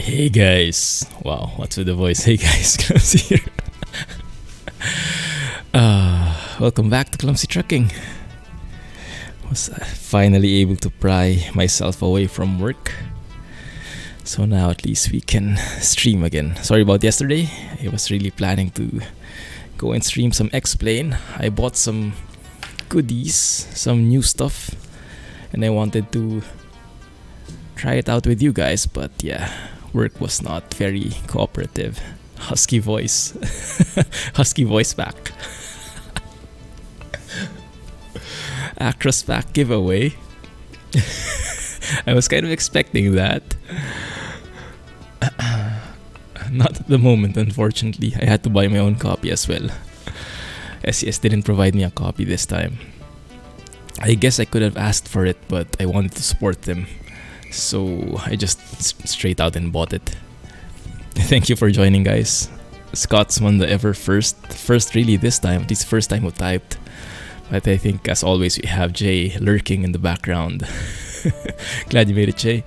Hey guys, wow, what's with the voice? Hey guys, Clumsy here. Welcome back to Clumsy Trucking. Was finally able to pry myself away from work, so now at least we can stream again. Sorry about yesterday. I was really planning to go and stream some X-Plane. I bought some goodies, some new stuff, and I wanted to try it out with you guys, but yeah, work was not very cooperative. Husky voice. Husky voice back. Actros Pack giveaway. I was kind of expecting that. Not at the moment, unfortunately. I had to buy my own copy as well. SES didn't provide me a copy this time. I guess I could have asked for it, but I wanted to support them, so I just straight out and bought it. Thank you for joining, guys. Scotsman, the ever first really this time, at least first time who typed. But I think, as always, we have Jay lurking in the background. Glad you made it, Jay.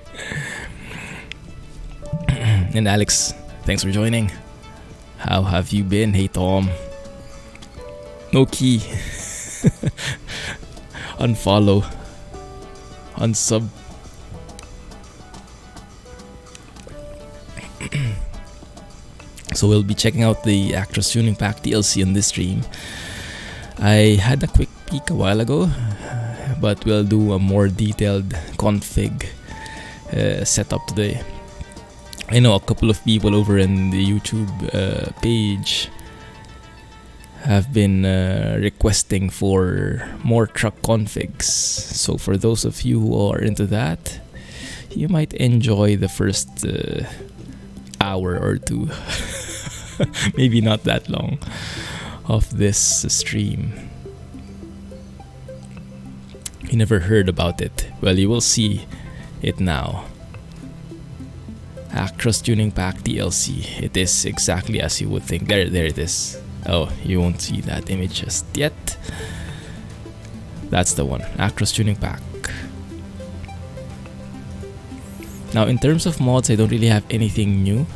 And Alex, thanks for joining. How have you been? Hey, Tom. No key. Unfollow. Unsub. So we'll be checking out the Actros Tuning Pack DLC on this stream. I had a quick peek a while ago, but we'll do a more detailed config setup today. I know a couple of people over in the YouTube page have been requesting for more truck configs. So for those of you who are into that, you might enjoy the first hour or two, maybe not that long, of this stream. You never heard about it? Well, you will see it now. Actros Tuning Pack DLC. It is exactly as you would think. There it is. Oh, you won't see that image just yet. That's the one. Actros Tuning Pack. Now, in terms of mods, I don't really have anything new.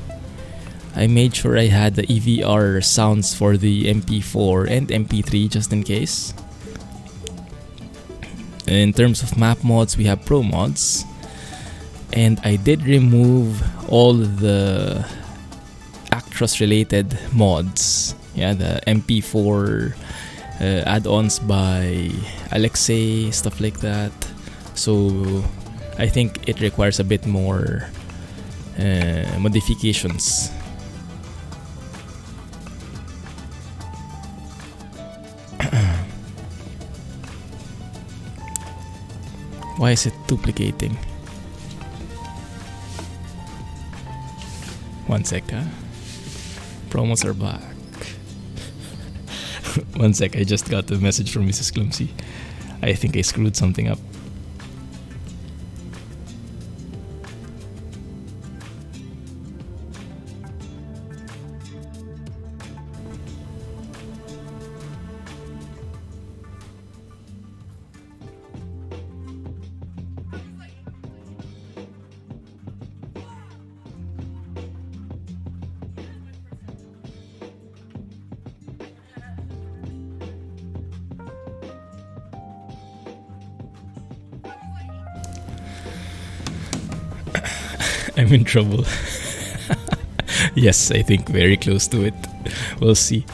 I made sure I had the EVR sounds for the MP4 and MP3 just in case. In terms of map mods, we have pro mods. And I did remove all the Actros related mods. Yeah, the MP4 add-ons by Alexei, stuff like that. So I think it requires a bit more modifications. Why is it duplicating? One sec, huh? Promos are back. One sec, I just got a message from Mrs. Clumsy. I think I screwed something up. I'm in trouble. Yes, I think very close to it. We'll see.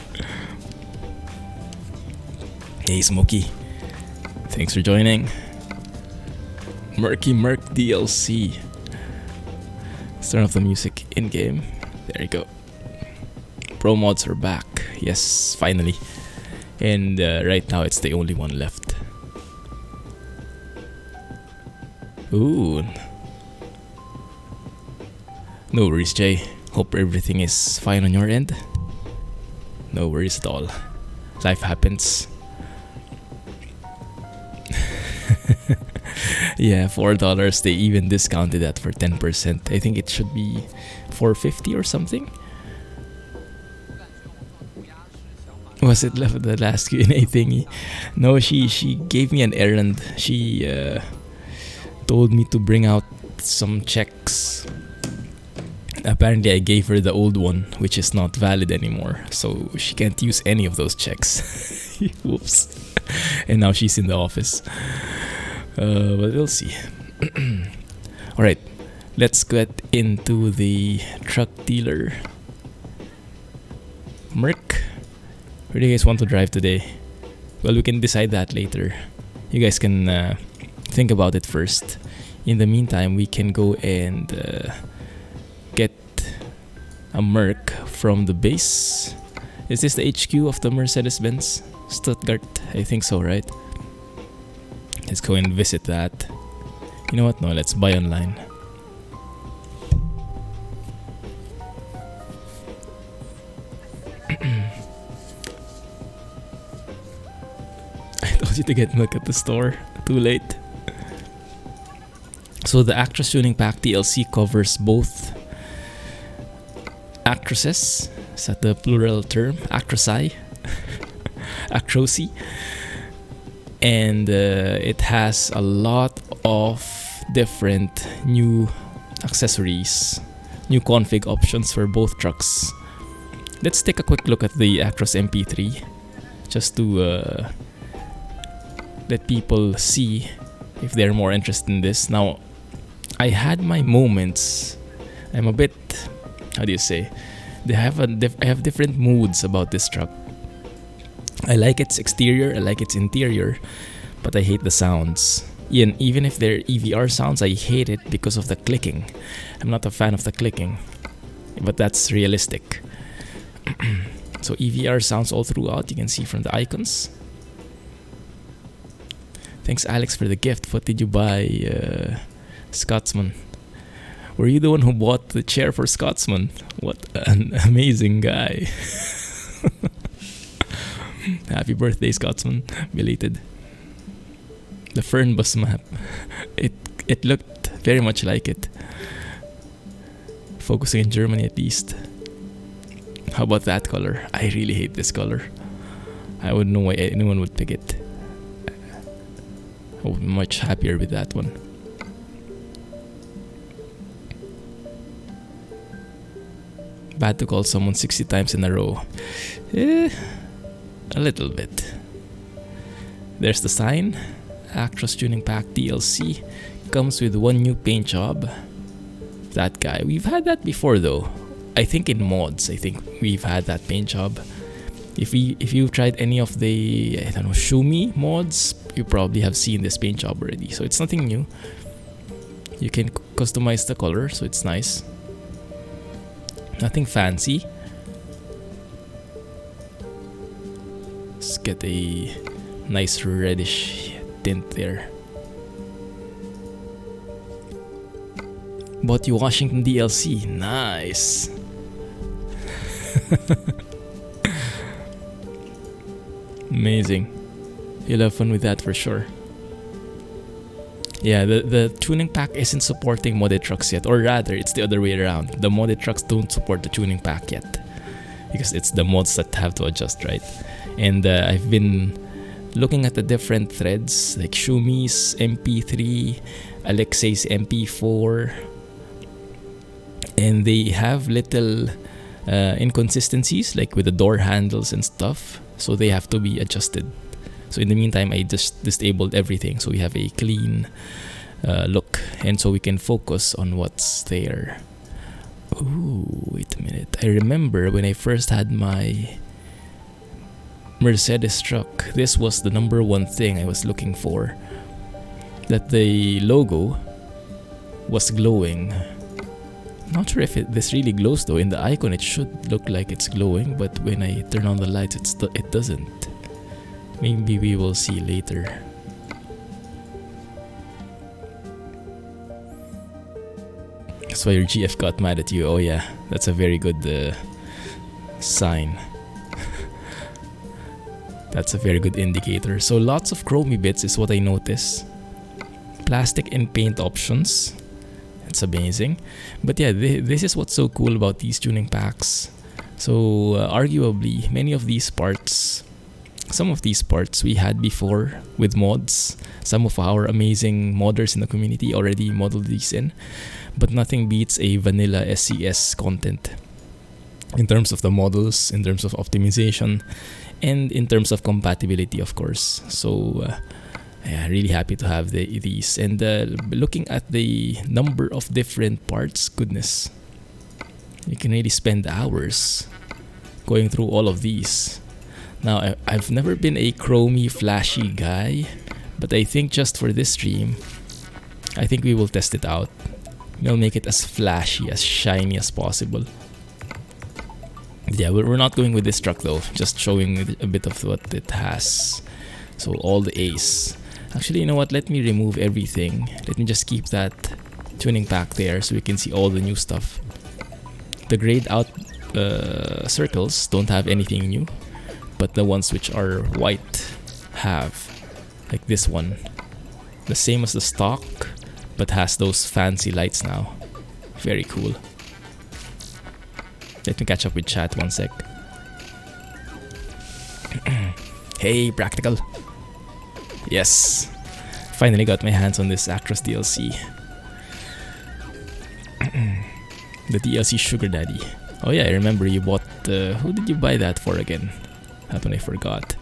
Hey, Smokey. Thanks for joining. Murky Merc DLC. Let's turn off the music in-game. There you go. Pro mods are back. Yes, finally. And right now it's the only one left. Ooh. No worries, Jay. Hope everything is fine on your end. No worries at all. Life happens. Yeah, $4. They even discounted that for 10%. I think it should be $4.50 or something. Was it the last Q&A thingy? No, she gave me an errand. She told me to bring out some checks apparently I gave her the old one, which is not valid anymore, so she can't use any of those checks. Whoops. And now she's in the office. But we'll see. Alright, let's get into the truck dealer. Merc, where do you guys want to drive today? Well, we can decide that later. You guys can think about it first. In the meantime, we can go and get a Merc from the base. Is this the HQ of the Mercedes-Benz? Stuttgart? I think so, right? Let's go and visit that. You know what? No, let's buy online. I told you to get milk at the store. Too late. So the Actros Tuning Pack DLC covers both actresses. Is that the plural term? Actrosi. Actrosi. And it has a lot of different new accessories, new config options for both trucks. Let's take a quick look at the Actros MP3 just to let people see if they're more interested in this. Now, I had my moments. I'm a bit, how do you say? I have different moods about this truck. I like its exterior, I like its interior, but I hate the sounds. Even if they're EVR sounds, I hate it because of the clicking. I'm not a fan of the clicking, but that's realistic. So EVR sounds all throughout, you can see from the icons. Thanks, Alex, for the gift. What did you buy, Scotsman? Were you the one who bought the chair for Scotsman? What an amazing guy. Happy birthday, Scotsman. Belated. The Fernbus map. It looked very much like it. Focusing in Germany at least. How about that color? I really hate this color. I wouldn't know why anyone would pick it. I would be much happier with that one. Bad to call someone 60 times in a row. A little bit. There's the sign. Actros Tuning Pack DLC. Comes with one new paint job. That guy. We've had that before though. I think in mods, I think we've had that paint job. If you've tried any of the, I don't know, Shumi mods, you probably have seen this paint job already. So it's nothing new. You can customize the color, so it's nice. Nothing fancy. Let's get a nice reddish tint there. Bought you Washington DLC. Nice. Amazing. You'll have fun with that for sure. Yeah, the tuning pack isn't supporting modded trucks yet, or rather, it's the other way around. The modded trucks don't support the tuning pack yet, because it's the mods that have to adjust, right? And I've been looking at the different threads, like Shumi's MP3, Alexei's MP4, and they have little inconsistencies, like with the door handles and stuff, so they have to be adjusted. So in the meantime, I just disabled everything so we have a clean look, and so we can focus on what's there. Ooh, wait a minute. I remember when I first had my Mercedes truck, this was the #1 thing I was looking for. That the logo was glowing. Not sure if this really glows though. In the icon it should look like it's glowing, but when I turn on the lights it doesn't. Maybe we will see later. That's why your GF got mad at you. Oh yeah, that's a very good sign. That's a very good indicator. So lots of chromey bits is what I notice. Plastic and paint options. It's amazing. But yeah, this is what's so cool about these tuning packs. So arguably, many of these parts some of these parts we had before with mods. Some of our amazing modders in the community already modeled these in, but nothing beats a vanilla SCS content in terms of the models, in terms of optimization, and in terms of compatibility, of course. So yeah, really happy to have these. And looking at the number of different parts, goodness, you can really spend hours going through all of these. Now, I've never been a chromey, flashy guy, but I think just for this stream, I think we will test it out. We'll make it as flashy, as shiny as possible. Yeah, we're not going with this truck though, just showing a bit of what it has. So all the A's. Actually, you know what? Let me remove everything. Let me just keep that tuning pack there so we can see all the new stuff. The grayed out circles don't have anything new, but the ones which are white have, like this one, the same as the stock, but has those fancy lights now. Very cool. Let me catch up with chat 1 sec. Hey, Practical. Yes, finally got my hands on this Actros DLC. The DLC Sugar Daddy. Oh yeah, I remember you bought... who did you buy that for again? That one I forgot.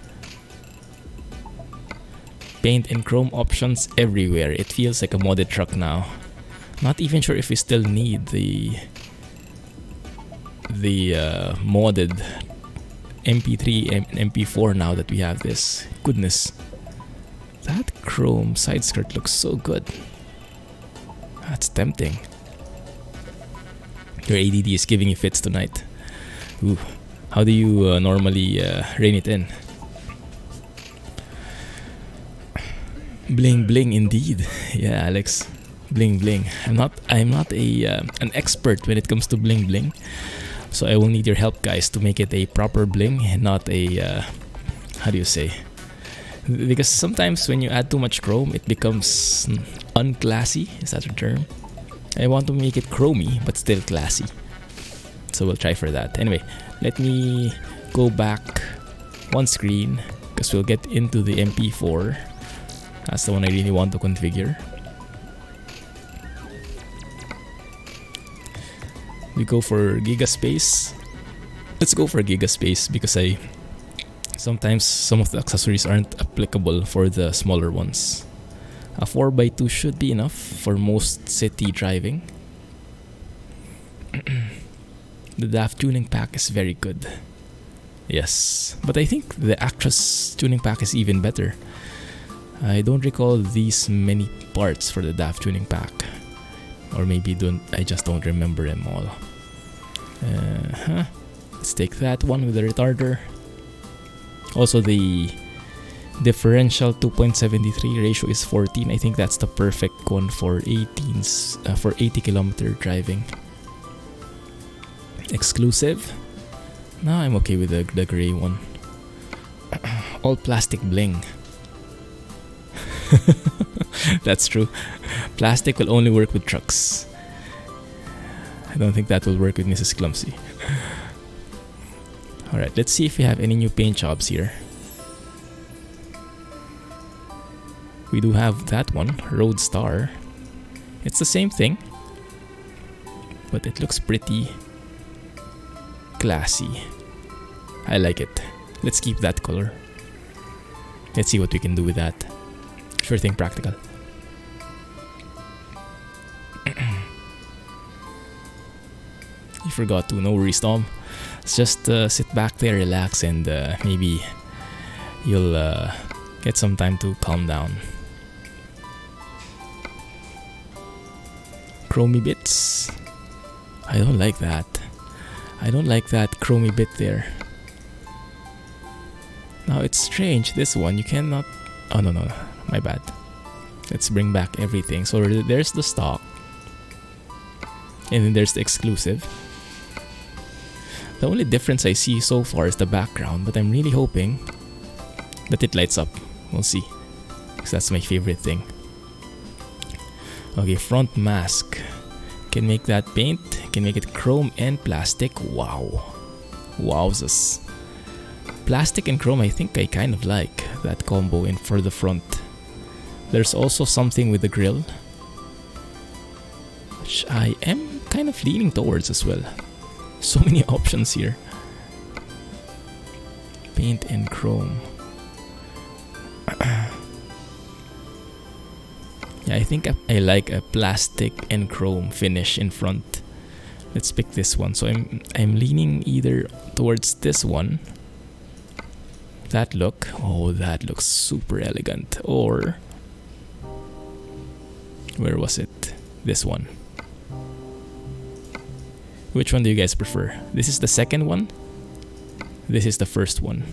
Paint and chrome options everywhere. It feels like a modded truck now. Not even sure if we still need the modded MP3 and MP4 now that we have this. Goodness. That chrome side skirt looks so good. That's tempting. Your ADD is giving you fits tonight. Ooh, how do you normally rein it in? Bling bling indeed. Yeah, Alex. Bling bling. I'm not a an expert when it comes to bling bling. So I will need your help, guys, to make it a proper bling and not a how do you say? Because sometimes when you add too much chrome, it becomes unclassy. Is that a term? I want to make it chromy, but still classy. So we'll try for that. Anyway, let me go back one screen because we'll get into the MP4. That's the one I really want to configure. We go for Gigaspace. Let's go for Gigaspace because sometimes some of the accessories aren't applicable for the smaller ones. A 4x2 should be enough for most city driving. The DAF tuning pack is very good. Yes, but I think the Actros tuning pack is even better. I don't recall these many parts for the DAF tuning pack. Or maybe I just don't remember them all. Let's take that one with the retarder. Also, the differential 2.73 ratio is 14. I think that's the perfect one for 80-kilometer driving. Exclusive. No, I'm okay with the gray one. All plastic bling. That's true. Plastic will only work with trucks. I don't think that will work with Mrs. Clumsy. Alright, let's see if we have any new paint jobs here. We do have that one, Roadstar. It's the same thing, but it looks pretty classy. I like it. Let's keep that color. Let's see what we can do with that. Sure thing, Practical. You forgot to. No worries, Tom. Let's just sit back there, relax, and maybe you'll get some time to calm down. Chromey bits. I don't like that. I don't like that chromey bit there. Now it's strange. This one you cannot. Oh no, my bad. Let's bring back everything. So there's the stock, and then there's the exclusive. The only difference I see so far is the background, but I'm really hoping that it lights up. We'll see, because that's my favorite thing. Okay, front mask. Can make that paint. Can make it chrome and plastic. Wow. Wowzers. Plastic and chrome, I think I kind of like that combo in for the front. There's also something with the grill, which I am kind of leaning towards as well. So many options here. Paint and chrome. Yeah, I think I like a plastic and chrome finish in front. Let's pick this one. So I'm leaning either towards this one. That look. Oh, that looks super elegant. Or where was it? This one. Which one do you guys prefer? This is the second one. This is the first one.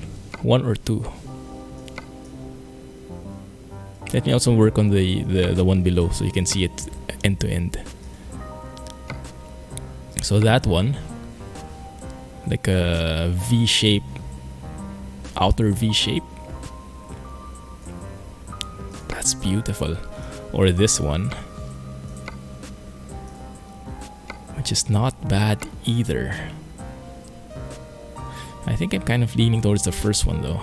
One or two. Let me also work on the one below so you can see it end to end. So that one, like a V shape, outer V shape. That's beautiful. Or this one, which is not bad either. I think I'm kind of leaning towards the first one though.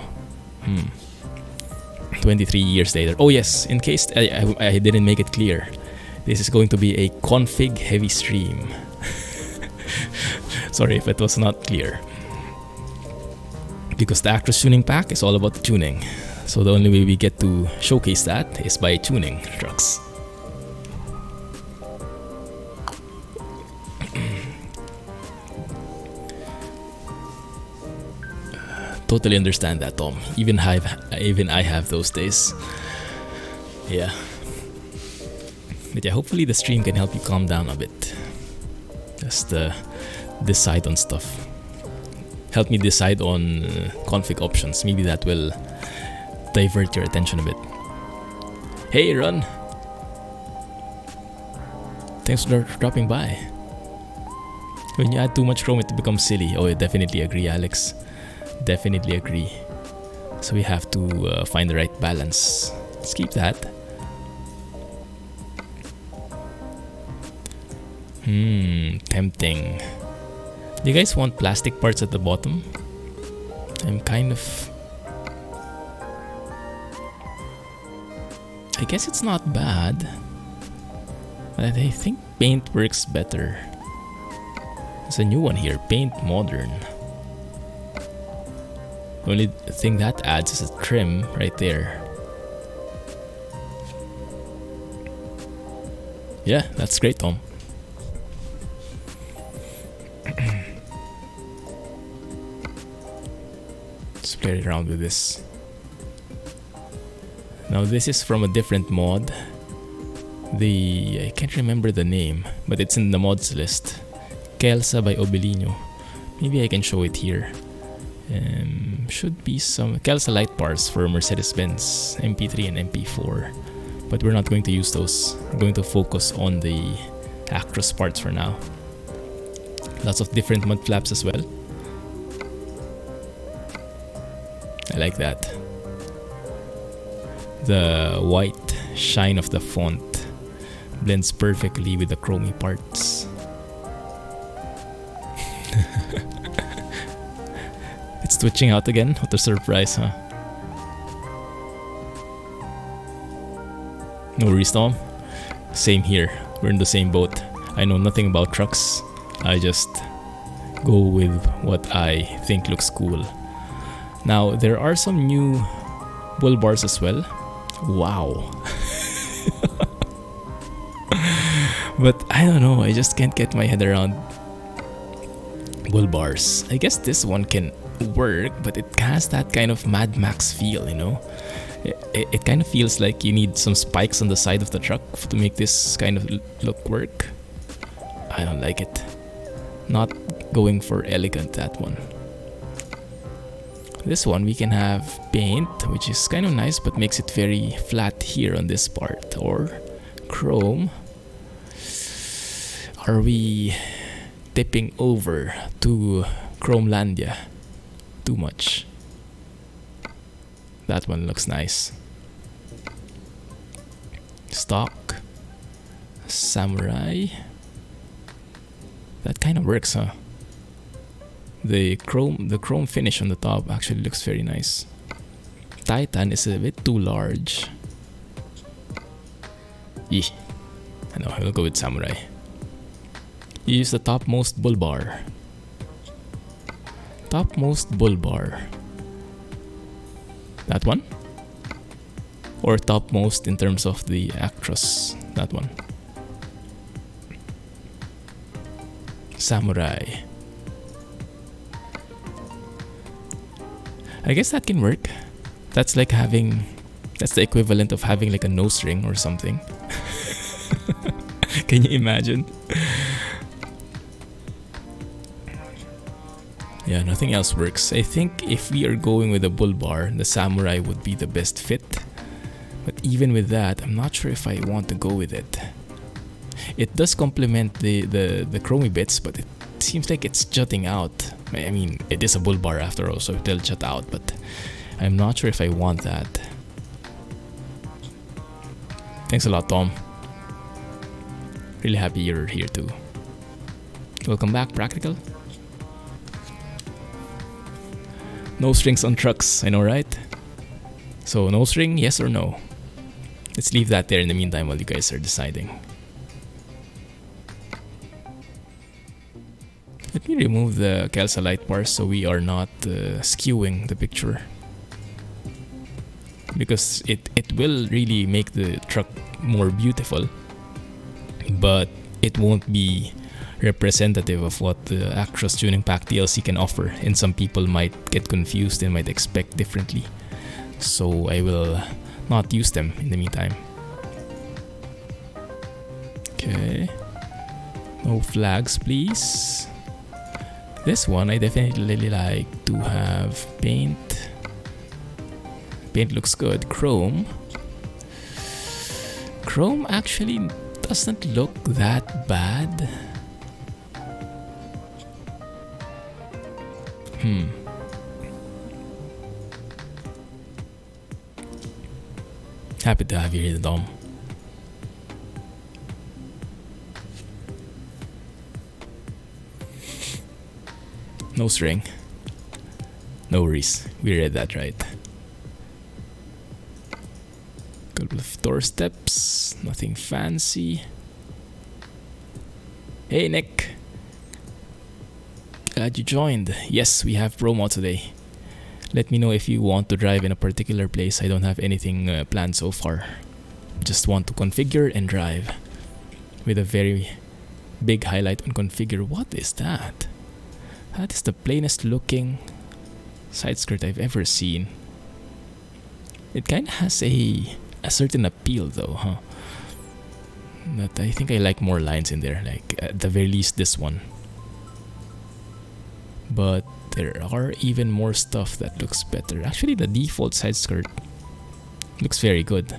23 years later. Oh yes, in case I didn't make it clear, this is going to be a config heavy stream. Sorry if it was not clear. Because the Actros Tuning Pack is all about the tuning. So the only way we get to showcase that is by tuning trucks. Totally understand that, Tom. Even I have those days. Yeah. But yeah, hopefully the stream can help you calm down a bit. Just decide on stuff. Help me decide on config options. Maybe that will divert your attention a bit. Hey, Ron. Thanks for dropping by. When you add too much chrome, it becomes silly. Oh, I definitely agree, Alex. Definitely agree. So we have to find the right balance. Let's keep that. Tempting. Do you guys want plastic parts at the bottom? I'm kind of... I guess it's not bad. But I think paint works better. There's a new one here, Paint Modern. The only thing that adds is a trim right there. Yeah, that's great, Tom. Let's play around with this. Now this is from a different mod. I can't remember the name, but it's in the mods list. Kelsa by Obelino. Maybe I can show it here. Should be some Kelsa light bars for Mercedes-Benz MP3 and MP4, but we're not going to use those. We're going to focus on the Actros parts for now. Lots of different mud flaps as well. I like that. The white shine of the font blends perfectly with the chromey parts. It's twitching out again. What a surprise, huh? No worries, Tom. Same here. We're in the same boat. I know nothing about trucks. I just go with what I think looks cool. Now, there are some new bull bars as well. Wow. But I don't know. I just can't get my head around bull bars. I guess this one can work, but it has that kind of Mad Max feel, you know? It kind of feels like you need some spikes on the side of the truck to make this kind of look work. I don't like it. Not going for elegant, that one. This one we can have paint, which is kind of nice but makes it very flat here on this part. Or chrome. Are we tipping over to Chromelandia? Too much. That one looks nice. Stock. Samurai. That kind of works, huh? The chrome finish on the top actually looks very nice. Titan is a bit too large. I know, I'll go with Samurai. You use the topmost bull bar. Topmost bull bar. That one? Or topmost in terms of the Actros? That one. Samurai. I guess that can work. That's like having... That's the equivalent of having like a nose ring or something. Can you imagine? Yeah, nothing else works. I think if we are going with a bull bar, the Samurai would be the best fit. But even with that, I'm not sure if I want to go with it. It does complement the chromey bits, but it seems like it's jutting out. I mean, it is a bull bar after all, so it'll jut out, but I'm not sure if I want that. Thanks a lot, Tom. Really happy you're here too. Welcome back, Practical. No strings on trucks, I know, right? So, no string, yes or no? Let's leave that there in the meantime while you guys are deciding. Let me remove the Kelsa light bars so we are not skewing the picture. Because it will really make the truck more beautiful, but it won't be representative of what the Actros Tuning Pack DLC can offer, and some people might get confused and might expect differently. So I will not use them in the meantime. Okay. No flags, please. This one I definitely like to have paint. Paint looks good. Chrome. Chrome actually doesn't look that bad. Happy to have you here, Dom. No string. No worries. We read that right. Couple of door steps. Nothing fancy. Hey, Nick. Glad you joined. Yes, we have promo today. Let me know if you want to drive in a particular place. I don't have anything planned so far. Just want to configure and drive. With a very big highlight on configure. What is that? That is the plainest looking side skirt I've ever seen. It kind of has a certain appeal though, huh? But I think I like more lines in there. Like at the very least this one. But there are even more stuff that looks better. Actually, the default side skirt looks very good.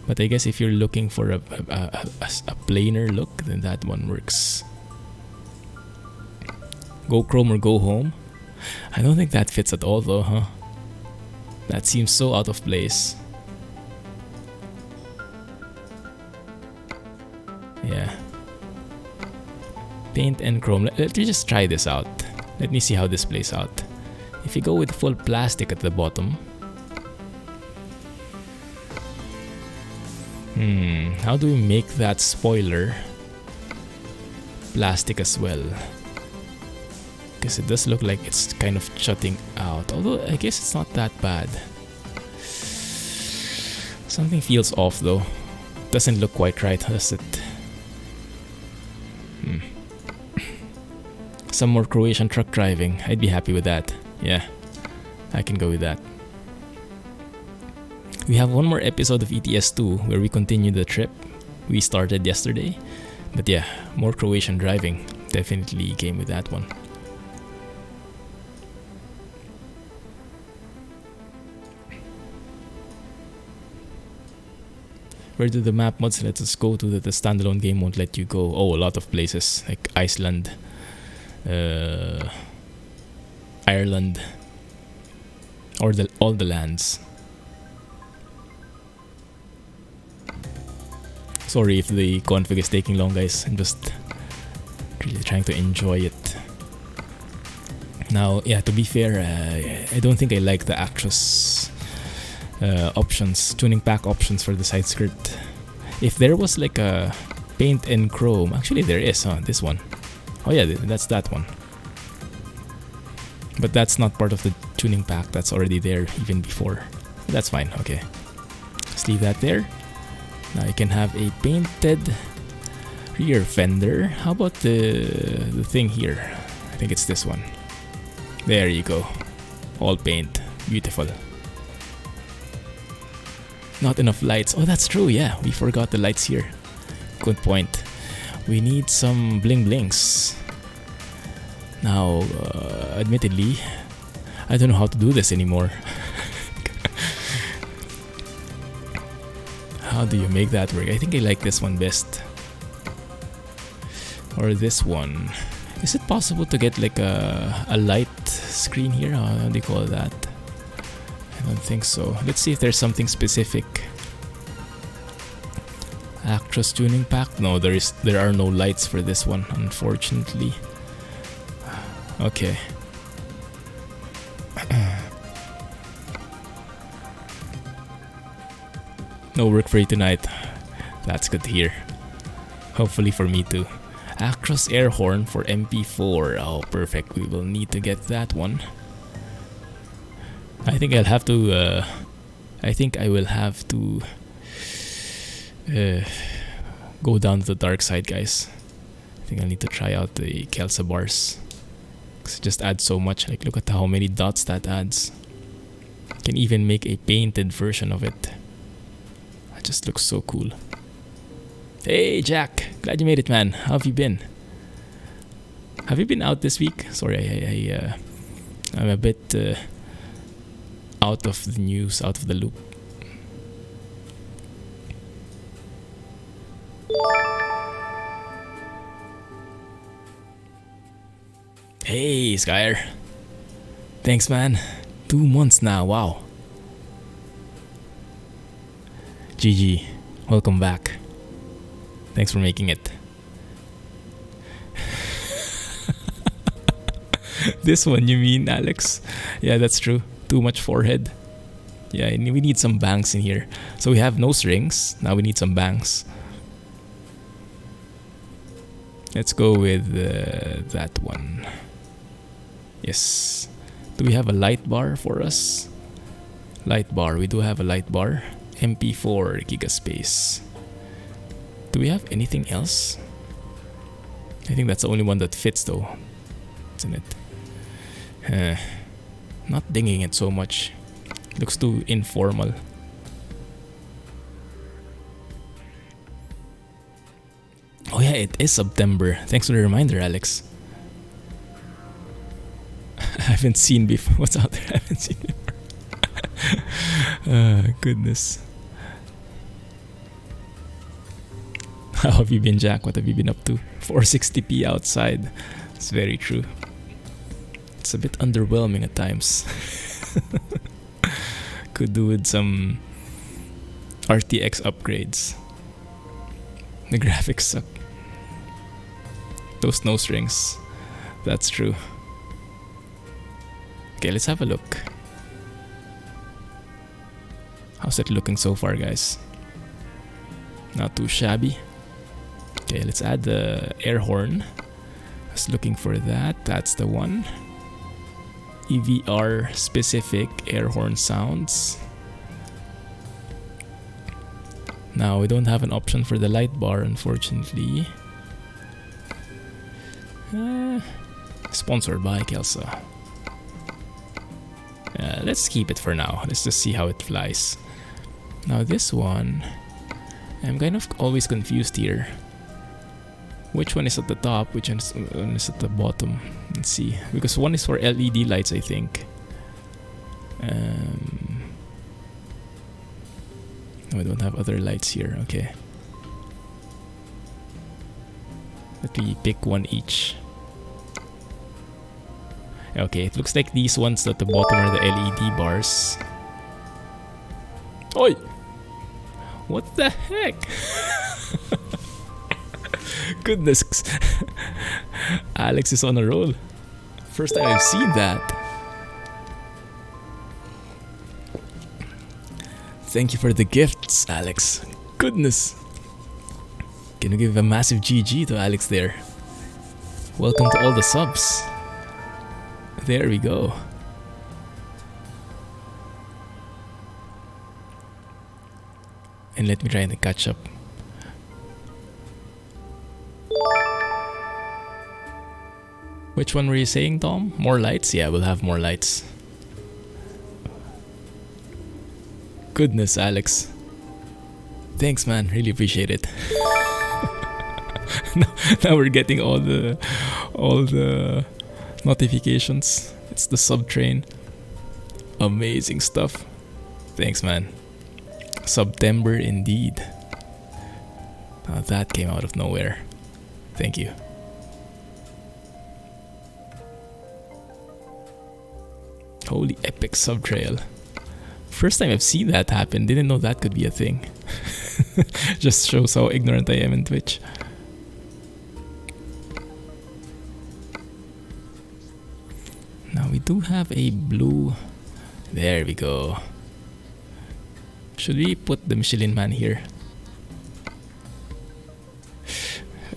But I guess if you're looking for a plainer look, then that one works. Go chrome or go home? I don't think that fits at all though, huh? That seems so out of place. Yeah. Paint and chrome. Let me just try this out. Let me see how this plays out. If you go with full plastic at the bottom. How do we make that spoiler plastic as well? Because it does look like it's kind of jutting out. Although I guess it's not that bad. Something feels off though. Doesn't look quite right, does it? Some more Croatian truck driving. I'd be happy with that. Yeah, I can go with that. We have one more episode of ETS2 where we continue the trip we started yesterday. But yeah, more Croatian driving. Definitely came with that one. Where do the map mods let us go to that the standalone game won't let you go? Oh, a lot of places like Iceland, Ireland, or all the lands. Sorry if the config is taking long, guys. I'm just really trying to enjoy it. Now, yeah, to be fair, I don't think I like the Actros options, tuning pack options for the side skirt. If there was like a paint and chrome, actually there is, huh? This one. Oh yeah, that's that one. But that's not part of the tuning pack. That's already there even before. That's fine. Okay, let's leave that there. Now you can have a painted rear fender. How about the thing here? I think it's this one. There you go. All paint. Beautiful. Not enough lights. Oh, that's true. Yeah, we forgot the lights here. Good point. We need some bling blings. Now, admittedly, I don't know how to do this anymore. How do you make that work? I think I like this one best. Or this one. Is it possible to get like a light screen here? How do you call that? I don't think so. Let's see if there's something specific. Actros Tuning Pack? No, there are no lights for this one, unfortunately. Okay. No work for you tonight. That's good to hear. Hopefully for me too. Actros air horn for MP4. Oh, perfect. We will need to get that one. I think I'll have to. I think I will have to go down to the dark side, guys. I think I need to try out the Kelsa bars. It just adds so much. Like, look at how many dots that adds. Can even make a painted version of it. It just looks so cool. Hey Jack, glad you made it, man. How have you been? Have you been out this week? Sorry, I'm a bit out of the news, out of the loop. Hey Skyer, thanks man. 2 months now, wow. GG, welcome back. Thanks for making it. This one, you mean, Alex? Yeah, that's true. Too much forehead. Yeah, we need some bangs in here. So we have nose rings. Now we need some bangs. Let's go with that one. Yes. Do we have a light bar for us? Light bar. We do have a light bar. MP4 gigaspace. Do we have anything else? I think that's the only one that fits though, isn't it? Not dinging it so much. Looks too informal. Oh yeah, it is September. Thanks for the reminder, Alex. I haven't seen before. What's out there? I haven't seen before. Goodness. How have you been, Jack? What have you been up to? 460p outside. It's very true. It's a bit underwhelming at times. Could do with some RTX upgrades. The graphics suck. Those nose rings. That's true. Okay, let's have a look. How's it looking so far, guys? Not too shabby. Okay, let's add the air horn. I was looking for that. That's the one. EVR specific air horn sounds. Now we don't have an option for the light bar, unfortunately. Sponsored by Kelsa. Let's keep it for now. Let's just see how it flies. Now this one, I'm kind of always confused here. Which one is at the top? Which one is at the bottom? Let's see. Because one is for LED lights, I think. No, I don't have other lights here. Okay. Let me pick one each. Okay, it looks like these ones at the bottom are the LED bars. Oi! What the heck? Goodness. Alex is on a roll. First time I've seen that. Thank you for the gifts, Alex. Goodness. Can you give a massive GG to Alex there? Welcome to all the subs. There we go. And let me try and catch up. Which one were you saying, Tom? More lights? Yeah, we'll have more lights. Goodness, Alex. Thanks, man. Really appreciate it. now we're getting all the notifications. It's the sub train. Amazing stuff. Thanks, man. September indeed. Now that came out of nowhere. Thank you. Holy epic sub trail. First time I've seen that happen. Didn't know that could be a thing. Just shows how ignorant I am in Twitch. Now we do have a blue. There we go. Should we put the Michelin Man here?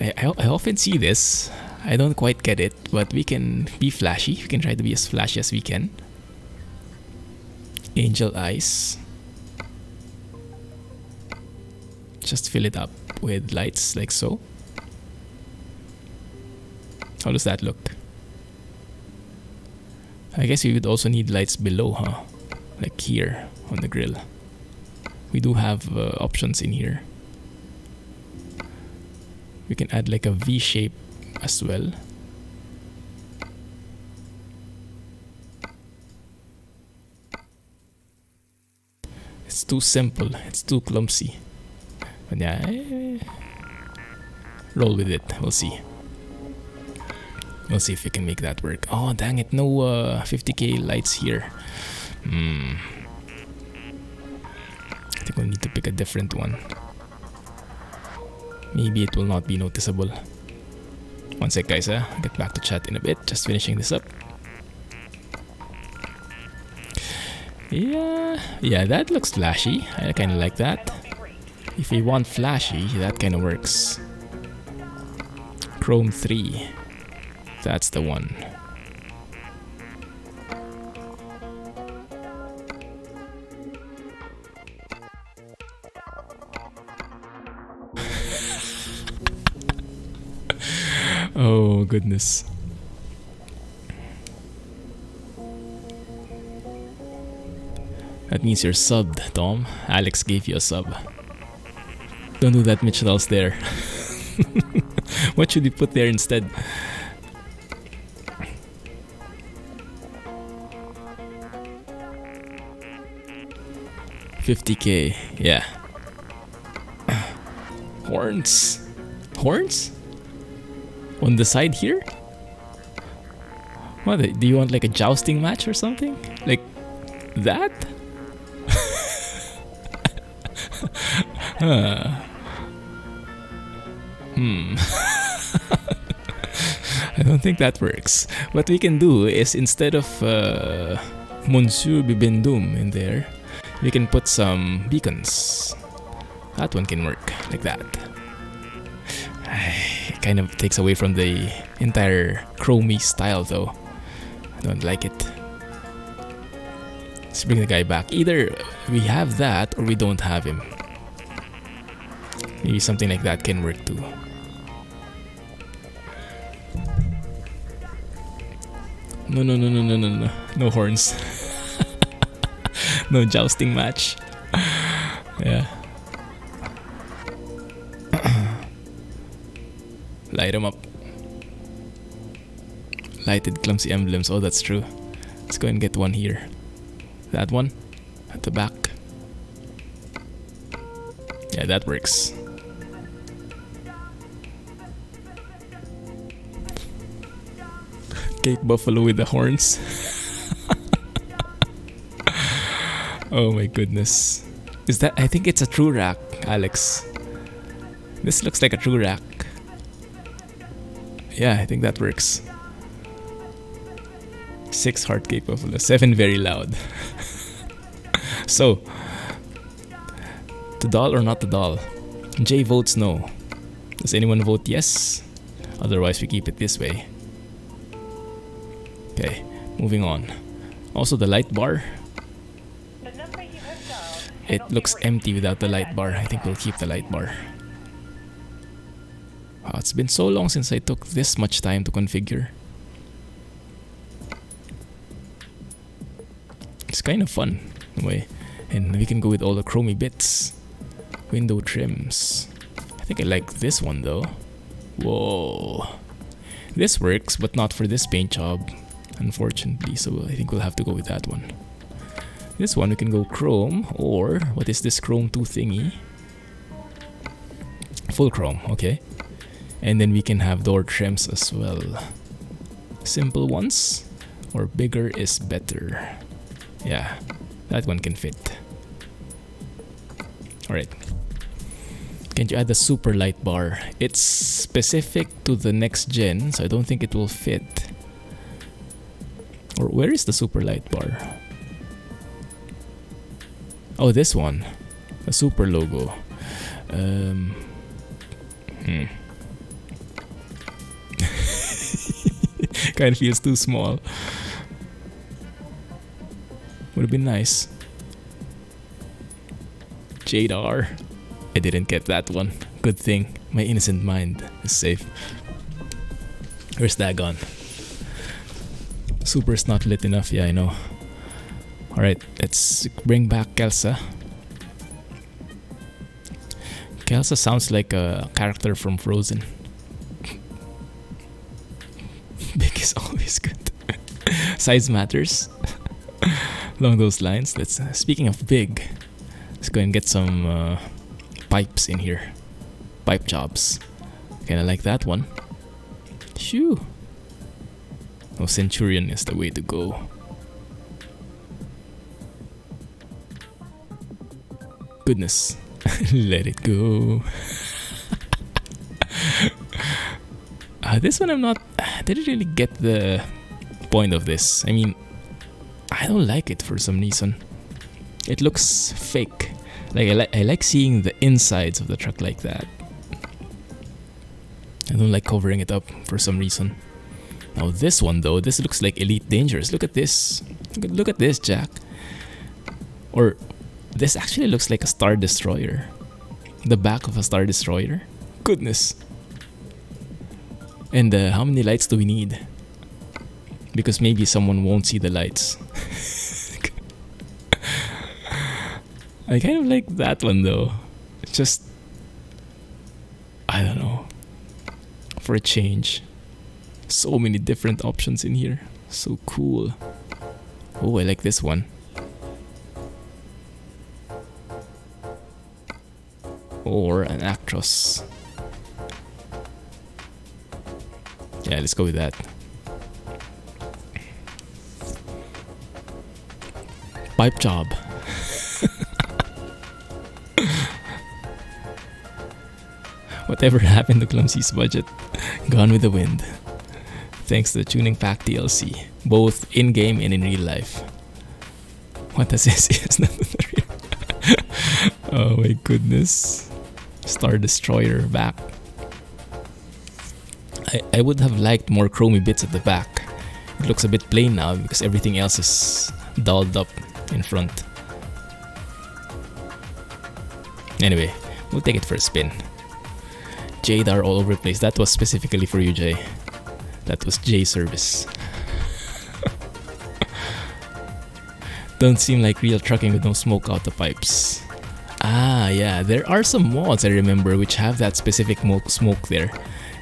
I often see this. I don't quite get it, but we can be flashy. We can try to be as flashy as we can. Angel eyes. Just fill it up with lights like so. How does that look? I guess we would also need lights below, huh? Like here on the grill. We do have options in here. We can add like a V shape as well. It's too simple. It's too clumsy. But yeah, roll with it. We'll see. We'll see if we can make that work. Oh, dang it. No 50k lights here. I think we'll need to pick a different one. Maybe it will not be noticeable. One sec, guys. I'll get back to chat in a bit. Just finishing this up. Yeah, that looks flashy. I kind of like that. If we want flashy, that kind of works. Chrome 3. That's the one. Oh, goodness. That means you're subbed, Tom. Alex gave you a sub. Don't do that, Mitchell's there. What should we put there instead? $50k, yeah. Horns? Horns? On the side here? What, do you want like a jousting match or something? Like that? I don't think that works. What we can do is instead of Monsieur Bibendum in there, we can put some beacons. That one can work like that. It kind of takes away from the entire chromey style though. I don't like it. Let's bring the guy back. Either we have that or we don't have him. Maybe something like that can work too. No. No horns. No jousting match. Yeah. Light them up. Lighted clumsy emblems. Oh, that's true. Let's go and get one here. That one at the back. Yeah, that works. Cape Buffalo with the horns. Oh my goodness. Is that? I think it's a true rack, Alex. This looks like a true rack. Yeah, I think that works. 6 heart capable, 7 very loud. So, to doll or not to doll? Jay votes no. Does anyone vote yes? Otherwise, we keep it this way. Okay, moving on. Also, the light bar. It looks empty without the light bar. I think we'll keep the light bar. Wow, it's been so long since I took this much time to configure. It's kind of fun in a way. And we can go with all the chromey bits. Window trims. I think I like this one though. Whoa. This works, but not for this paint job, unfortunately. So I think we'll have to go with that one. This one we can go chrome, or what is this chrome 2 thingy? Full chrome, okay. And then we can have door trims as well. Simple ones, or bigger is better. Yeah, that one can fit. Alright. Can you add the super light bar? It's specific to the next gen, so I don't think it will fit. Or where is the super light bar? Oh, this one. The super logo. Kind of feels too small. Would have been nice. Jadar. I didn't get that one. Good thing. My innocent mind is safe. Where's that gone? Super's not lit enough. Yeah, I know. Alright, let's bring back Kelsa. Kelsa sounds like a character from Frozen. Big is always good. Size matters. Along those lines, let's. Speaking of big, let's go and get some pipes in here. Pipe jobs. Kinda like that one. Shoo. Oh, Centurion is the way to go. Goodness. Let it go. This one I didn't really get the point of this. I mean, I don't like it for some reason. It looks fake. Like I like seeing the insides of the truck like that. I don't like covering it up for some reason. Now this one though, this looks like Elite Dangerous. Look at this. Look at this, Jack. Or this actually looks like a Star Destroyer. The back of a Star Destroyer. Goodness. And how many lights do we need? Because maybe someone won't see the lights. I kind of like that one though. It's just, I don't know. For a change. So many different options in here. So cool. Oh, I like this one. Or an Actros. Yeah, let's go with that. Pipe job. Whatever happened to Clumsy's budget? Gone with the wind. Thanks to the Tuning Pack DLC, both in-game and in real life. What does this is? Oh my goodness. Star Destroyer back. I would have liked more chromey bits at the back. It looks a bit plain now because everything else is dolled up in front. Anyway, we'll take it for a spin. Jade are all over the place. That was specifically for you, Jay. That was J service. Don't seem like real trucking with no smoke out the pipes. Ah, yeah, there are some mods I remember which have that specific smoke there.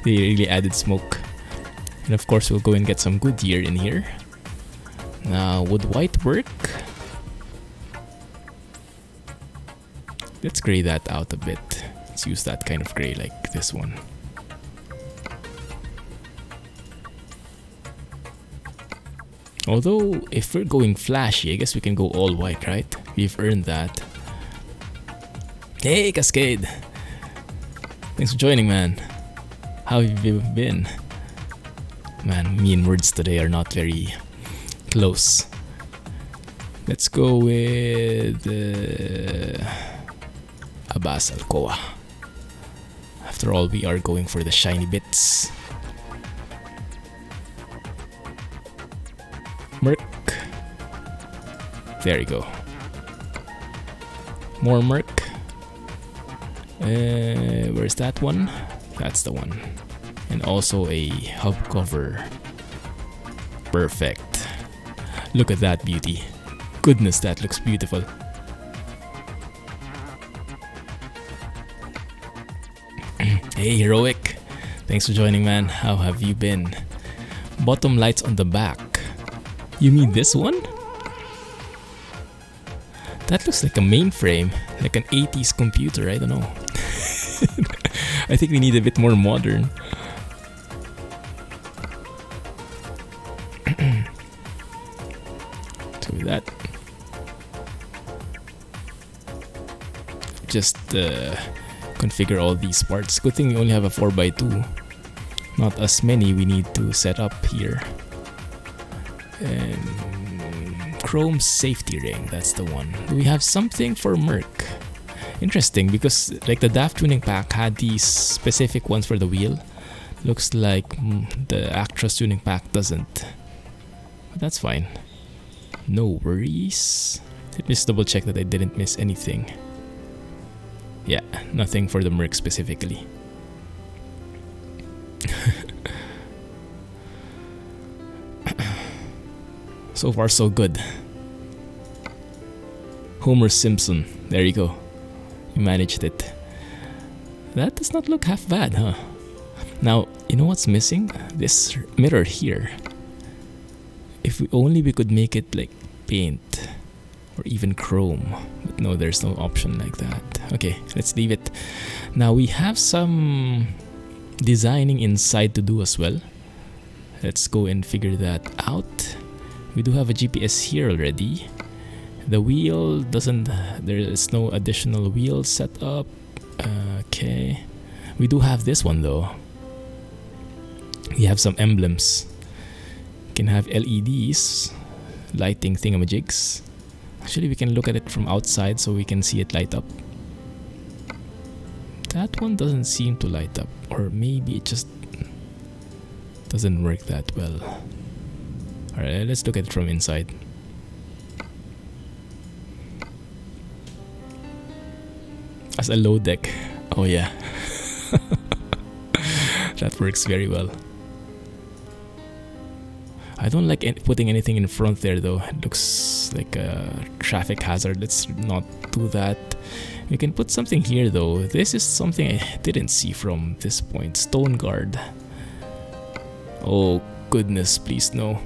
They really added smoke. And of course, we'll go and get some Goodyear in here. Now, would white work? Let's gray that out a bit. Let's use that kind of gray like this one. Although, if we're going flashy, I guess we can go all white, right? We've earned that. Hey, Cascade! Thanks for joining, man. How have you been? Man, me and words today are not very Close. Let's go with Abbas Alcoa. After all, we are going for the shiny bits. Merc. There you go. More Merc. Where's that one? That's the one. And also a hub cover. Perfect. Look at that beauty. Goodness, that looks beautiful. Hey, Heroic. Thanks for joining, man. How have you been? Bottom lights on the back. You mean this one? That looks like a mainframe, like an 80s computer. I don't know. I think we need a bit more modern. So that. Just configure all these parts. Good thing we only have a 4x2. Not as many we need to set up here. And chrome safety ring, that's the one. Do we have something for Merc? Interesting, because like the DAF tuning pack had these specific ones for the wheel. Looks like the Actros tuning pack doesn't. But that's fine. No worries. Let me just double check that I didn't miss anything. Yeah, nothing for the Merc specifically. So far, so good. Homer Simpson. There you go. You managed it. That does not look half bad, huh? Now, you know what's missing? This mirror here. If we could make it like paint or even chrome. But no, there's no option like that. Okay, let's leave it. Now we have some designing inside to do as well. Let's go and figure that out. We do have a GPS here already. The wheel doesn't, there is no additional wheel set up. Okay. We do have this one though. We have some emblems. We can have LEDs, lighting thingamajigs. Actually, we can look at it from outside so we can see it light up. That one doesn't seem to light up, or maybe it just doesn't work that well. Alright, let's look at it from inside. As a low deck. Oh yeah. That works very well. I don't like putting anything in front there though. It looks like a traffic hazard. Let's not do that. We can put something here though. This is something I didn't see from this point. Stone guard. Oh goodness, please no.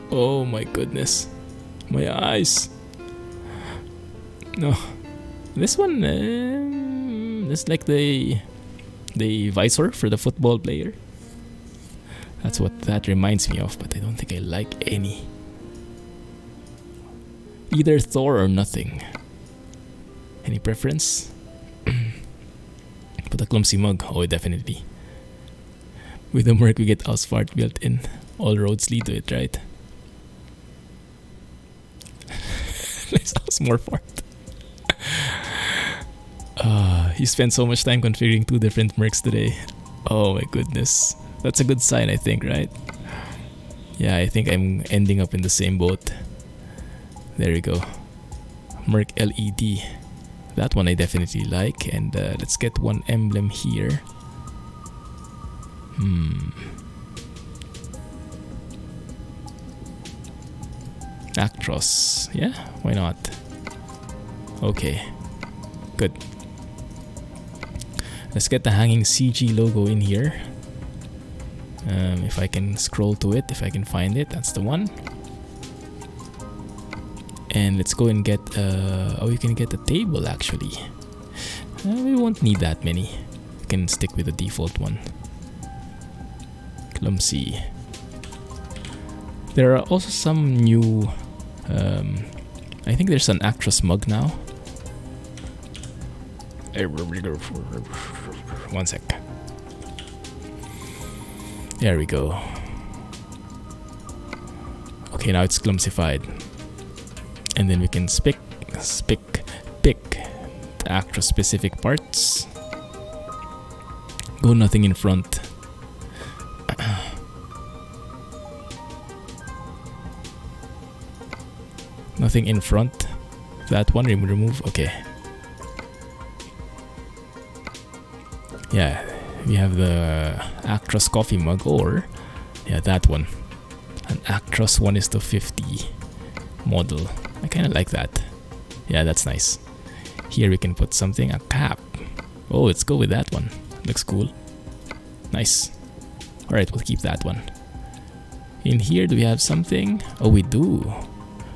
Oh my goodness. My eyes. No. This one, it's like the visor for the football player. That's what that reminds me of, but I don't think I like any. Either Thor or nothing. Any preference? Put a clumsy mug. Oh, definitely. With the Merc, we get Ausfart built in. All roads lead to it, right? Let's ask more fart. He spent so much time configuring 2 different Mercs today. Oh my goodness. That's a good sign, I think, right? Yeah, I think I'm ending up in the same boat. There you go. Merc LED. That one I definitely like. And let's get one emblem here. Actros. Yeah, why not? Okay. Good. Let's get the hanging CG logo in here. If I can scroll to it, if I can find it, that's the one. And let's go and get oh, you can get a table actually. We won't need that many. We can stick with the default one. Clumsy. There are also some new I think there's an Actros mug now. One sec. There we go. Okay, now it's clumsified. And then we can pick the Actros specific parts. Go nothing in front. Nothing in front. That one remove. Okay. Yeah, we have the Actros coffee mug, or yeah, that one. An Actros 1:50 model. I kind of like that. Yeah, that's nice. Here we can put something, a cap. Oh, let's go with that one. Looks cool. Nice. Alright, we'll keep that one. In here, do we have something? Oh, we do.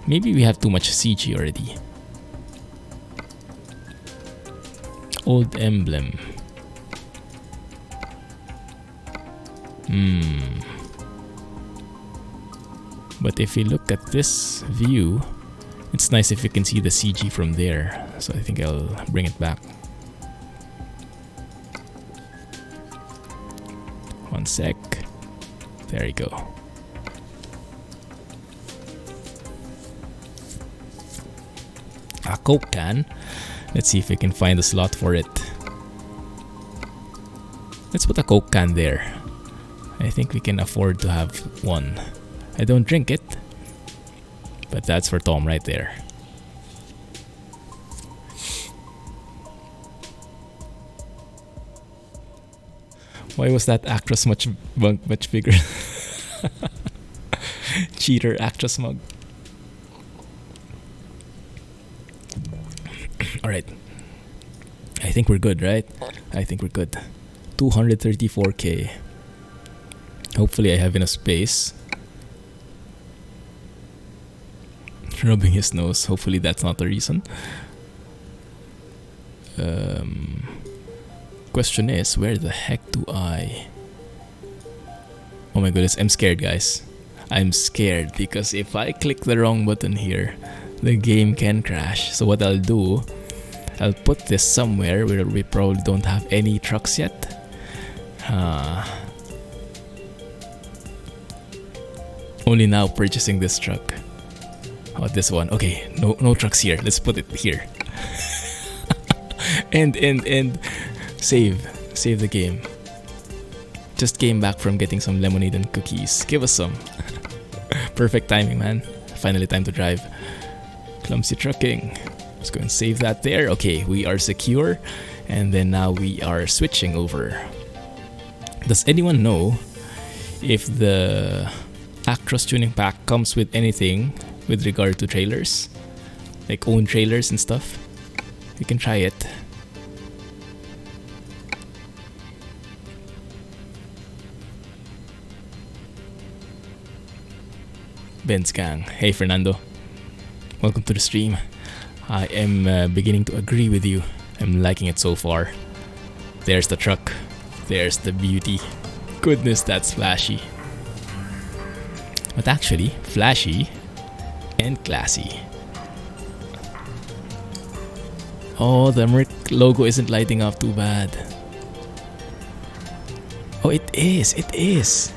Maybe we have too much CG already. Old emblem. But if we look at this view, it's nice if you can see the CG from there. So I think I'll bring it back. One sec. There you go. A Coke can. Let's see if we can find a slot for it. Let's put a Coke can there. I think we can afford to have one. I don't drink it, but that's for Tom right there. Why was that Actros much bigger? Cheater Actros mug. Alright. I think we're good, right? I think we're good. 234k. Hopefully I have enough space. Rubbing his nose. Hopefully that's not the reason. Question is, where the heck do I... Oh my goodness, I'm scared, guys. I'm scared because if I click the wrong button here, the game can crash. So what I'll do, I'll put this somewhere where we probably don't have any trucks yet. Only now purchasing this truck. Oh, this one. Okay, no trucks here. Let's put it here. and save the game. Just came back from getting some lemonade and cookies. Give us some. Perfect timing, man. Finally time to drive. Clumsy trucking. Let's go and save that there. Okay, we are secure. And then now we are switching over. Does anyone know if the Actros Tuning Pack comes with anything with regard to trailers? Like own trailers and stuff? You can try it. Ben's Gang. Hey Fernando. Welcome to the stream. I am beginning to agree with you. I'm liking it so far. There's the truck. There's the beauty. Goodness, that's flashy. But actually, flashy and classy. Oh, the Merc logo isn't lighting up too bad. Oh, it is. It is.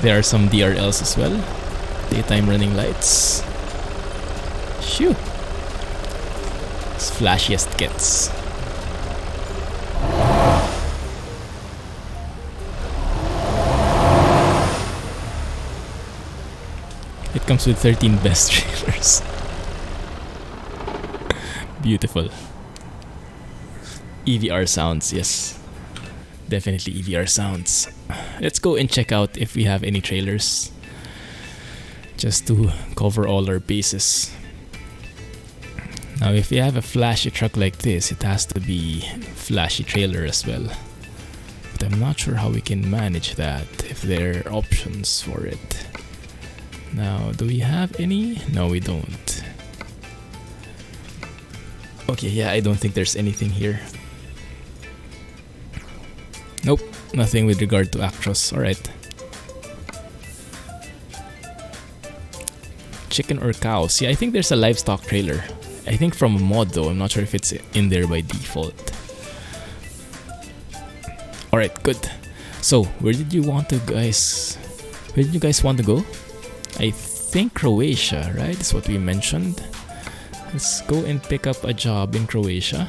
There are some DRLs as well. Daytime running lights. Shoo. It's flashiest gets. It comes with 13 best trailers. Beautiful. EVR sounds, yes. Definitely EVR sounds. Let's go and check out if we have any trailers. Just to cover all our bases. Now if you have a flashy truck like this, it has to be flashy trailer as well. But I'm not sure how we can manage that, if there are options for it. Now, do we have any? No, we don't. Okay, yeah, I don't think there's anything here. Nope, nothing with regard to Actros. Alright. Chicken or cow? See, I think there's a livestock trailer. I think from a mod though. I'm not sure if it's in there by default. All right, good. So where did you guys want to go? I think Croatia, right? That's what we mentioned. Let's go and pick up a job in Croatia.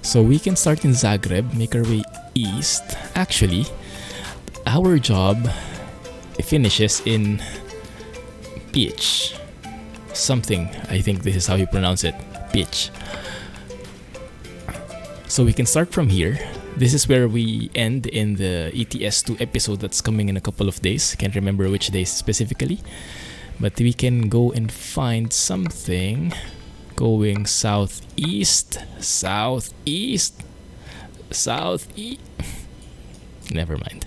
So we can start in Zagreb, make our way east. Actually, our job finishes in Pitch. Something, I think this is how you pronounce it, Pitch. So we can start from here. This is where we end in the ETS2 episode that's coming in a couple of days. Can't remember which days specifically. But we can go and find something going southeast. Never mind.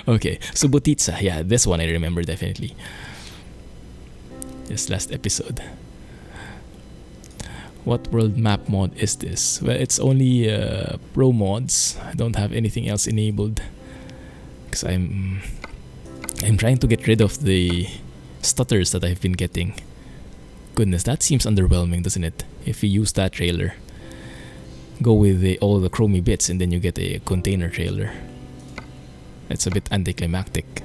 Okay, Subotica. Yeah, this one I remember definitely. This last episode. What world map mod is this? Well, it's only pro mods. I don't have anything else enabled because I'm trying to get rid of the stutters that I've been getting. Goodness, that seems underwhelming, doesn't it? If you use that trailer, go with all the chromey bits and then you get a container trailer. It's a bit anticlimactic.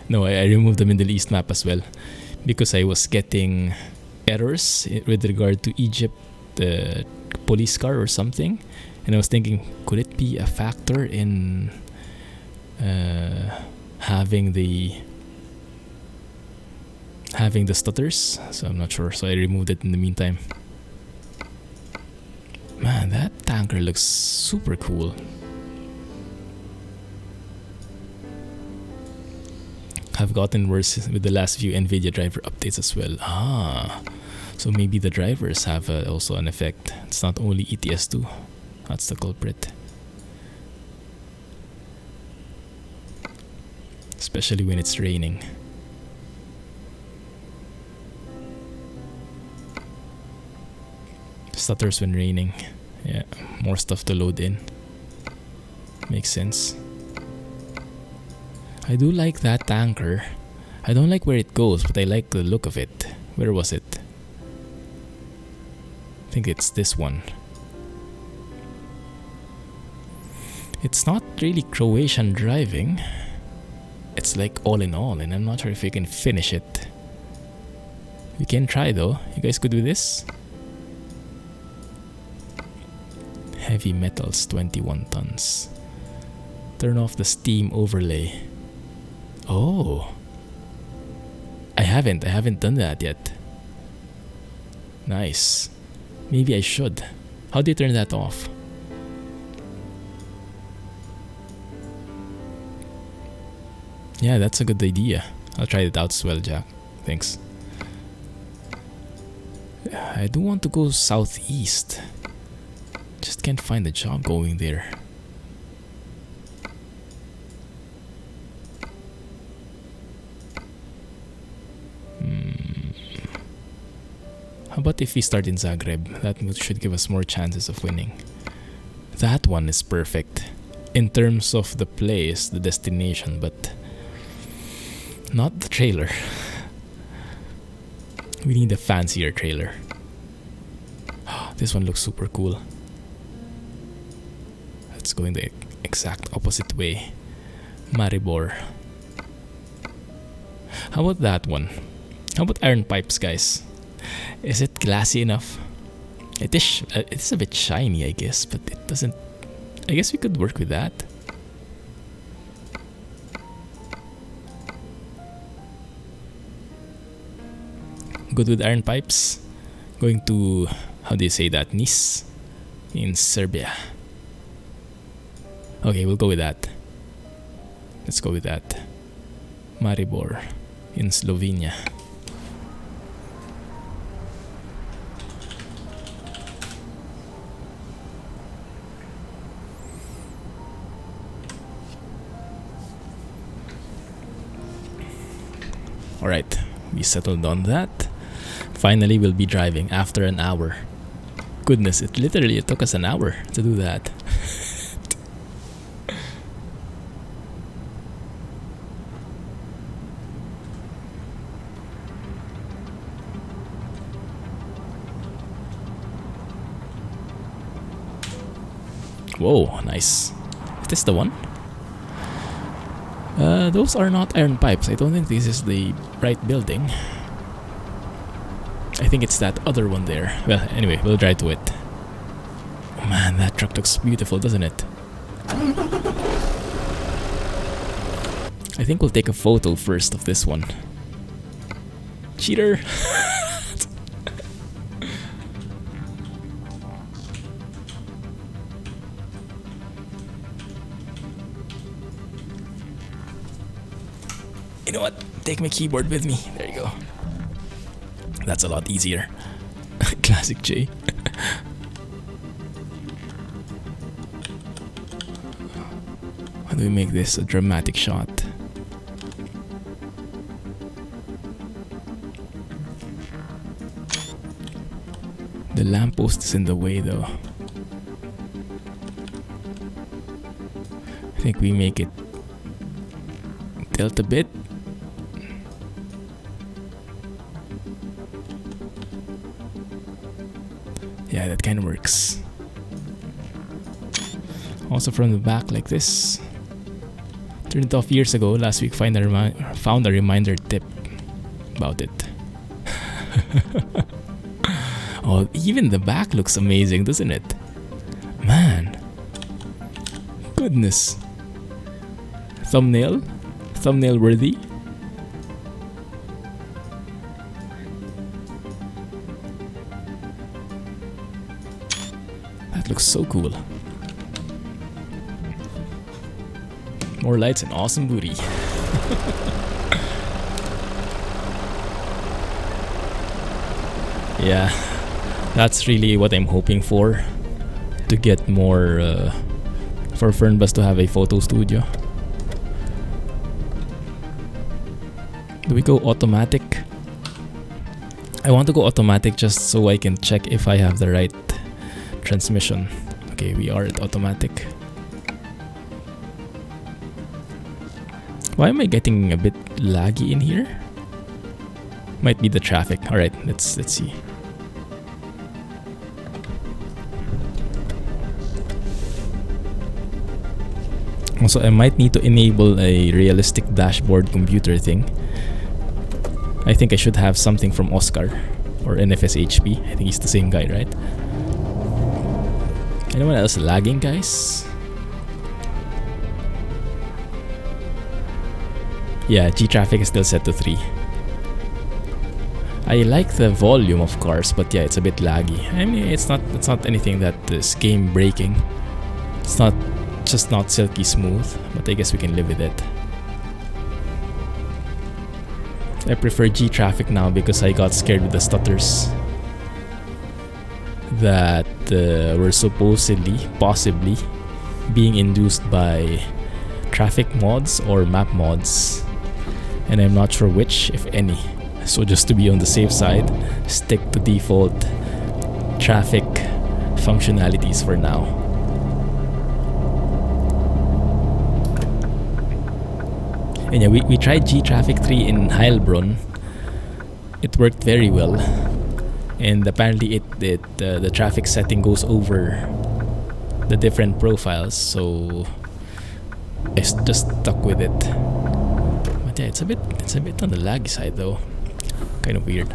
No, I removed the Middle East map as well because I was getting errors with regard to Egypt police car or something, and I was thinking, could it be a factor in having the stutters? So I'm not sure, so I removed it in the meantime. Man, that tanker looks super cool. Have gotten worse with the last few NVIDIA driver updates as well. So maybe the drivers have also an effect. It's not only ETS2. That's the culprit. Especially when it's raining. Stutters when raining. Yeah, more stuff to load in. Makes sense. I do like that tanker. I don't like where it goes, but I like the look of it. Where was it? I think it's this one. It's not really Croatian driving. It's like all in all, and I'm not sure if we can finish it. We can try though. You guys could do this? Heavy metals, 21 tons. Turn off the steam overlay. Oh, I haven't done that yet. Nice. Maybe I should. How do you turn that off? Yeah, that's a good idea. I'll try it out as well, Jack. Thanks. I do want to go southeast. Just can't find a job going there. How about if we start in Zagreb? That should give us more chances of winning. That one is perfect in terms of the place, the destination, but not the trailer. We need a fancier trailer. This one looks super cool. Let's go in the exact opposite way. Maribor. How about that one? How about iron pipes, guys? Is it glassy enough? It is a bit shiny, I guess, but it doesn't... I guess we could work with that. Good with iron pipes. Going to... how do you say that? Nis? In Serbia. Okay, we'll go with that. Let's go with that. Maribor in Slovenia. Alright, we settled on that. Finally, we'll be driving after an hour. Goodness, it took us an hour to do that. Whoa, nice. Is this the one? Those are not iron pipes. I don't think this is the right building. I think it's that other one there. Well, anyway, we'll drive to it. Oh man, that truck looks beautiful, doesn't it? I think we'll take a photo first of this one. Cheater! You know what? Take my keyboard with me. There you go. That's a lot easier. Classic J. How do we make this a dramatic shot? The lamppost is in the way though. I think we make it tilt a bit. Yeah, that kind of works. Also from the back like this. Turned it off years ago. Last week found a reminder tip about it. Oh, even the back looks amazing, doesn't it? Man. Goodness. Thumbnail? Thumbnail worthy? That looks so cool. More lights and awesome booty. Yeah, that's really what I'm hoping for. To get more, for Fernbus to have a photo studio. Do we go automatic? I want to go automatic just so I can check if I have the right transmission. Okay, we are at automatic. Why am I getting a bit laggy in here? Might be the traffic. Alright, let's see. Also, I might need to enable a realistic dashboard computer thing. I think I should have something from Oscar or NFSHP. I think he's the same guy, right? Anyone else lagging, guys? Yeah, G traffic is still set to 3. I like the volume of cars, but yeah, it's a bit laggy. I mean, it's not anything that is game breaking. It's just not silky smooth, but I guess we can live with it. I prefer G traffic now because I got scared with the stutters that were possibly being induced by traffic mods or map mods, and I'm not sure which, if any. So just to be on the safe side, stick to default traffic functionalities for now. And yeah, we tried G Traffic 3 in Heilbronn. It worked very well, and apparently the traffic setting goes over the different profiles, so I just stuck with it. But yeah, it's a bit on the laggy side though. Kind of weird.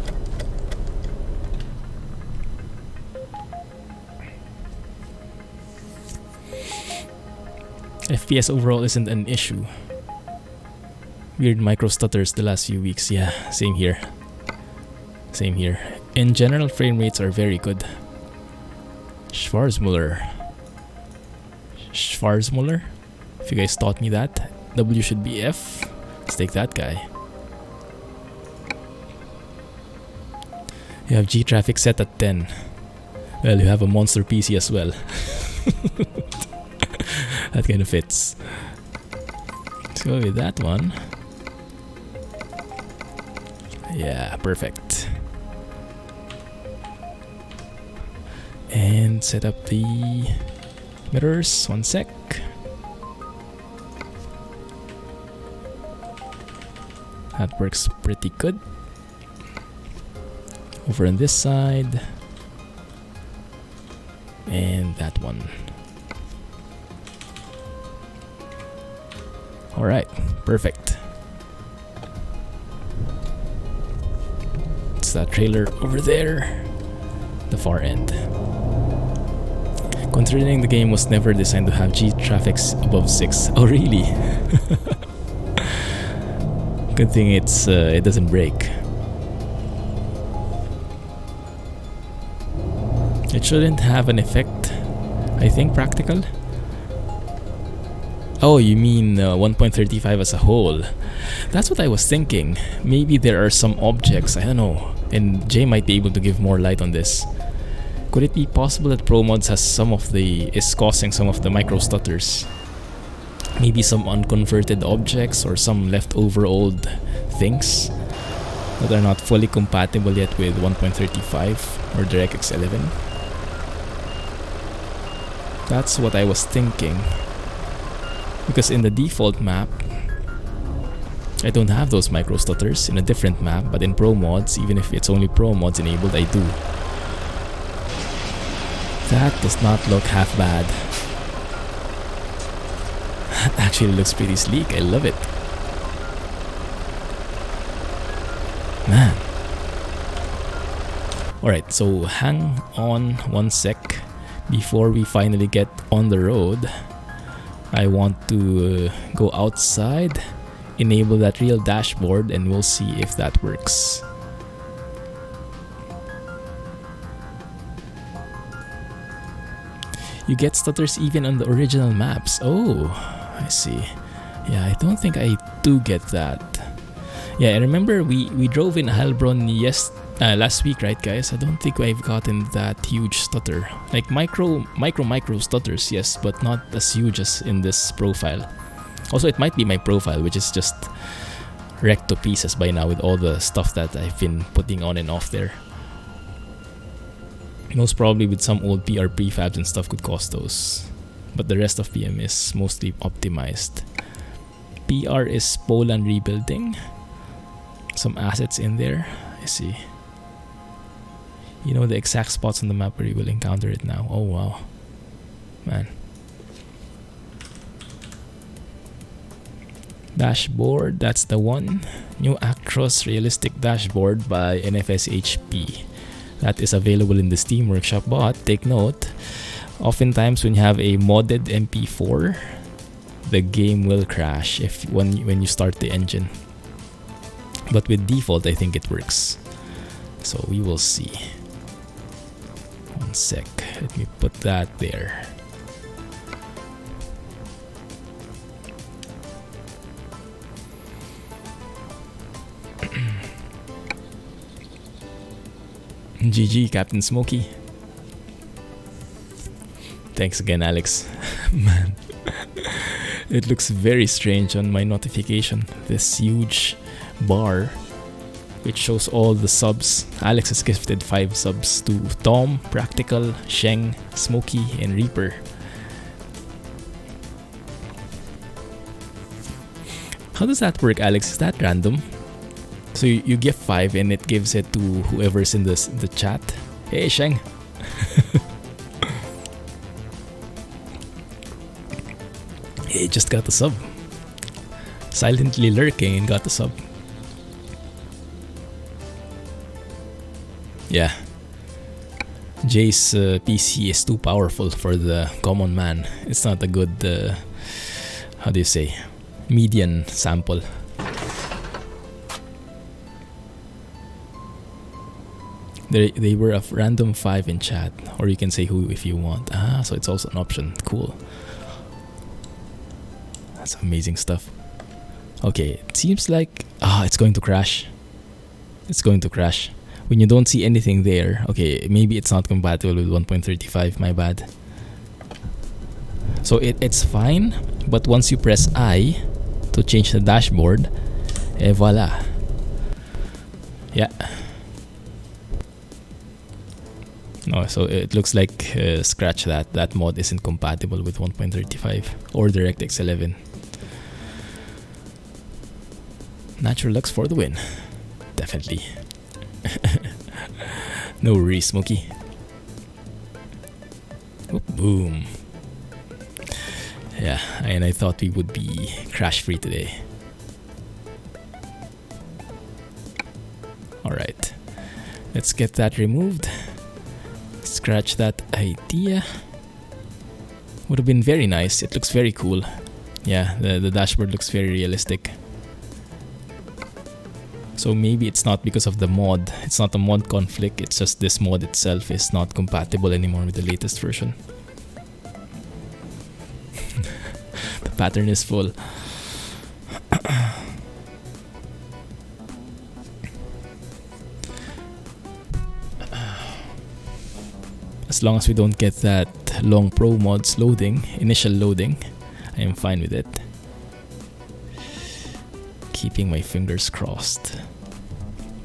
FPS overall isn't an issue. Weird micro stutters the last few weeks. Yeah, same here. Same here. In general, frame rates are very good. Schwarzmuller. If you guys taught me that, W should be F. Let's take that guy. You have G traffic set at 10. Well, you have a monster PC as well. That kind of fits. Let's go with that one. Yeah, perfect. And set up the mirrors. 1 sec. That works pretty good. Over on this side. And that one. Alright, perfect. It's that trailer over there, the far end. Considering the game was never designed to have G traffics above 6. Oh really? Good thing it doesn't break. It shouldn't have an effect. I think practical. Oh, you mean 1.35 as a whole? That's what I was thinking. Maybe there are some objects, I don't know, and Jay might be able to give more light on this. Could it be possible that ProMods is causing some of the micro stutters? Maybe some unconverted objects or some leftover old things that are not fully compatible yet with 1.35 or DirectX 11. That's what I was thinking. Because in the default map, I don't have those micro stutters in a different map, but in ProMods, even if it's only ProMods enabled, I do. That does not look half bad. That actually looks pretty sleek. I love it. Man. Alright, so hang on one sec. Before we finally get on the road, I want to go outside, enable that real dashboard, and we'll see if that works. You get stutters even on the original maps. Oh, I see. Yeah, I don't think I do get that. Yeah, I remember we drove in Heilbronn last week, right guys? I don't think I've gotten that huge stutter. Like micro stutters, yes, but not as huge as in this profile. Also, it might be my profile, which is just wrecked to pieces by now with all the stuff that I've been putting on and off there. Most probably with some old PR prefabs and stuff could cause those. But the rest of PM is mostly optimized. PR is Poland rebuilding. Some assets in there, I see. You know the exact spots on the map where you will encounter it now. Oh wow, man. Dashboard, that's the one. New Actros realistic dashboard by NFSHP. That is available in the Steam Workshop, but take note, oftentimes when you have a modded MP4, the game will crash when you start the engine. But with default, I think it works. So we will see. One sec, let me put that there. GG, Captain Smokey. Thanks again, Alex. Man, it looks very strange on my notification. This huge bar which shows all the subs. Alex has gifted 5 subs to Tom, Practical, Sheng, Smokey, and Reaper. How does that work, Alex? Is that random? So you give 5 and it gives it to whoever's in the chat. Hey, Sheng. He just got the sub. Silently lurking and got the sub. Yeah. Jay's PC is too powerful for the common man. It's not a good, how do you say, median sample. They were a random 5 in chat, or you can say who if you want. Ah, so it's also an option. Cool. That's amazing stuff. Okay, it seems like it's going to crash. It's going to crash. When you don't see anything there, okay, maybe it's not compatible with 1.35, my bad. So it's fine, but once you press I to change the dashboard, voila. Yeah. No, so it looks like scratch that. That mod isn't compatible with 1.35 or DirectX 11. Natural Lux for the win. Definitely. No worries, Smokey. Oop, boom. Yeah, and I thought we would be crash free today. Alright, let's get that removed. Scratch that idea. Would have been very nice. It looks very cool. Yeah, the dashboard looks very realistic. So maybe it's not because of the mod. It's not a mod conflict. It's just this mod itself is not compatible anymore with the latest version. The pattern is full. As long as we don't get that long pro mods loading, initial loading, I am fine with it. Keeping my fingers crossed.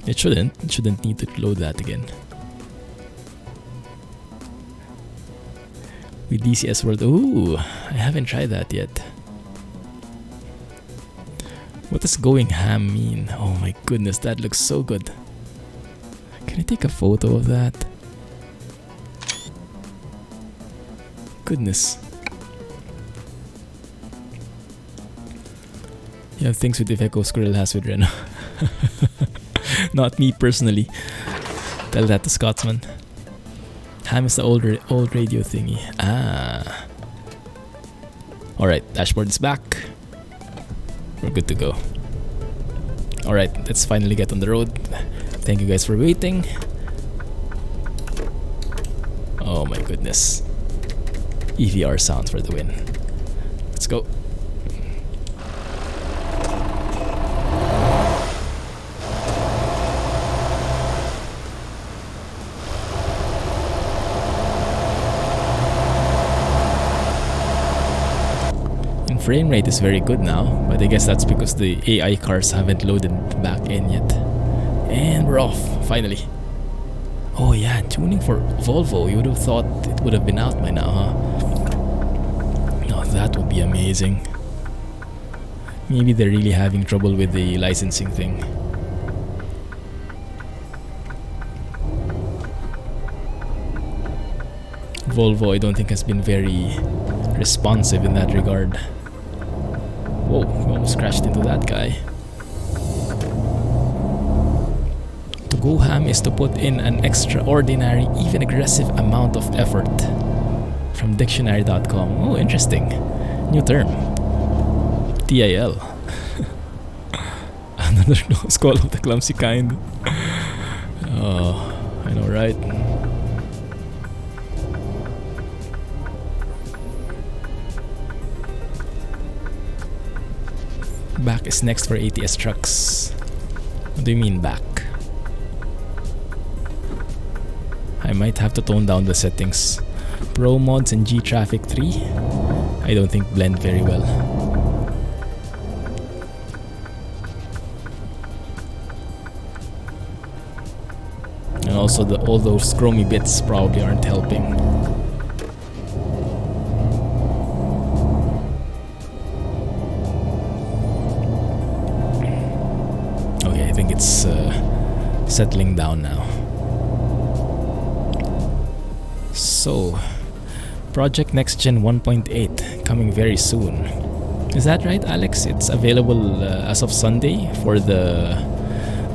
It shouldn't need to load that again. With DCS World, ooh, I haven't tried that yet. What does going ham mean? Oh my goodness, that looks so good. Can I take a photo of that? Goodness. You have things with Iveco Squirrel has with Renault. Not me personally. Tell that to Scotsman. Ham is the old radio thingy. Ah. Alright, dashboard is back. We're good to go. Alright, let's finally get on the road. Thank you guys for waiting. Oh my goodness. EVR sound for the win. Let's go. Frame rate is very good now, but I guess that's because the AI cars haven't loaded back in yet. And we're off, finally. Oh yeah, tuning for Volvo. You would have thought it would have been out by now, huh? No, that would be amazing. Maybe they're really having trouble with the licensing thing. Volvo, I don't think, has been very responsive in that regard. Whoa, we almost crashed into that guy. To go ham is to put in an extraordinary, even aggressive amount of effort. From dictionary.com. Oh, interesting. New term. TIL. Another nose call of the clumsy kind. Oh, I know, right? Back is next for ATS trucks. What do you mean back? I might have to tone down the settings. Pro mods and G Traffic 3 I don't think blend very well. And also all those chromy bits probably aren't helping. It's settling down now. So, Project Next Gen 1.8 coming very soon. Is that right, Alex? It's available as of Sunday for the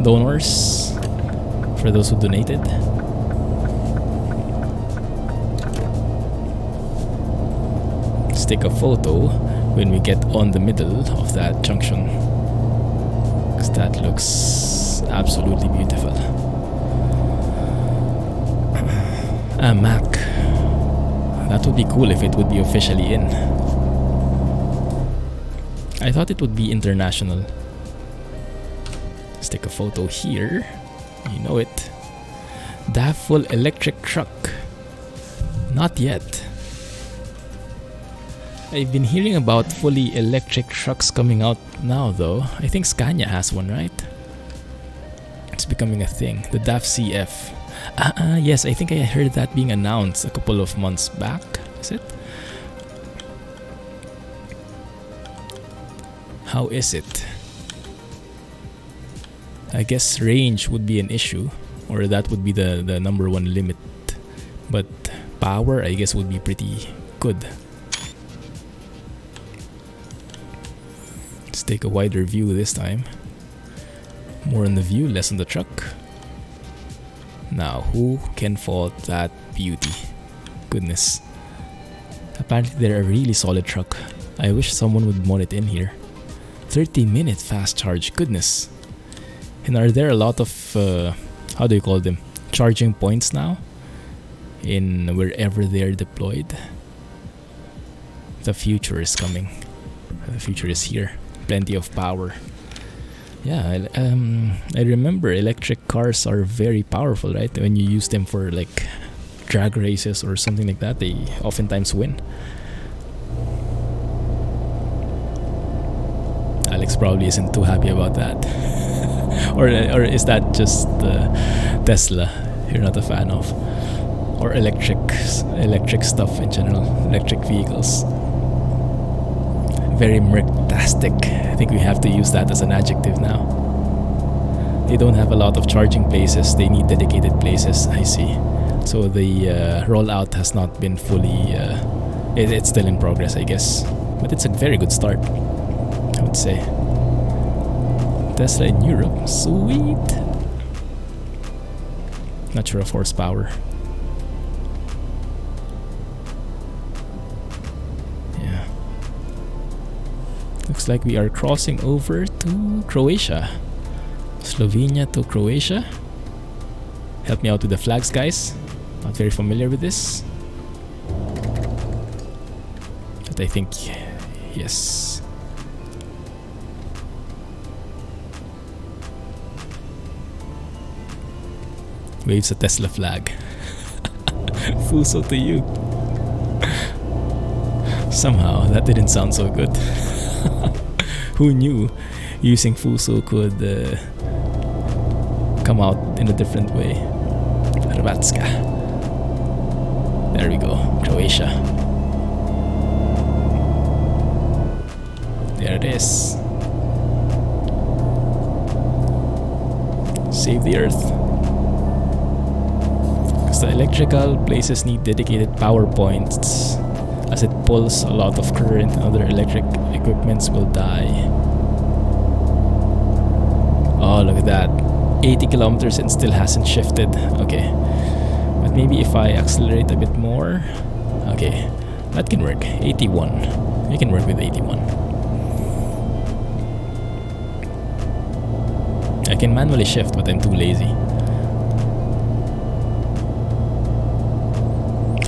donors, for those who donated. Let's take a photo when we get on the middle of that junction. That looks absolutely beautiful. Mac. That would be cool if it would be officially in. I thought it would be international. Let's take a photo here. You know it. DAF full electric truck. Not yet. I've been hearing about fully electric trucks coming out now though. I think Scania has one, right? It's becoming a thing. The DAF CF. Yes, I think I heard that being announced a couple of months back. Is it? How is it? I guess range would be an issue, or that would be the number one limit. But power, I guess, would be pretty good. take a wider view this time. More on the view, less on the truck. Now, who can fault that beauty? Goodness. Apparently they're a really solid truck. I wish someone would mod it in here. 30-minute fast charge, goodness. And are there a lot of, how do you call them? Charging points now? In wherever they're deployed? The future is coming. The future is here. Plenty of power. Yeah, I remember electric cars are very powerful, right? When you use them for like drag races or something like that, they oftentimes win. Alex probably isn't too happy about that. or is that just Tesla you're not a fan of? Or electric stuff in general, electric vehicles. Very mertastic. I think we have to use that as an adjective now. They don't have a lot of charging places. They need dedicated places. I see. So the rollout has not been fully... it's still in progress, I guess. But it's a very good start, I would say. Tesla in Europe. Sweet! Not sure of horsepower. Yeah. Looks like we are crossing over to Croatia. Slovenia to Croatia. Help me out with the flags, guys. Not very familiar with this. But I think, yes. Waves a Tesla flag. Fuso to you. Somehow, that didn't sound so good. Who knew using Fuso could come out in a different way? Hrvatska. There we go. Croatia. There it is. Save the earth. Because the electrical places need dedicated power points, as it pulls a lot of current and other electric equipments will die. Oh, look at that. 80 kilometers and still hasn't shifted. Okay. But maybe if I accelerate a bit more. Okay. That can work. 81. We can work with 81. I can manually shift, but I'm too lazy.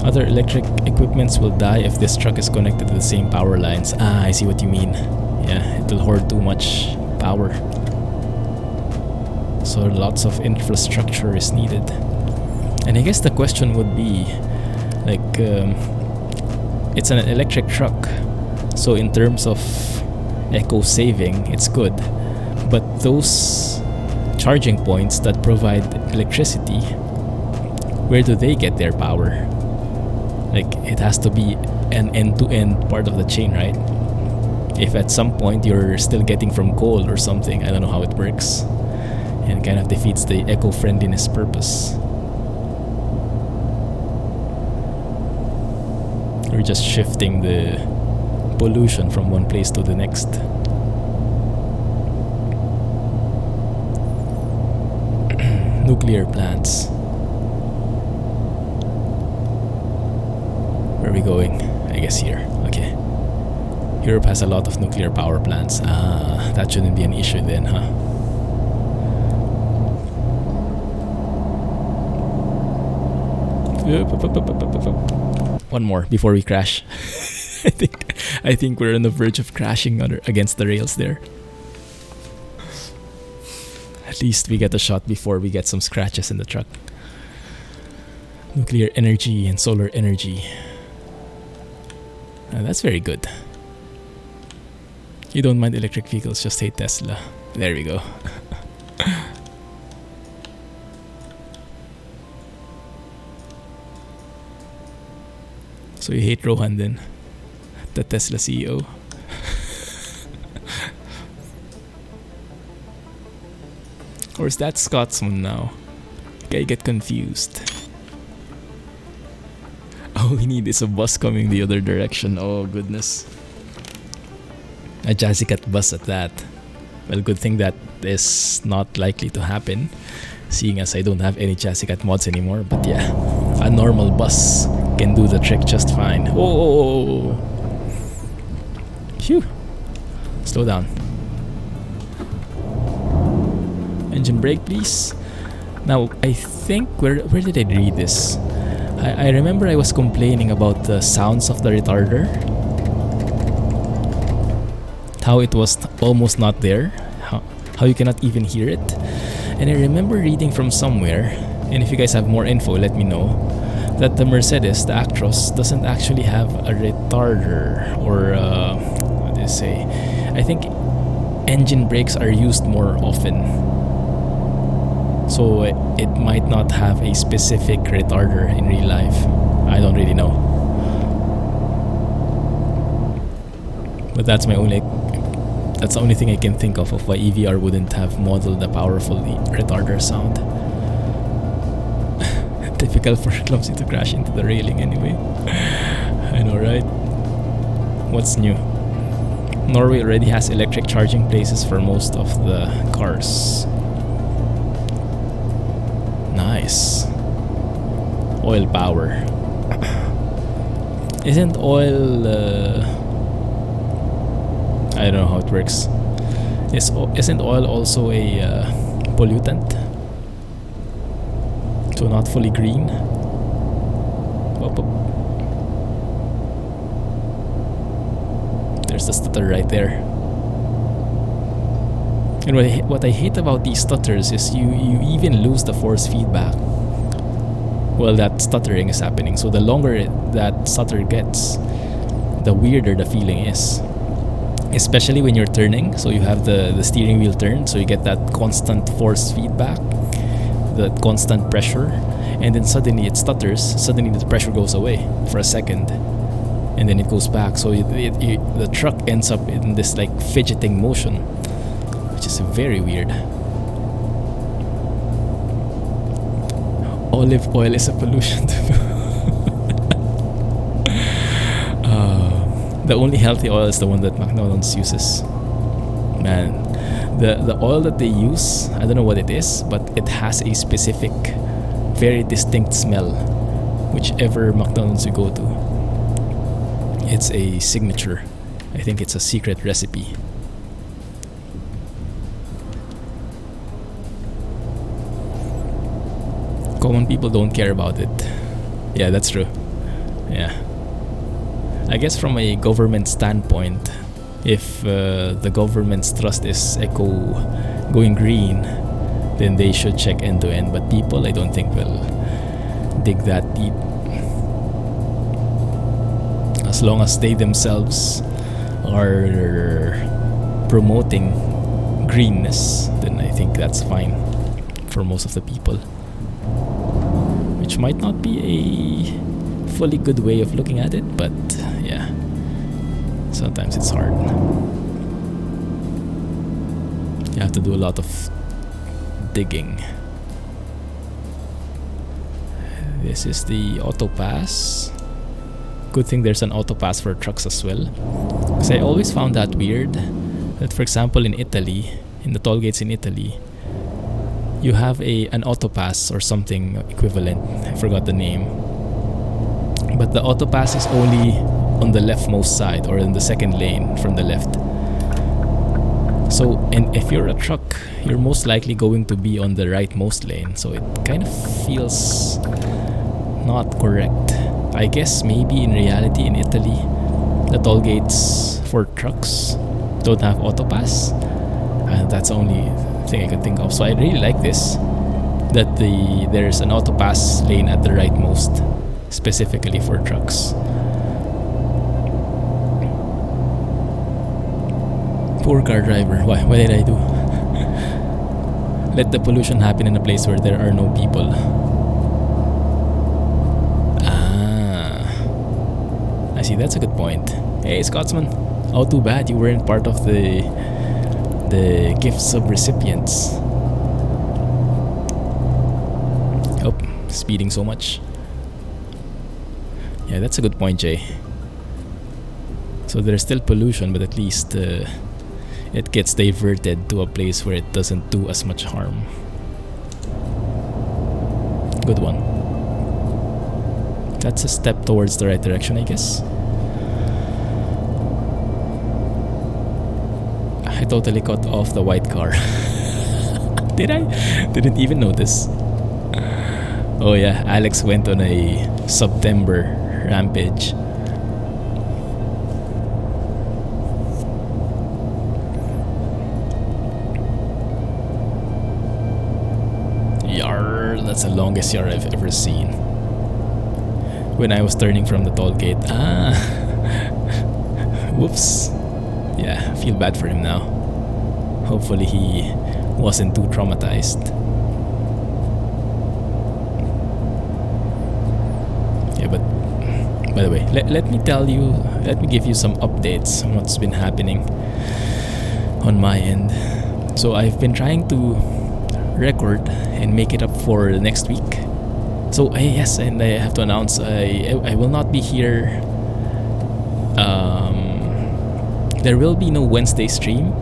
Other electric equipments will die if this truck is connected to the same power lines. Ah, I see what you mean. Yeah, it will hoard too much power. So lots of infrastructure is needed. And I guess the question would be, like, it's an electric truck. So in terms of eco saving, it's good. But those charging points that provide electricity, where do they get their power? Like, it has to be an end-to-end part of the chain, right? If at some point you're still getting from coal or something, I don't know how it works, and kind of defeats the eco-friendliness purpose. We're just shifting the pollution from one place to the next. Nuclear plants. Where are we going? I guess here. Okay. Europe has a lot of nuclear power plants. Ah, that shouldn't be an issue then, huh? One more before we crash. I think we're on the verge of crashing against the rails there. At least we get a shot before we get some scratches in the truck. Nuclear energy and solar energy. That's very good. You don't mind electric vehicles, just hate Tesla. There we go. So you hate Rohan then? The Tesla CEO? Or is that Scotsman now? I get confused. All we need is a bus coming the other direction. Oh goodness. A Jazzy Cat bus at that. Well, good thing that is not likely to happen, seeing as I don't have any Jazzy Cat mods anymore. But yeah, a normal bus can do the trick just fine. Oh! Phew! Slow down. Engine brake, please. Now, I think, where did I read this? I remember I was complaining about the sounds of the retarder. How it was almost not there. How you cannot even hear it. And I remember reading from somewhere, and if you guys have more info, let me know, that the Mercedes, the Actros, doesn't actually have a retarder, or what do you say? I think engine brakes are used more often, so it might not have a specific retarder in real life. I don't really know, but that's the only thing I can think of why EVR wouldn't have modeled a powerful retarder sound. Typical for Clumsy to crash into the railing anyway. I know, right? What's new? Norway already has electric charging places for most of the cars. Nice. Oil power. Isn't oil... I don't know how it works. Isn't oil also a pollutant? So not fully green? There's the stutter right there. And what I hate about these stutters is you even lose the force feedback while that stuttering is happening. So the longer that stutter gets, the weirder the feeling is. Especially when you're turning, so you have the steering wheel turned, so you get that constant force feedback, that constant pressure, and then suddenly it stutters, suddenly the pressure goes away for a second, and then it goes back, so the truck ends up in this like fidgeting motion, which is very weird. Olive oil is a pollution too. The only healthy oil is the one that McDonald's uses. Man, the oil that they use, I don't know what it is, but it has a specific, very distinct smell, whichever McDonald's you go to. It's a signature. I think it's a secret recipe. Common people don't care about it. Yeah, that's true. Yeah. I guess from a government standpoint, if the government's thrust is going green, then they should check end to end. But people, I don't think, will dig that deep. As long as they themselves are promoting greenness, then I think that's fine for most of the people. Which might not be a fully good way of looking at it, but yeah, sometimes it's hard. You have to do a lot of digging. This is the auto pass. Good thing there's an auto pass for trucks as well, because I always found that weird that, for example, in Italy, in the toll gates in Italy, you have an auto pass or something equivalent. I forgot the name. But the auto pass is only on the leftmost side, or in the second lane from the left. So, and if you're a truck, you're most likely going to be on the rightmost lane. So it kind of feels not correct. I guess maybe in reality in Italy, the toll gates for trucks don't have auto pass. That's the only thing I can think of. So I really like this, that there's an auto pass lane at the rightmost, specifically for trucks. Poor car driver. What did I do? Let the pollution happen in a place where there are no people. I see, that's a good point. Hey, Scotsman. Oh, too bad you weren't part of the gift sub-recipients. Oh, speeding so much. Yeah, that's a good point, Jay. So there's still pollution, but at least it gets diverted to a place where it doesn't do as much harm. Good one. That's a step towards the right direction, I guess. I totally cut off the white car. Did I? Didn't even notice. Oh yeah, Alex went on a September rampage. Yar, that's the longest yar I've ever seen. When I was turning from the toll gate. Ah, whoops. Yeah, I feel bad for him now. Hopefully he wasn't too traumatized. Yeah, but by the way, let me give you some updates on what's been happening on my end. So I've been trying to record and make it up for the next week. So yes, and I have to announce I will not be here. There will be no Wednesday stream.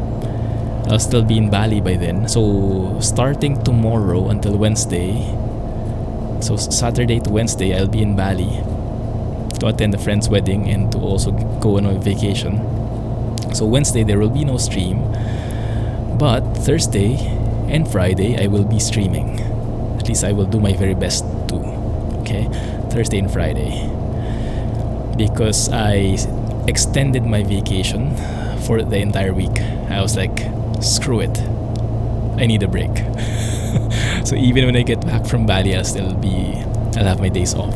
I'll still be in Bali by then. So starting tomorrow until Wednesday, so Saturday to Wednesday, I'll be in Bali to attend a friend's wedding and to also go on a vacation. So Wednesday there will be no stream, but Thursday and Friday I will be streaming. At least I will do my very best to. Okay, Thursday and Friday, because I extended my vacation for the entire week. I was like, screw it, I need a break. So even when I get back from Bali, I'll have my days off.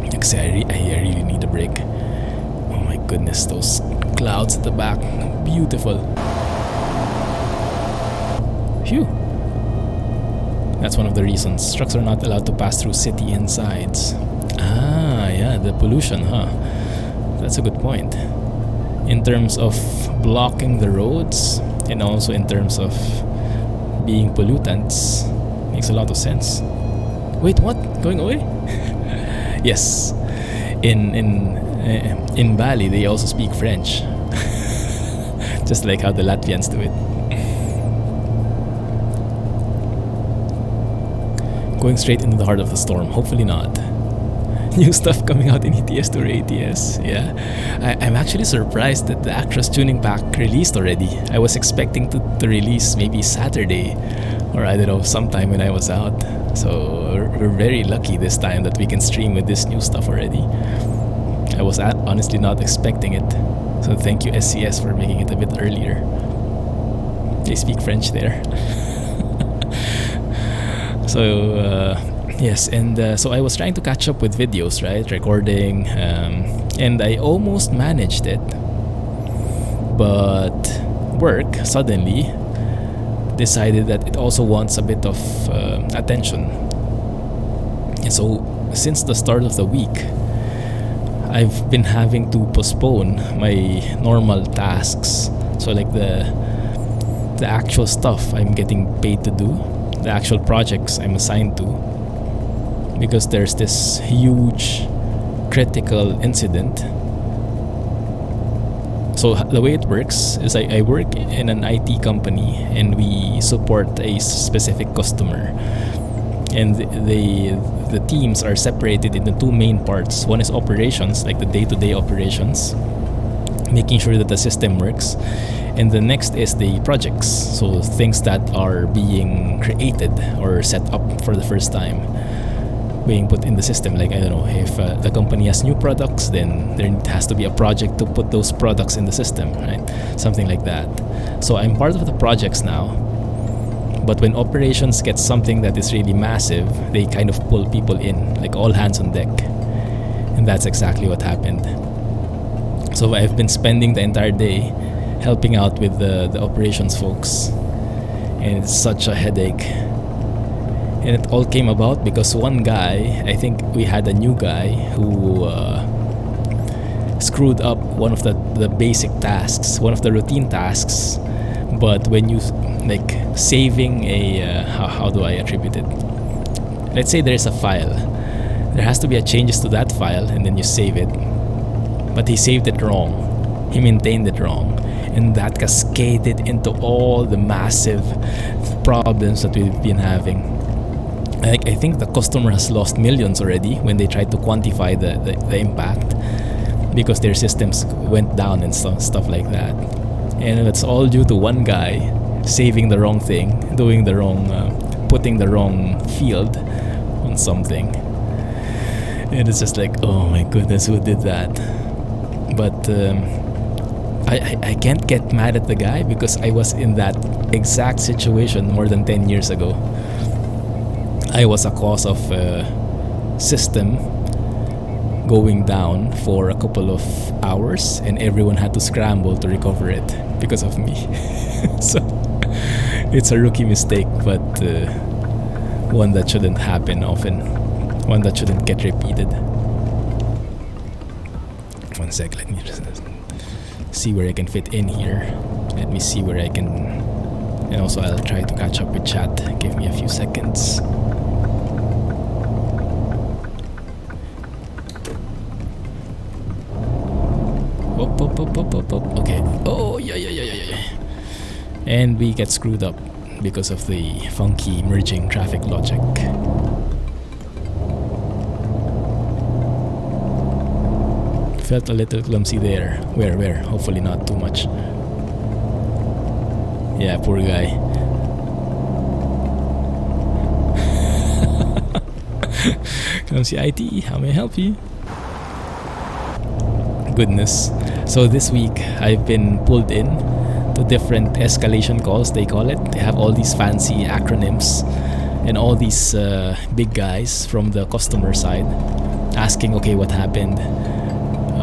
Because I really need a break. Oh my goodness, those clouds at the back, beautiful. Phew. That's one of the reasons trucks are not allowed to pass through city insides. Ah, yeah, the pollution, huh? That's a good point. In terms of blocking the roads, and also in terms of being pollutants, makes a lot of sense. Wait, what? Going away? Yes. In Bali, they also speak French. Just like how the Latvians do it. Going straight into the heart of the storm. Hopefully not. New stuff coming out in ETS2 or ATS. Yeah, I'm actually surprised that the Actros Tuning Pack released already. I was expecting to release maybe Saturday, or I don't know, sometime when I was out. So we're very lucky this time that we can stream with this new stuff already. I was honestly not expecting it. So thank you SCS for making it a bit earlier. They speak French there. So yes, and so I was trying to catch up with videos, right? Recording, and I almost managed it. But work suddenly decided that it also wants a bit of attention. And so since the start of the week, I've been having to postpone my normal tasks. So like the actual stuff I'm getting paid to do, the actual projects I'm assigned to, because there's this huge critical incident. So the way it works is I work in an IT company and we support a specific customer, and the teams are separated into two main parts. One is operations, like the day-to-day operations, making sure that the system works, and the next is the projects, so things that are being created or set up for the first time, being put in the system. Like, I don't know, if the company has new products, then there has to be a project to put those products in the system, right? Something like that. So I'm part of the projects now, but when operations gets something that is really massive, they kind of pull people in, like all hands on deck. And that's exactly what happened. So I've been spending the entire day helping out with the operations folks, and it's such a headache. And it all came about because one guy, I think we had a new guy who screwed up one of the basic tasks, one of the routine tasks. But when you like saving a how do I attribute it? Let's say there's a file, there has to be a changes to that file, and then you save it. but he saved it wrong. He maintained it wrong, and that cascaded into all the massive problems that we've been having. Like, I think the customer has lost millions already when they tried to quantify the impact, because their systems went down and stuff like that. And it's all due to one guy saving the wrong thing, doing the wrong, putting the wrong field on something. And it's just like, oh my goodness, who did that? But I can't get mad at the guy, because I was in that exact situation more than 10 years ago. I was a cause of system going down for a couple of hours, and everyone had to scramble to recover it because of me. So it's a rookie mistake, but one that shouldn't happen often, one that shouldn't get repeated. One sec, let me just see where I can fit in here. Let me see where I can, and also I'll try to catch up with chat. Give me a few seconds. Up. Okay. Oh, yeah. And we get screwed up because of the funky merging traffic logic. Felt a little clumsy there. Where? Hopefully not too much. Yeah, poor guy. Clumsy IT, how may I help you? Goodness. So this week I've been pulled in to different escalation calls, they call it. They have all these fancy acronyms, and all these big guys from the customer side asking, okay, what happened?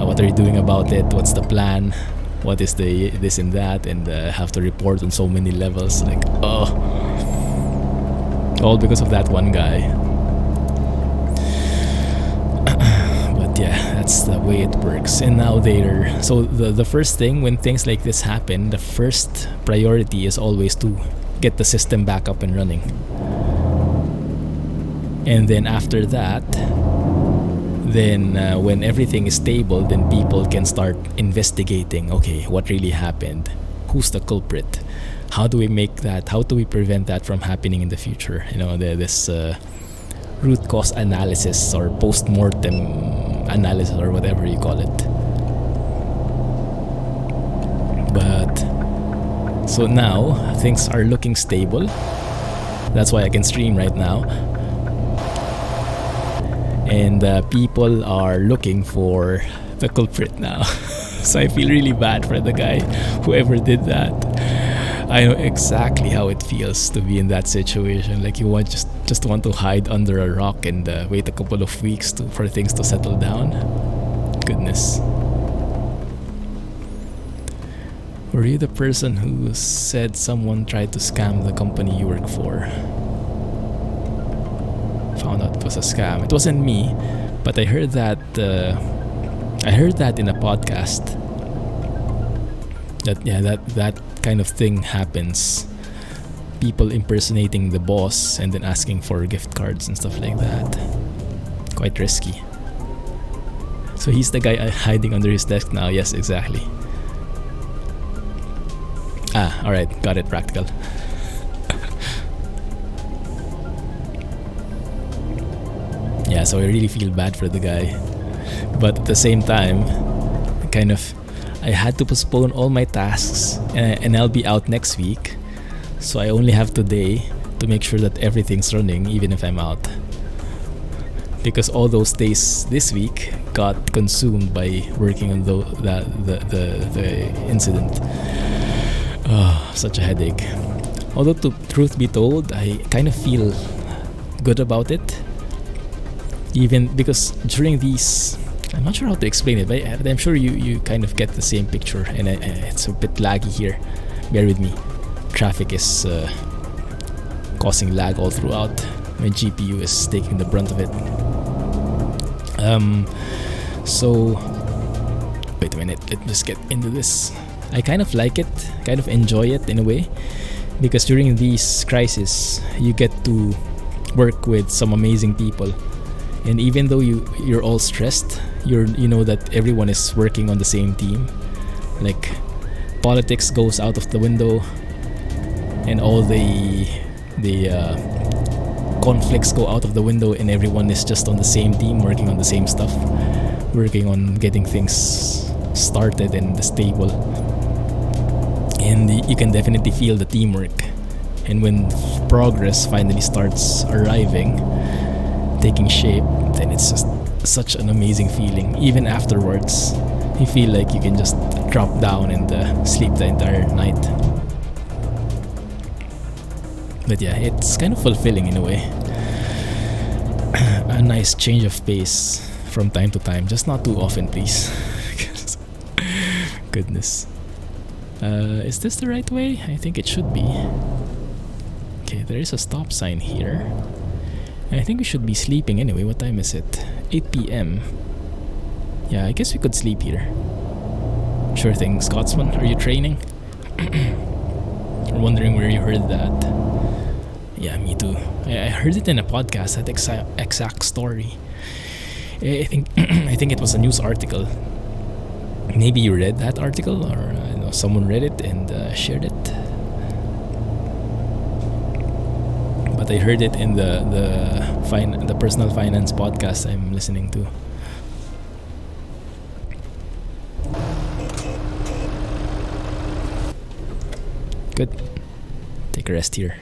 What are you doing about it? What's the plan? What is the this and that? And have to report on so many levels. Like, oh, all because of that one guy. Yeah, that's the way it works. And now so the first thing when things like this happen, the first priority is always to get the system back up and running. And then after that, then when everything is stable, then people can start investigating, okay, what really happened? Who's the culprit? How do we prevent that from happening in the future? You know, this root cause analysis or post-mortem analysis or whatever you call it. But so now things are looking stable. That's why I can stream right now. And people are looking for the culprit now. So I feel really bad for the guy, whoever did that. I know exactly how it feels to be in that situation. Like, you just want to hide under a rock and wait a couple of weeks for things to settle down. Goodness. Were you the person who said someone tried to scam the company you work for? Found out it was a scam. It wasn't me, but I heard that in a podcast. That kind of thing happens. People impersonating the boss and then asking for gift cards and stuff like that. Quite risky. So he's the guy hiding under his desk now. Yes, exactly. Alright, got it, practical. Yeah, so I really feel bad for the guy. But at the same time, I had to postpone all my tasks, and I'll be out next week. So I only have today to make sure that everything's running, even if I'm out. Because all those days this week got consumed by working on the incident. Oh, such a headache. Although, truth be told, I kind of feel good about it. Even because during these, I'm not sure how to explain it, but I'm sure you kind of get the same picture, and it's a bit laggy here. Bear with me. Traffic is causing lag all throughout. My GPU is taking the brunt of it. So wait a minute, let's just get into this. I kind of like it, kind of enjoy it in a way, because during these crises you get to work with some amazing people. And even though you're all stressed, you know that everyone is working on the same team. Like politics goes out of the window, and all the conflicts go out of the window, and everyone is just on the same team, working on the same stuff, working on getting things started and stable. And you can definitely feel the teamwork. And when progress finally starts arriving, taking shape, then it's just such an amazing feeling. Even afterwards, you feel like you can just drop down and sleep the entire night. But yeah, it's kind of fulfilling in a way. A nice change of pace from time to time, just not too often, please. Goodness. Is this the right way? I think it should be. Okay, there is a stop sign here. And I think we should be sleeping anyway. What time is it? 8 p.m. Yeah, I guess we could sleep here. Sure thing, Scotsman. Are you training? You're wondering where you heard that. Yeah, me too. I heard it in a podcast, that exact story. I think I think it was a news article. Maybe you read that article, or I know someone read it and shared it. But I heard it in the personal finance podcast I'm listening to. Good. Take a rest here.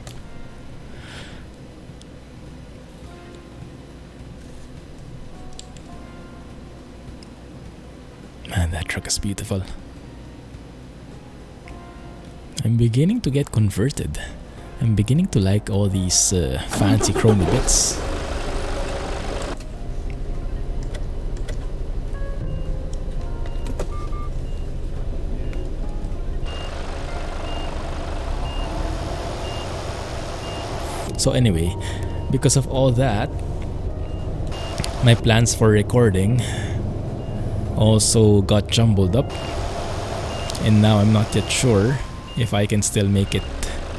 Man, that truck is beautiful. I'm beginning to get converted. I'm beginning to like all these fancy chrome bits. So anyway, because of all that, my plans for recording also got jumbled up, and now I'm not yet sure if I can still make it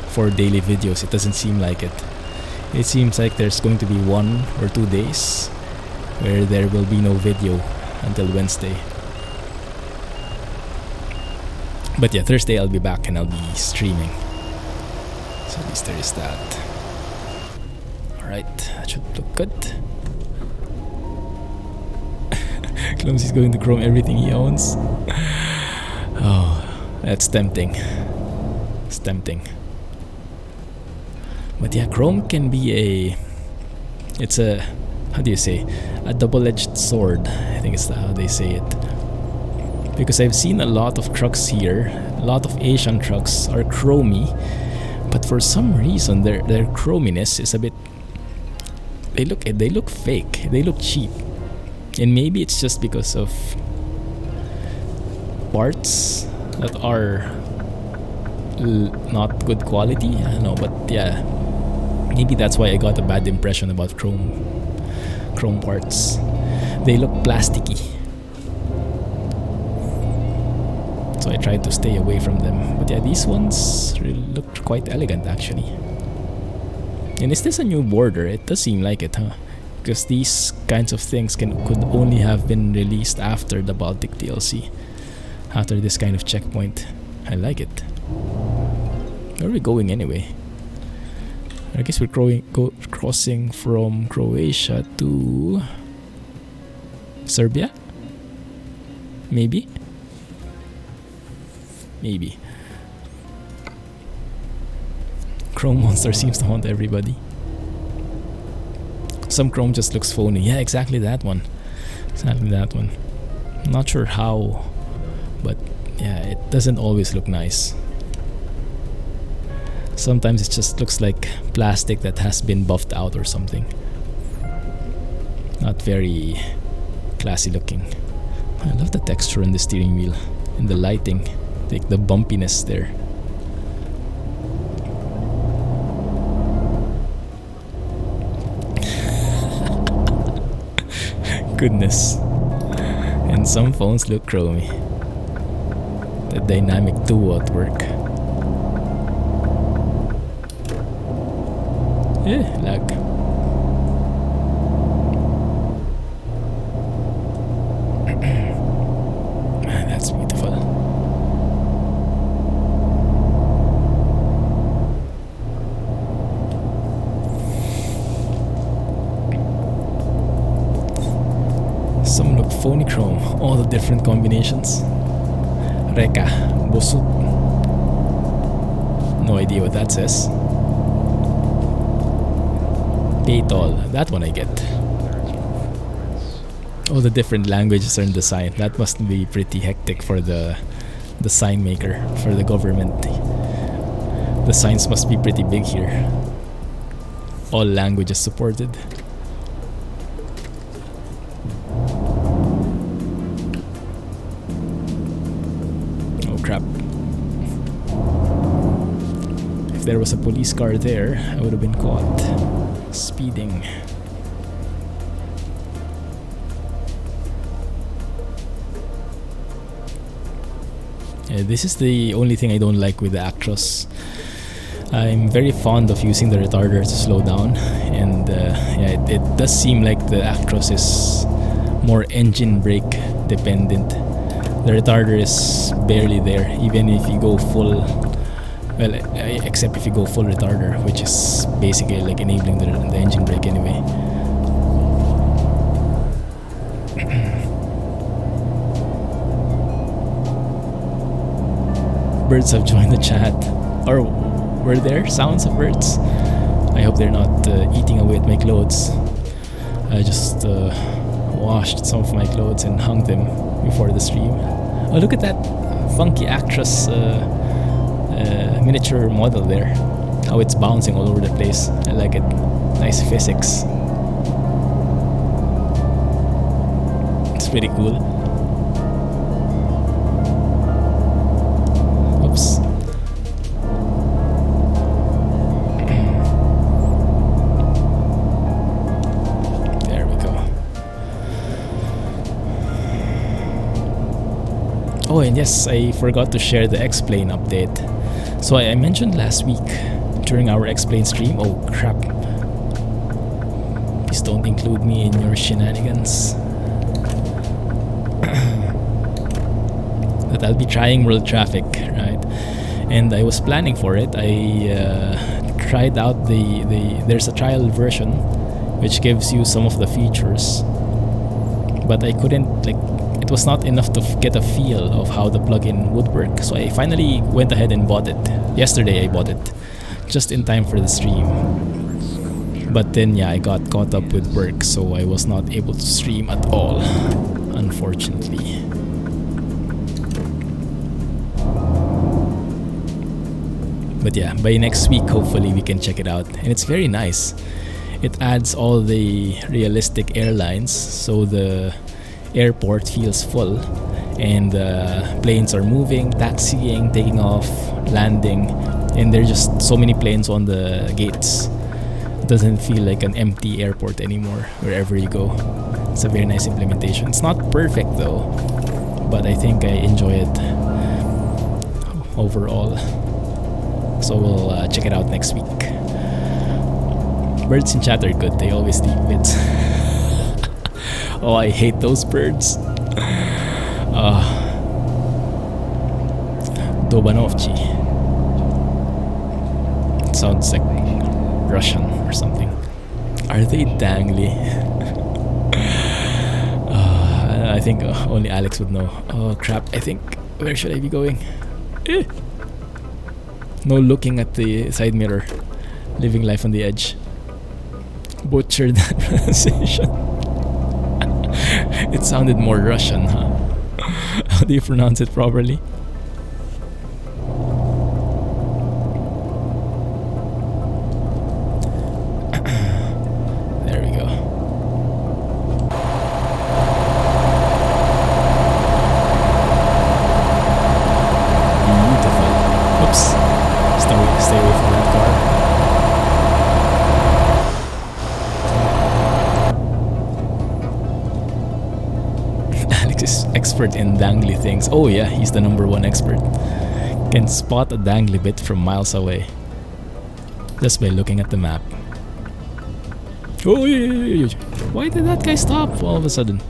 for daily videos. It doesn't seem like it. It seems like there's going to be 1 or 2 days where there will be no video until Wednesday. But yeah, Thursday I'll be back and I'll be streaming. So at least there is that. Alright, that should look good. Clumsy's going to chrome everything he owns. Oh, that's tempting. It's tempting. But yeah, chrome can be it's a, how do you say, a double-edged sword. I think it's how they say it. Because I've seen a lot of trucks here, a lot of Asian trucks are chromy, but for some reason their chrominess is a bit, they look fake, they look cheap. And maybe it's just because of parts that are not good quality. I don't know, but yeah, maybe that's why I got a bad impression about chrome parts. They look plasticky, so I tried to stay away from them. But yeah, these ones really looked quite elegant actually. And is this a new border? It does seem like it, huh? Because these kinds of things could only have been released after the Baltic DLC, after this kind of checkpoint. I like it. Where are we going anyway? I guess we're crossing from Croatia to Serbia? Maybe? Maybe. Chrome Monster seems to haunt everybody. Some chrome just looks phony. Yeah, exactly that one. Exactly that one. Not sure how, but yeah, it doesn't always look nice. Sometimes it just looks like plastic that has been buffed out or something. Not very classy looking. I love the texture on the steering wheel and the lighting, like the bumpiness there. Goodness. And some phones look chromy. The dynamic duo at work. Lag. Phonichrome, all the different combinations. Reka, Bosut. No idea what that says. Paytol, that one I get. All the different languages are in the sign. That must be pretty hectic for the sign maker, for the government. The signs must be pretty big here. All languages supported. Oh crap. If there was a police car there, I would have been caught speeding. This is the only thing I don't like with the Actros. I'm very fond of using the retarder to slow down, and yeah, it does seem like the Actros is more engine brake dependent. The retarder is barely there, even if you go full. Well, except if you go full retarder, which is basically like enabling the engine brake anyway. Birds have joined the chat. Or were there sounds of birds? I hope they're not eating away at my clothes. I just washed some of my clothes and hung them before the stream. Oh, look at that funky Actros miniature model there. How it's bouncing all over the place. I like it. Nice physics. It's pretty cool. Oops. There we go. Oh, and yes, I forgot to share the X-Plane update. So I mentioned last week during our X-Plane stream. Oh crap. Please don't include me in your shenanigans. That I'll be trying World Traffic, right? And I was planning for it. I tried out there's a trial version which gives you some of the features, but I couldn't, like, it was not enough to get a feel of how the plugin would work. So I finally went ahead and bought it. Yesterday I bought it, just in time for the stream. But then yeah, I got caught up with work, so I was not able to stream at all, unfortunately. But yeah, by next week hopefully we can check it out, and it's very nice. It adds all the realistic airlines, so the airport feels full, and planes are moving, taxiing, taking off, landing, and there's just so many planes on the gates. It doesn't feel like an empty airport anymore wherever you go. It's a very nice implementation. It's not perfect though, but I think I enjoy it overall. So we'll check it out next week. Birds in chat are good. They always leave bits. Oh, I hate those birds. Dobanovchi. It sounds like Russian or something. Are they dangly? I think only Alex would know. Oh crap, I think, where should I be going? No looking at the side mirror. Living life on the edge. Butchered that pronunciation. It sounded more Russian, huh? How do you pronounce it properly? There we go. Beautiful. Oops. Stay away from that car. Is expert in dangly things. Oh yeah, he's the #1 expert. Can spot a dangly bit from miles away just by looking at the map. Oh yeah. Why did that guy stop all of a sudden?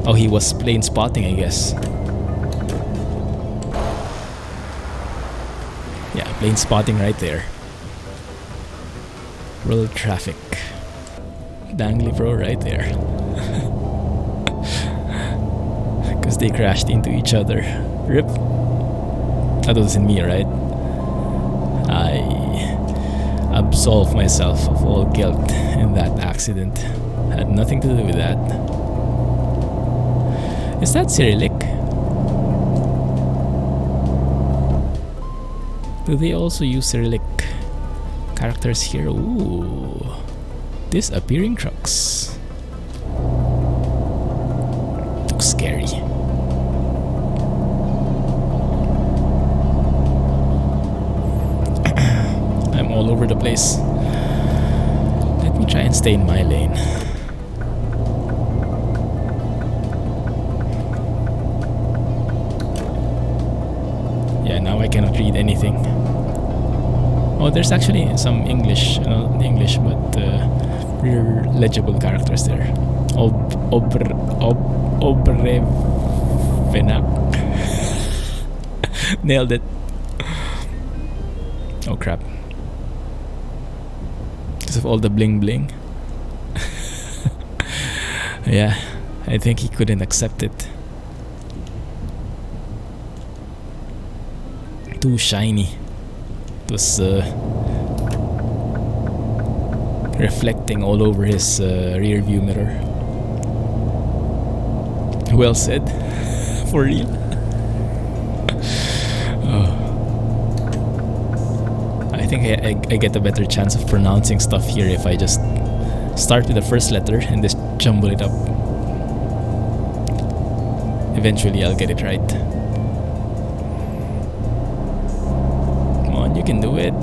Oh, he was plane spotting, I guess. Yeah, plane spotting right there. World traffic. Dangly Pro right there. Because they crashed into each other. Rip. That wasn't me, right? I absolve myself of all guilt in that accident. Had nothing to do with that. Is that Cyrillic? Do they also use Cyrillic characters here? Ooh. Disappearing trucks. Looks scary. I'm all over the place. Let me try and stay in my lane. Yeah, now I cannot read anything. Oh, there's actually some English, not English, but real legible characters there. Obrevenak. Nailed it. Oh crap. Because of all the bling bling. Yeah, I think he couldn't accept it. Too shiny. It was reflecting all over his rear view mirror. Well said. For real. I think I get a better chance of pronouncing stuff here if I just start with the first letter and just jumble it up. Eventually I'll get it right. Come on, you can do it.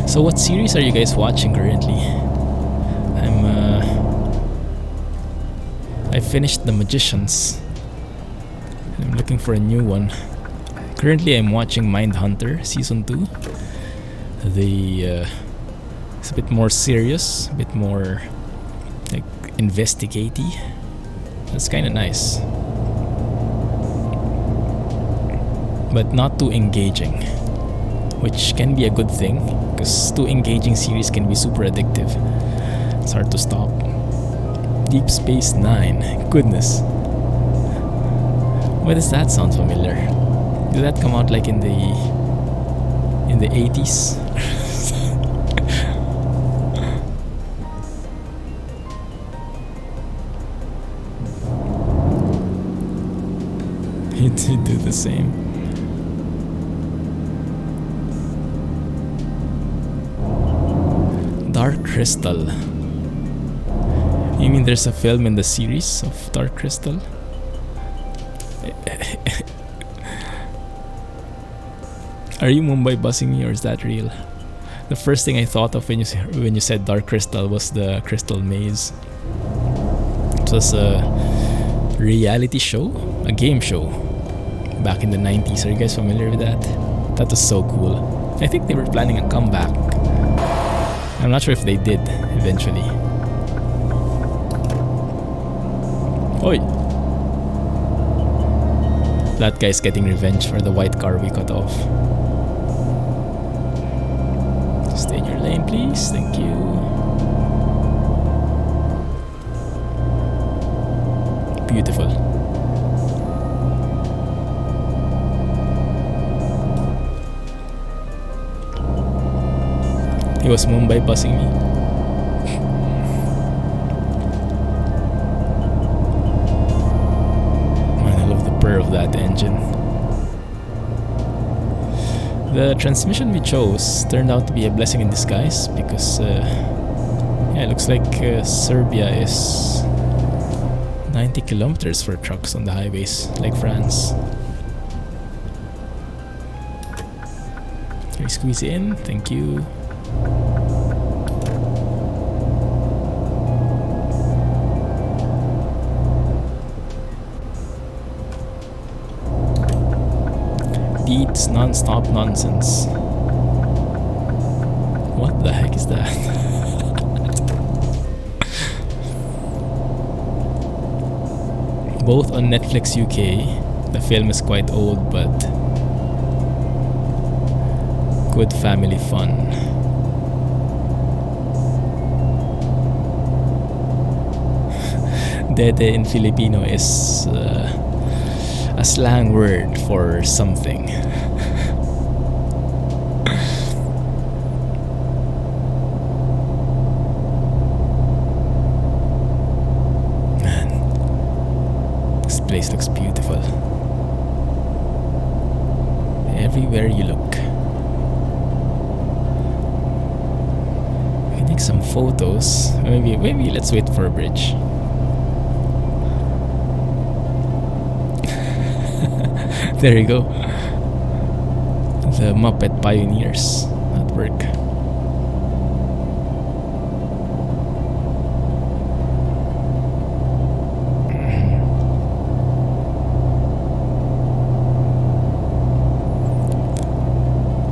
So what series are you guys watching currently? I finished The Magicians. I'm looking for a new one. Currently I'm watching Mindhunter Season 2. It's a bit more serious, a bit more like investigative. That's kind of nice. But not too engaging, which can be a good thing, because too engaging series can be super addictive. It's hard to stop. Deep Space Nine. Goodness. Why does that sound familiar? Did that come out like in the 80s? He did do the same. Dark Crystal. You mean there's a film in the series of Dark Crystal? Are you Mumbai buzzing me, or is that real? The first thing I thought of when you said Dark Crystal was the Crystal Maze. It was a reality show, a game show back in the 90s. Are you guys familiar with that? That was so cool. I think they were planning a comeback. I'm not sure if they did eventually. Oi! That guy's getting revenge for the white car we cut off. Stay in your lane, please. Thank you. Beautiful. He was Mumbai buzzing me. Of that engine. The transmission we chose turned out to be a blessing in disguise, because yeah, it looks like Serbia is 90 kilometers for trucks on the highways, like France. Can we squeeze in? Thank you. Beats non-stop nonsense. What the heck is that? Both on Netflix UK. The film is quite old, but good family fun. Dede in Filipino is a slang word for something. Man, this place looks beautiful. Everywhere you look. We take some photos. Maybe let's wait for a bridge. There you go. The Muppet Pioneers at work.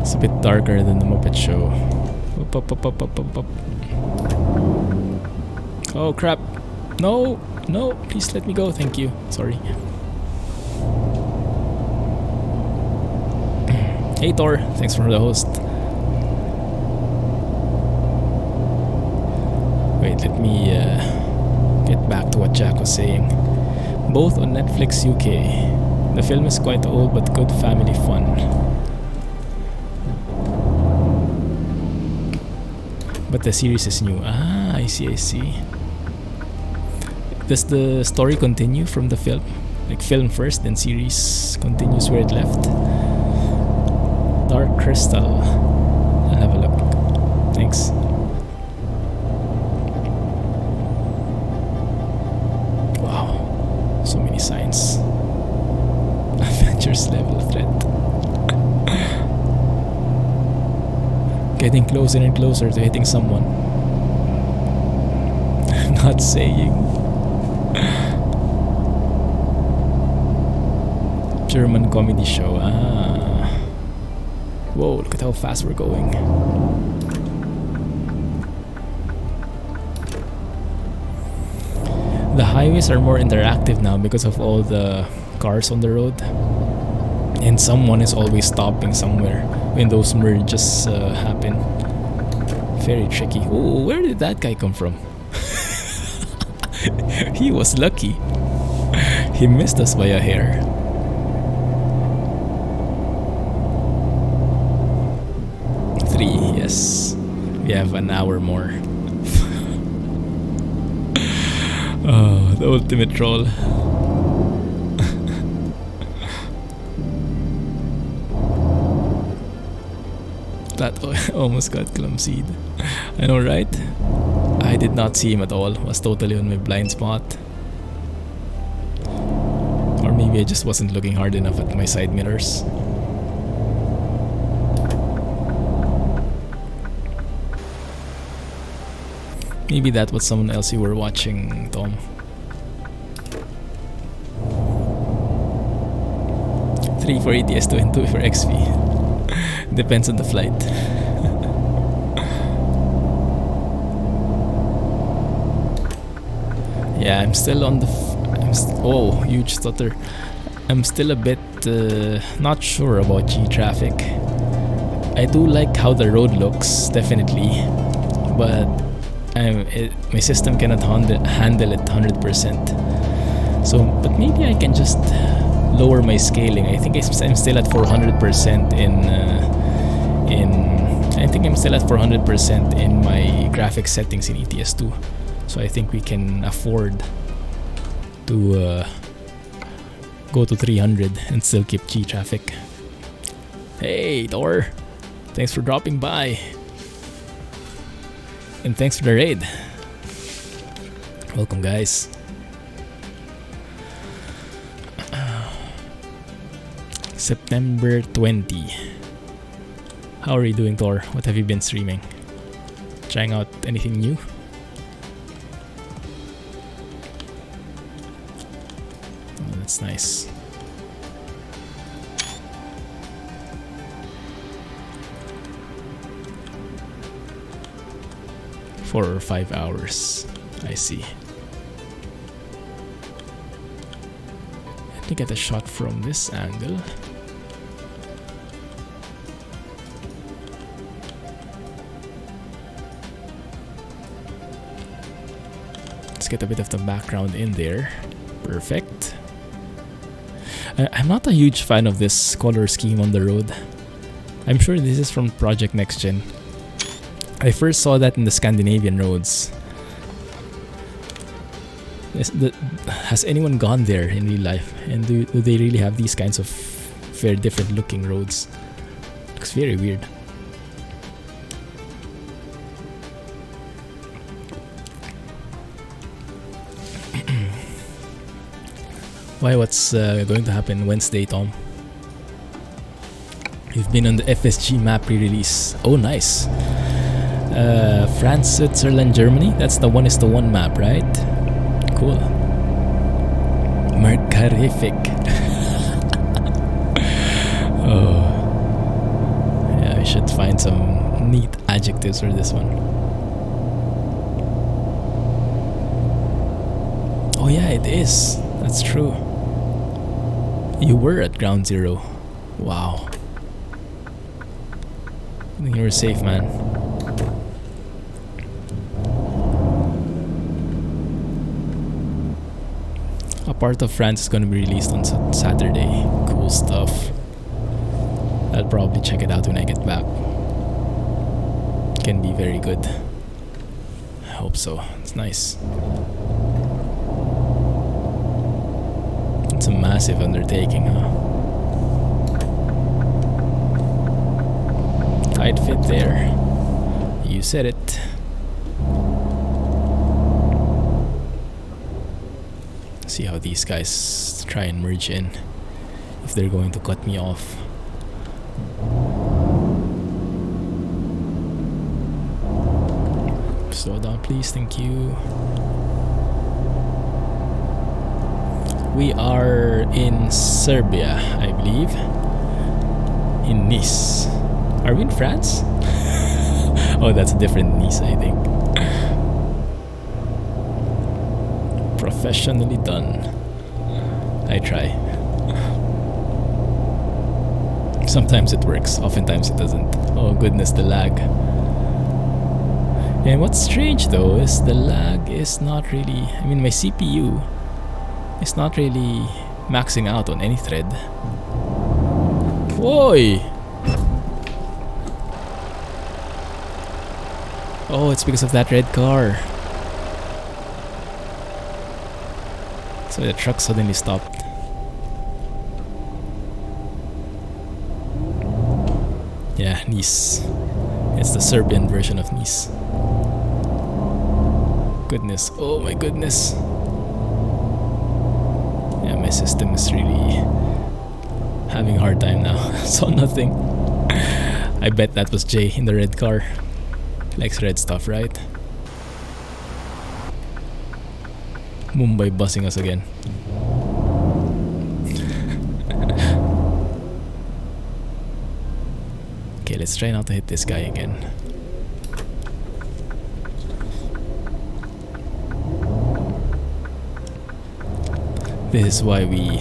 It's a bit darker than the Muppet Show. Up. Oh crap. No, please let me go. Thank you. Sorry. Hey Thor, thanks for the host. Wait, let me get back to what Jack was saying. Both on Netflix UK. The film is quite old but good family fun. But the series is new. Ah, I see. Does the story continue from the film? Like film first, then series continues where it left? Dark Crystal. I'll have a look. Thanks. Wow. So many signs. Avengers level threat. Getting closer and closer to hitting someone. I'm not saying. German comedy show. Ah. Whoa, look at how fast we're going. The highways are more interactive now because of all the cars on the road. And someone is always stopping somewhere when those merges happen. Very tricky. Oh, where did that guy come from? He was lucky. He missed us by a hair. Yes, we have an hour more. Oh, the ultimate troll. That almost got clumsy. I know, right? I did not see him at all. Was totally on my blind spot. Or maybe I just wasn't looking hard enough at my side mirrors. Maybe that was someone else you were watching, Tom. 3 for ETS2 and 2 for XP. Depends on the flight. Yeah, I'm still on the... oh, huge stutter. I'm still a bit not sure about G traffic. I do like how the road looks, definitely. But my system cannot handle it 100%. So, but maybe I can just lower my scaling. I think I'm still at 400% I think I'm still at 400% in my graphics settings in ETS2. So I think we can afford to go to 300 and still keep G traffic. Hey Thor, thanks for dropping by. And thanks for the raid. Welcome, guys. September 20. How are you doing, Thor? What have you been streaming? Trying out anything new? Oh, that's nice. Four or 5 hours. I see. Let me get a shot from this angle. Let's get a bit of the background in there. Perfect. I'm not a huge fan of this color scheme on the road. I'm sure this is from Project Next Gen. I first saw that in the Scandinavian roads. Has anyone gone there in real life? And do they really have these kinds of very different looking roads? Looks very weird. Why? What's going to happen Wednesday, Tom? You've been on the FSG map pre-release. Oh, nice. France, Switzerland, Germany. That's the 1:1 map, right? Cool. Mercarific. Oh. Yeah, we should find some neat adjectives for this one. Oh yeah, it is. That's true. You were at ground zero. Wow. I think you were safe, man. A part of France is going to be released on Saturday. Cool stuff. I'll probably check it out when I get back. Can be very good. I hope so. It's nice. It's a massive undertaking, huh? Tight fit there. You said it. See how these guys try and merge in. If they're going to cut me off. Slow down, please. Thank you. We are in Serbia, I believe. In Nice. Are we in France? Oh, that's a different Nice, I think. Professionally done. I try. Sometimes it works, oftentimes it doesn't. Oh goodness, the lag. And what's strange though is the lag is not really... I mean, my CPU is not really maxing out on any thread. Whoa! Oh, it's because of that red car. So the truck suddenly stopped. Yeah, Nice. It's the Serbian version of Nice. Goodness, oh my goodness. Yeah, my system is really having a hard time now. Saw nothing. I bet that was Jay in the red car. Likes red stuff, right? Mumbai bussing us again. Okay, let's try not to hit this guy again. This is why we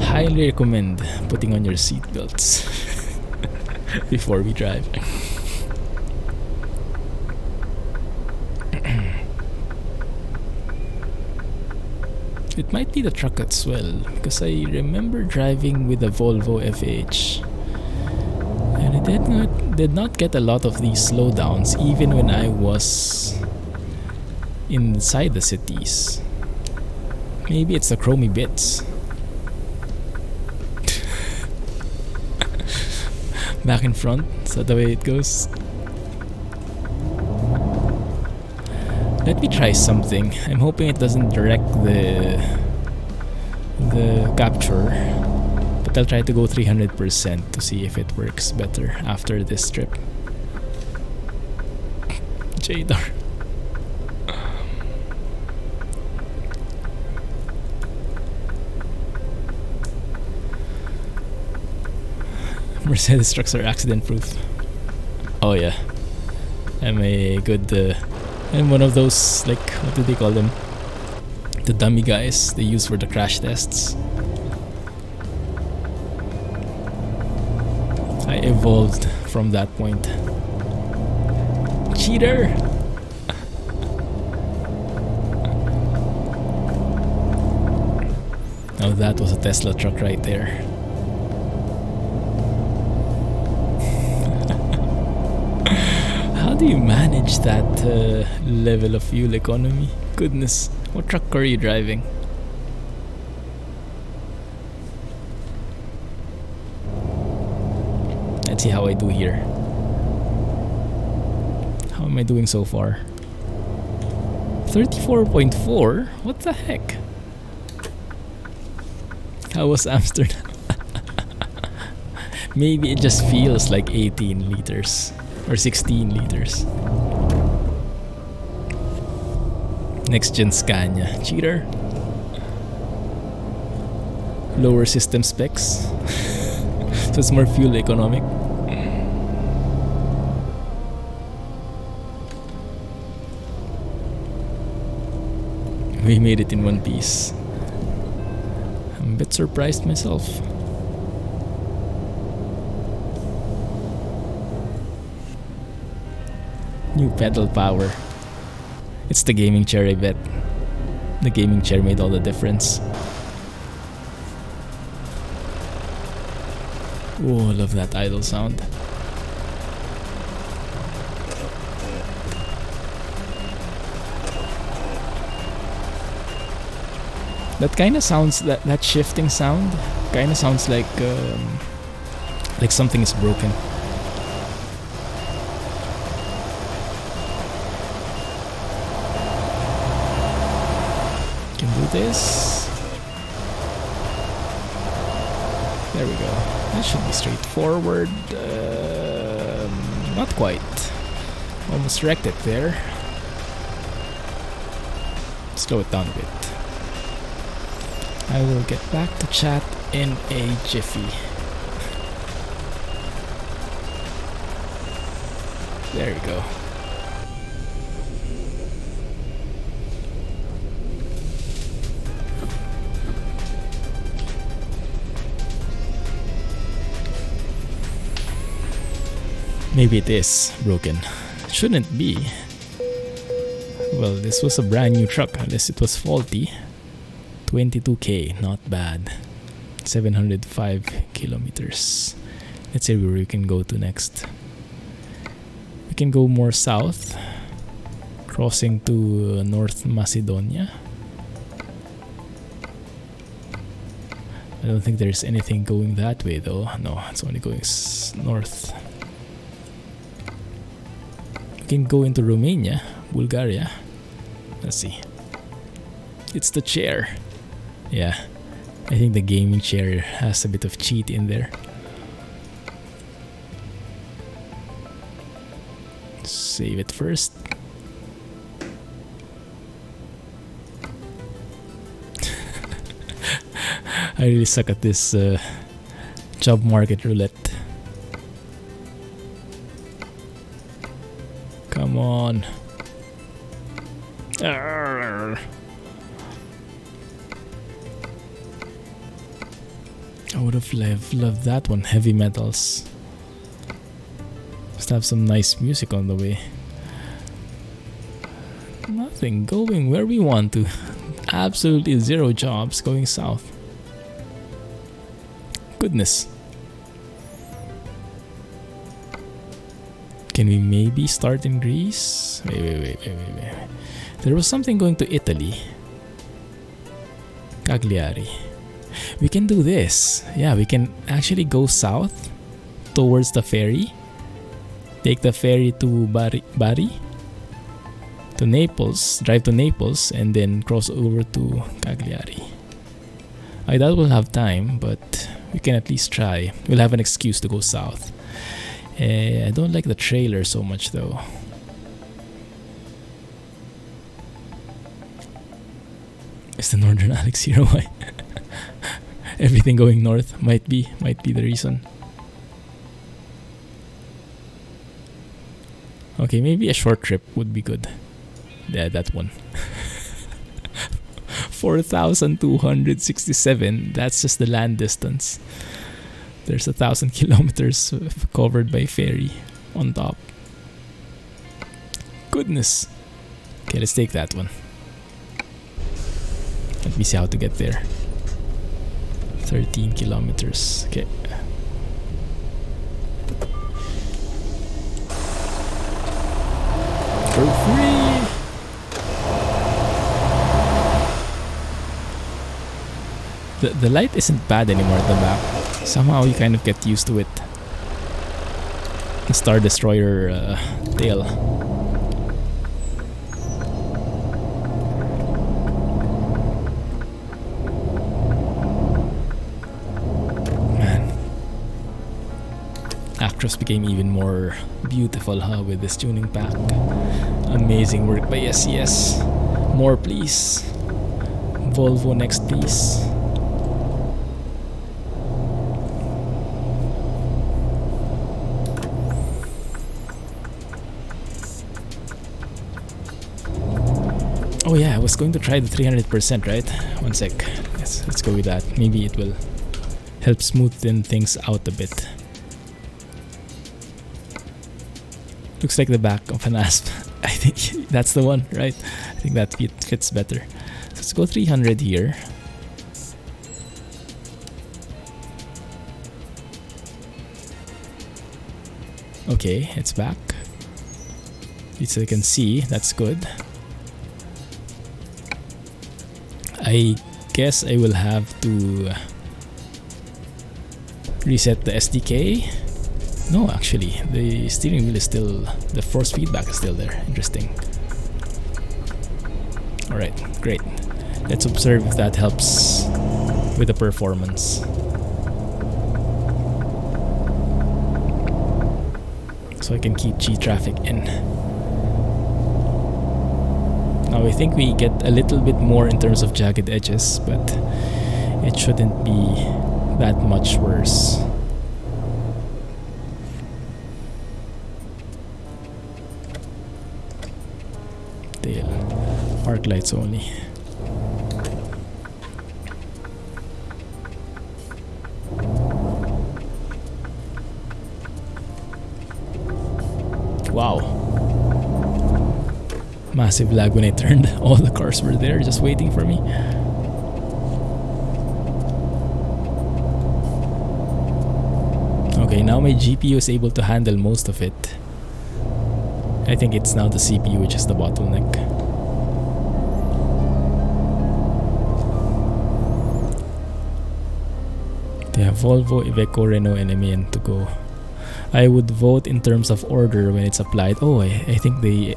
highly recommend putting on your seatbelts before we drive. It might be the truck as well, because I remember driving with a Volvo FH, and it did not get a lot of these slowdowns even when I was inside the cities. Maybe it's the chromey bits. Back in front, is that the way it goes? Let me try something. I'm hoping it doesn't wreck the capture, but I'll try to go 300% to see if it works better after this trip. Jadar. Mercedes trucks are accident proof. Oh yeah, I'm a good I'm one of those, like, what do they call them, the dummy guys they use for the crash tests. I evolved from that point. Cheater. Oh, that was a Tesla truck right there. How do you manage that level of fuel economy? Goodness, what truck are you driving? Let's see how I do here. How am I doing so far? 34.4? What the heck? How was Amsterdam? Maybe it just feels like 18 liters or 16 liters. Next gen Scania. Cheater. Lower system specs. So it's more fuel economic. We made it in one piece. I'm a bit surprised myself. New pedal power. It's the gaming chair, I bet. The gaming chair made all the difference. Oh, I love that idle sound. That kind of sounds, that shifting sound kind of sounds like something is broken. Can do this. There we go. That should be straightforward. Not quite. Almost wrecked it there. Slow it down a bit. I will get back to chat in a jiffy. There we go. Maybe it is broken. Shouldn't be. Well, this was a brand new truck unless it was faulty. 22k, not bad. 705 kilometers. Let's see where we can go to next. We can go more south, crossing to North Macedonia. I don't think there's anything going that way though. No, it's only going north. We can go into Romania, Bulgaria. Let's see. It's the chair. Yeah, I think the gaming chair has a bit of cheat in there. Save it first. I really suck at this job market roulette. Come on. Arrgh. I would have loved that one. Heavy metals. Must have some nice music on the way. Nothing going where we want to. Absolutely zero jobs going south. Goodness. Can we maybe start in Greece? Wait. There was something going to Italy. Cagliari. We can do this. Yeah, we can actually go south towards the ferry. Take the ferry to Bari, to Naples, drive to Naples, and then cross over to Cagliari. I doubt we'll have time, but we can at least try. We'll have an excuse to go south. I don't like the trailer so much though. Is the Northern Alex here? Why? Everything going north might be the reason. Okay, maybe a short trip would be good. Yeah, that one. 4,267. That's just the land distance. There's 1,000 kilometers covered by ferry on top. Goodness. Okay, let's take that one. Let me see how to get there. 13 kilometers. Okay. For free. The light isn't bad anymore at the back. Somehow you kind of get used to it. The Star Destroyer tail. Man, Actros became even more beautiful, huh, with this tuning pack. Amazing work by SES. More please. Volvo next please. Oh yeah, I was going to try the 300%, right? One sec. Let's go with that. Maybe it will help smoothen things out a bit. Looks like the back of an asp. I think that's the one, right? I think that fits better. So let's go 300 here. Okay, it's back. At least I can see. That's good. I guess I will have to reset the SDK. No, actually, the steering wheel is still, the force feedback is still there. Interesting. Alright, great. Let's observe if that helps with the performance. So I can keep G traffic in. Now I think we get a little bit more in terms of jagged edges, but it shouldn't be that much worse. Tail. Arc lights only. Wow. Massive lag when I turned. All the cars were there just waiting for me. Okay, now my GPU is able to handle most of it. I think it's now the CPU which is the bottleneck. They have Volvo, Iveco, Renault, and MAN to go. I would vote in terms of order when it's applied. Oh, I think the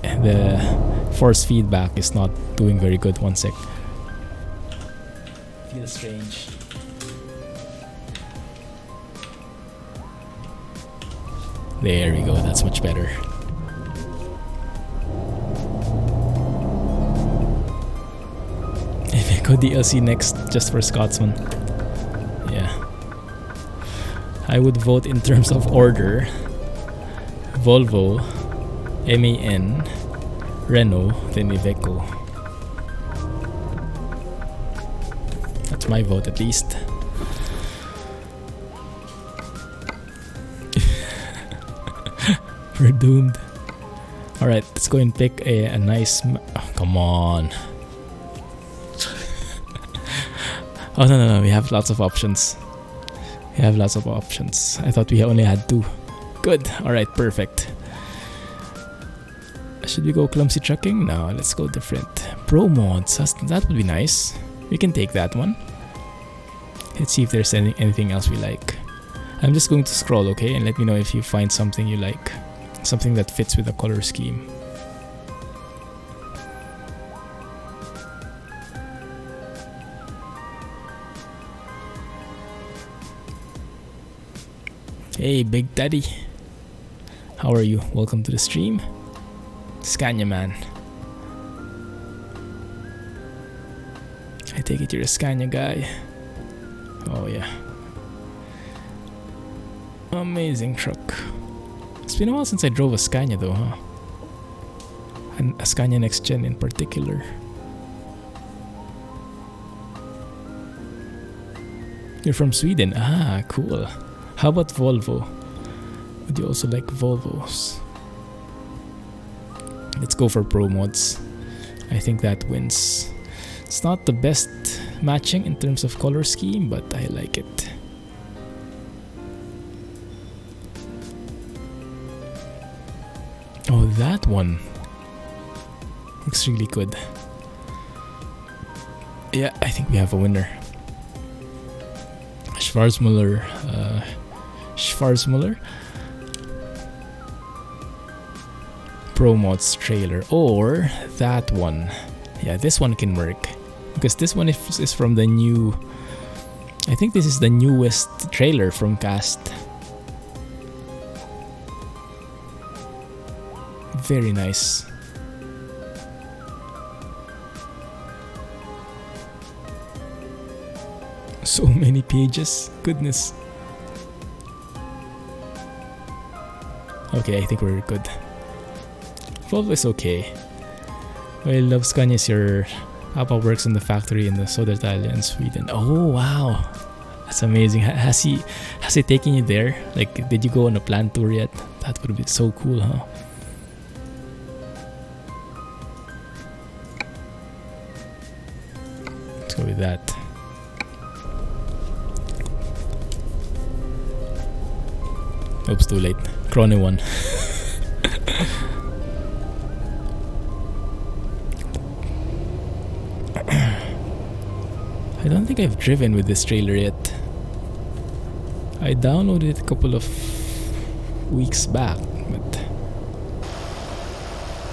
force feedback is not doing very good. One sec. Feels strange. There we go. That's much better. Iveco DLC next, just for Scotsman. Yeah. I would vote in terms of order. Volvo, MAN, Renault, then Iveco. That's my vote at least. We're doomed. Alright, let's go and pick a nice... Oh, come on. Oh no, we have lots of options. We have lots of options. I thought we only had 2. Good. Alright, perfect. Should we go clumsy trucking? No, let's go different. Pro mods. That would be nice. We can take that one. Let's see if there's anything else we like. I'm just going to scroll, okay? And let me know if you find something you like. Something that fits with the color scheme. Hey, Big Daddy. How are you? Welcome to the stream. Scania man. I take it you're a Scania guy. Oh yeah. Amazing truck. It's been a while since I drove a Scania though, huh? And a Scania Next Gen in particular. You're from Sweden? Ah, cool. How about Volvo? Would you also like Volvos? Let's go for Pro mods. I think that wins. It's not the best matching in terms of color scheme, but I like it. Oh, that one looks really good. Yeah, I think we have a winner. Schwarzmuller. Pro Mods trailer, or that one. Yeah, this one can work because this one is from the new. I think this is the newest trailer from Cast. Very nice. So many pages, goodness. Okay, I think we're good. Volvo is okay. Well, Love Scania is your Papa works in the factory in the Södertälje in Sweden. Oh wow, that's amazing. Has he taken you there? Like, did you go on a planned tour yet? That would be so cool, huh? Let's go with that. Oops, too late. Krone 1. I don't think I've driven with this trailer yet. I downloaded it a couple of weeks back, but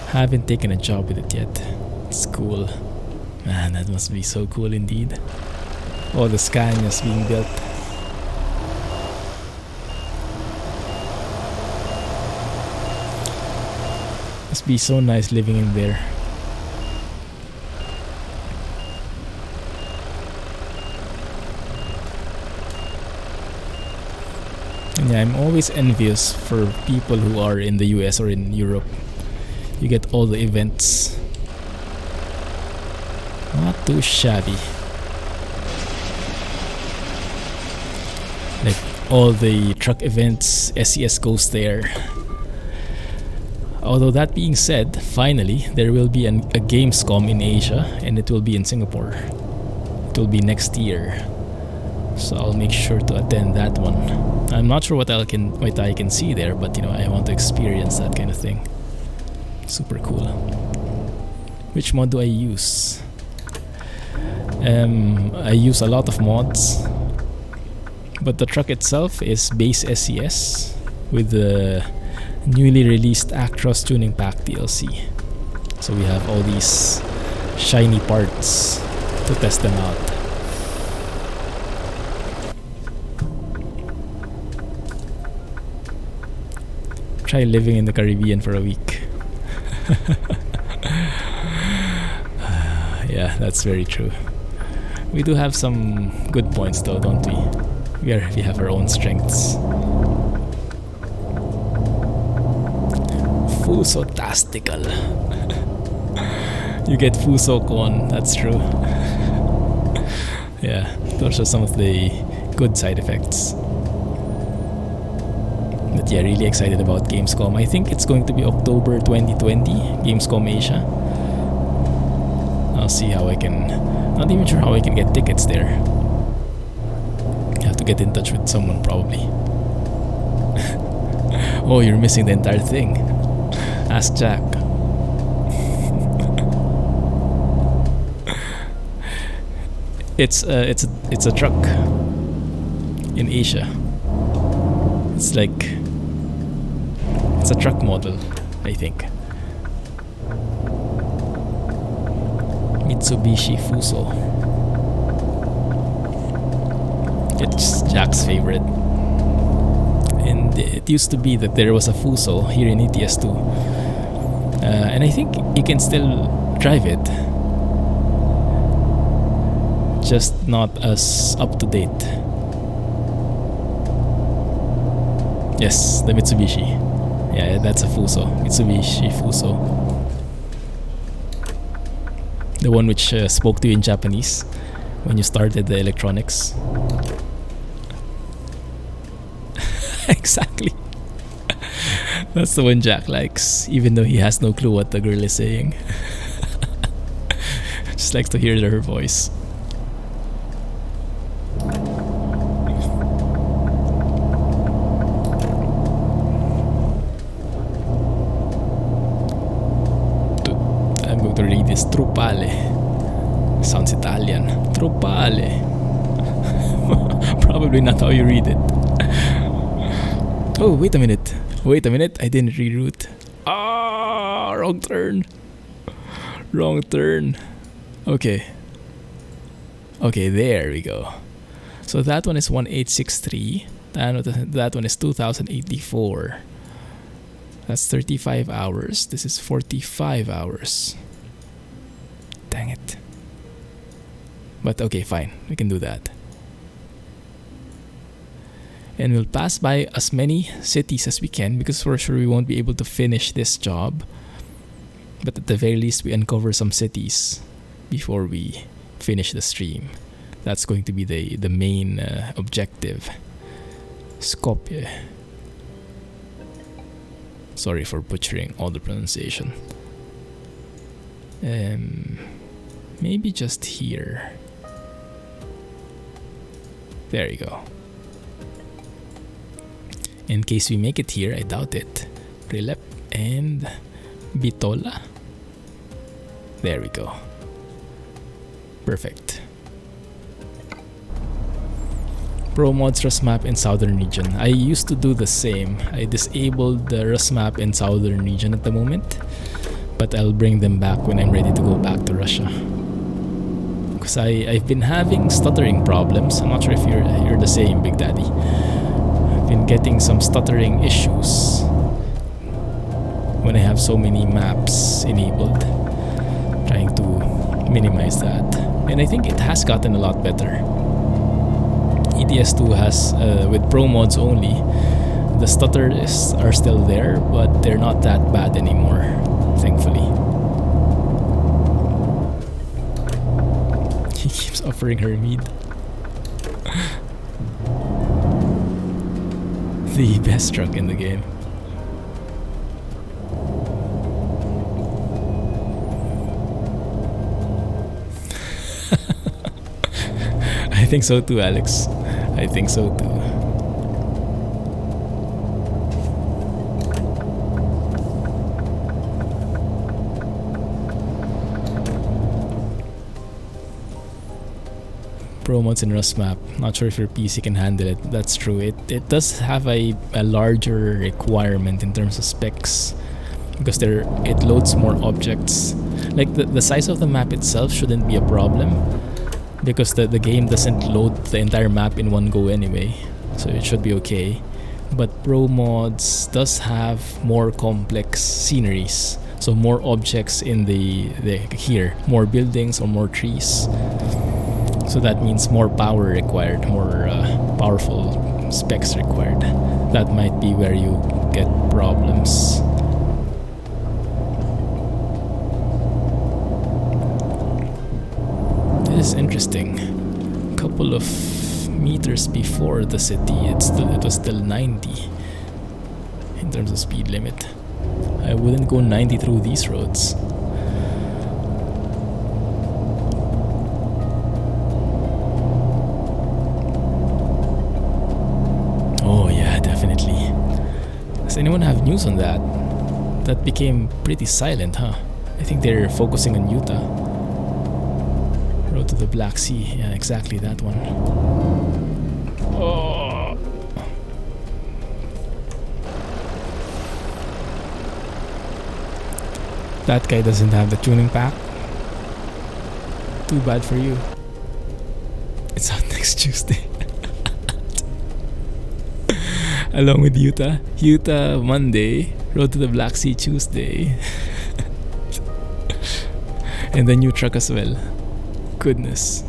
haven't taken a job with it yet. It's cool. Man, that must be so cool indeed. All the Scanias being built. Must be so nice living in there. And yeah, I'm always envious for people who are in the US or in Europe. You get all the events. Not too shabby. Like all the truck events, SES goes there. Although that being said, finally there will be a Gamescom in Asia, and it will be in Singapore. It will be next year, so I'll make sure to attend that one. I'm not sure what I can see there, but you know, I want to experience that kind of thing. Super cool. Which mod do I use? I use a lot of mods, but the truck itself is base SES with the newly released Actros Tuning Pack DLC. So we have all these shiny parts to test them out. Try living in the Caribbean for a week. Yeah, that's very true. We do have some good points though, don't we? We have our own strengths. Fuso-tastical. You get Fuso-con, that's true. Yeah, those are some of the good side effects. But yeah, really excited about Gamescom. I think it's going to be October 2020, Gamescom Asia. I'll see how I can... Not even sure how I can get tickets there. I have to get in touch with someone probably. Oh, you're missing the entire thing. Ask Jack. It's a truck in Asia. It's like it's a truck model, I think. Mitsubishi Fuso. It's Jack's favorite. And it used to be that there was a Fuso here in ETS2. And I think you can still drive it. Just not as up to date. Yes, the Mitsubishi. Yeah, that's a Fuso. Mitsubishi Fuso. The one which spoke to you in Japanese when you started the electronics. Exactly. That's the one Jack likes, even though he has no clue what the girl is saying. Just likes to hear her voice. is Trupale. Sounds Italian. Trupale. Probably not how you read it. Oh, wait a minute. I didn't reroute. Ah, wrong turn. Okay, there we go. So that one is 1863. That one is 2084. That's 35 hours. This is 45 hours. Dang it. But okay, fine. We can do that. And we'll pass by as many cities as we can, because for sure we won't be able to finish this job. But at the very least, we uncover some cities before we finish the stream. That's going to be the main objective. Skopje. Sorry for butchering all the pronunciation. Maybe just here. There you go. In case we make it here, I doubt it. Prilep and Bitola. There we go. Perfect. Pro mods Rust map in southern region. I used to do the same. I disabled the Rust map in southern region at the moment, but I'll bring them back when I'm ready to go back to Russia. Because I've been having stuttering problems. I'm not sure if you're the same, Big Daddy. I've been getting some stuttering issues when I have so many maps enabled. Trying to minimize that. And I think it has gotten a lot better. ETS2 has, with pro mods only, the stutters are still there, but they're not that bad anymore, thankfully. He keeps offering her mead. The best truck in the game. I think so too, Alex. I think so too. Pro mods in Rust map. Not sure if your PC can handle it. That's true. It does have a larger requirement in terms of specs, because it loads more objects. Like the size of the map itself shouldn't be a problem, because the game doesn't load the entire map in one go anyway, so it should be okay. But Pro mods does have more complex sceneries, so more objects in the here, more buildings or more trees. So that means more power required, more powerful specs required. That might be where you get problems. This is interesting. A couple of meters before the city, it was still 90 in terms of speed limit. I wouldn't go 90 through these roads. Oh yeah, definitely. Does anyone have news on that? That became pretty silent, huh? I think they're focusing on Utah. Road to the Black Sea. Yeah, exactly that one. Oh. That guy doesn't have the tuning pack. Too bad for you. It's out next Tuesday. Along with Utah. Utah Monday. Road to the Black Sea Tuesday. And the new truck as well. Goodness.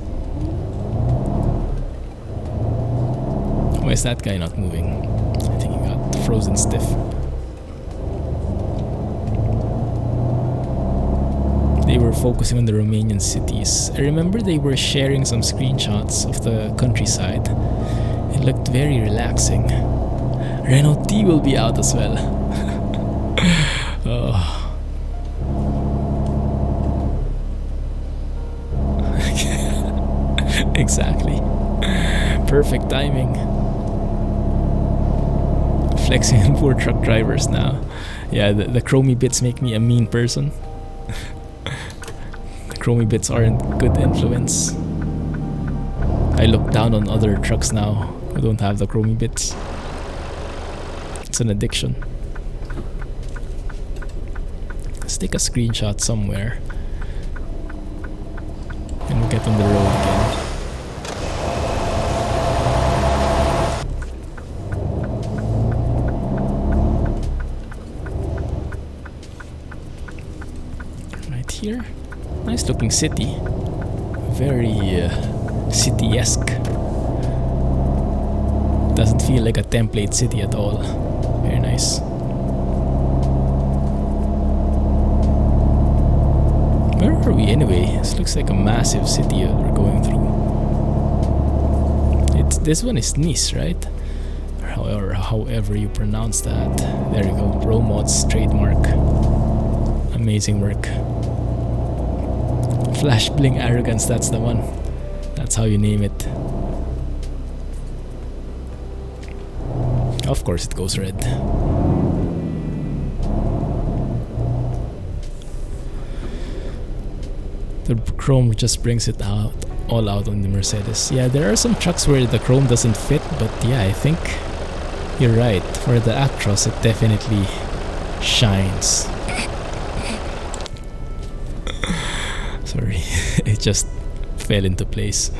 Why is that guy not moving? I think he got frozen stiff. They were focusing on the Romanian cities. I remember they were sharing some screenshots of the countryside. It looked very relaxing. Renault T will be out as well. Oh. Exactly. Perfect timing. Flexing on poor truck drivers now. Yeah, the chromey bits make me a mean person. Chromey bits aren't good influence. I look down on other trucks now who don't have the chromey bits. It's an addiction. Let's take a screenshot somewhere and we'll get on the road again. Right here. Nice looking city. Very city-esque. Doesn't feel like a template city at all. Very nice. Where are we anyway? This looks like a massive city we're going through. This one is Nice, right? Or however you pronounce that. There you go. ProMods trademark. Amazing work. Flash Bling Arrogance, that's the one. That's how you name it. Of course it goes red. The chrome just brings it out, all out on the Mercedes. Yeah, there are some trucks where the chrome doesn't fit, but yeah, I think you're right. For the Actros, it definitely shines. Sorry, it just fell into place.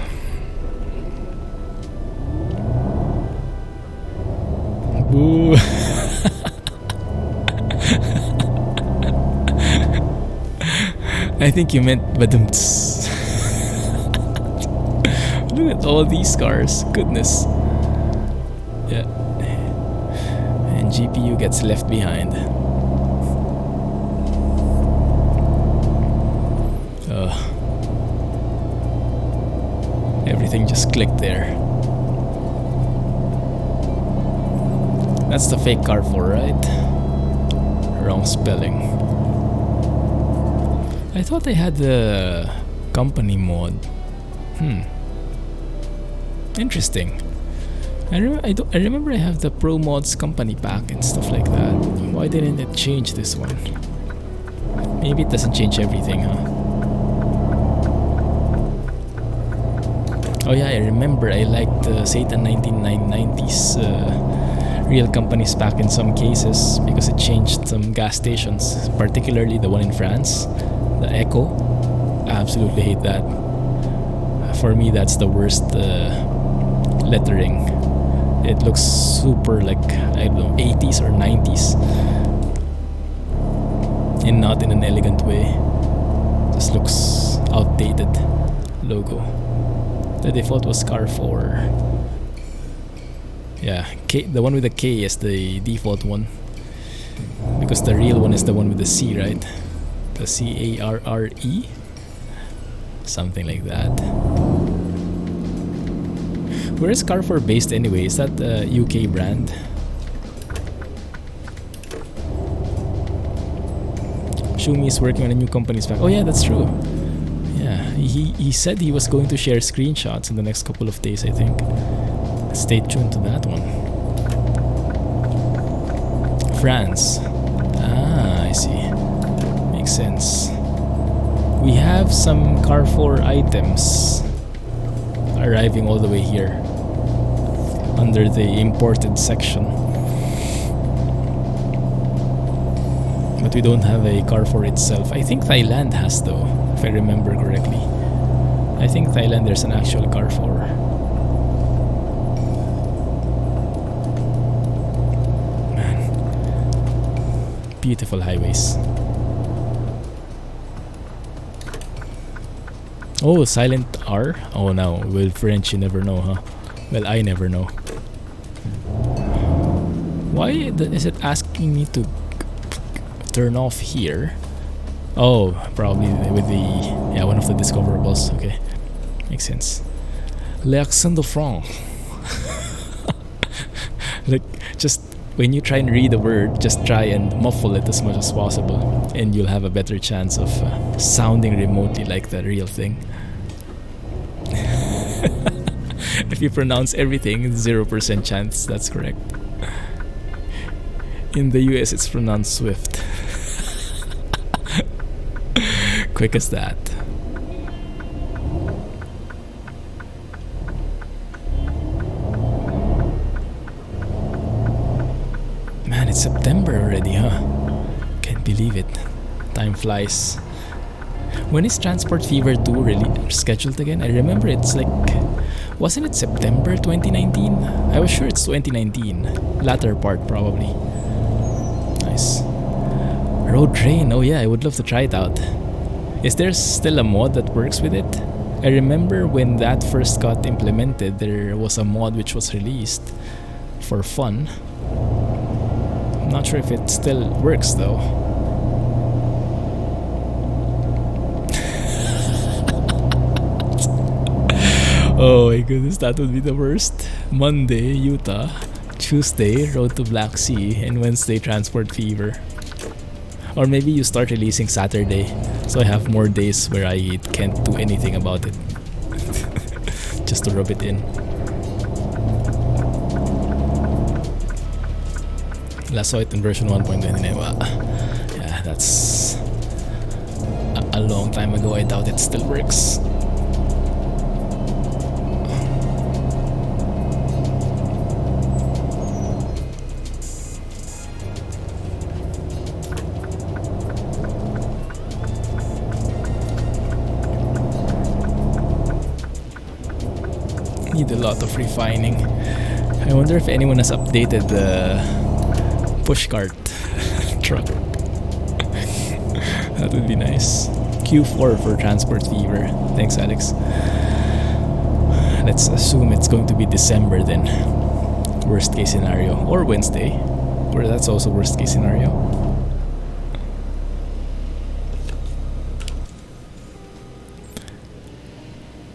Boo! I think you meant badumts. Look at all these cars, goodness. Yeah. And GPU gets left behind. Everything just clicked there. That's the fake car for, right? Wrong spelling. I thought they had the company mod. Interesting. I remember I have the Pro Mods company pack and stuff like that. Why didn't it change this one? Maybe it doesn't change everything, huh? Oh yeah, I remember I liked the Satan 1990s real companies pack in some cases because it changed some gas stations, particularly the one in France, the Echo. I absolutely hate that. For me, that's the worst lettering. It looks super like, I don't know, 80s or 90s, and not in an elegant way. Just looks outdated logo. The default was SKRS. Yeah, K, the one with the K is the default one, because the real one is the one with the C, right? The CARRE, something like that. Where is SKRS based anyway? Is that a UK brand? Shumi is working on a new company's pack. Oh yeah, that's true. Yeah, he said he was going to share screenshots in the next couple of days, I think. Stay tuned to that one. France. Ah, I see. Makes sense. We have some Carrefour items arriving all the way here under the imported section. But we don't have a Carrefour itself. I think Thailand has though, if I remember correctly. I think Thailand there's an actual Carrefour. Man. Beautiful highways. Oh, silent R? Oh no, with French you never know, huh? Well, I never know. Why is it asking me to turn off here? Oh, probably with the, yeah, one of the discoverables. Okay, makes sense. L'accent de France. Like, just when you try and read a word, just try and muffle it as much as possible, and you'll have a better chance of sounding remotely like the real thing. If you pronounce everything, 0% chance that's correct. In the US, it's pronounced Swift. Quick as that. September already, huh? Can't believe it. Time flies. When is Transport Fever 2 really scheduled again? I remember it's like... Wasn't it September 2019? I was sure it's 2019. Latter part, probably. Nice. Road Train. Oh yeah, I would love to try it out. Is there still a mod that works with it? I remember when that first got implemented, there was a mod which was released for fun. I'm not sure if it still works though. Oh my goodness, that would be the worst. Monday, Utah. Tuesday, Road to Black Sea. And Wednesday, Transport Fever. Or maybe you start releasing Saturday, so I have more days where I can't do anything about it. Just to rub it in. Last saw it in version 1.29. Well, yeah, that's a long time ago. I doubt it still works. Need a lot of refining. I wonder if anyone has updated the pushcart truck. That would be nice. Q4 for Transport Fever. Thanks, Alex. Let's assume it's going to be December then. Worst case scenario. Or Wednesday. Or that's also worst case scenario.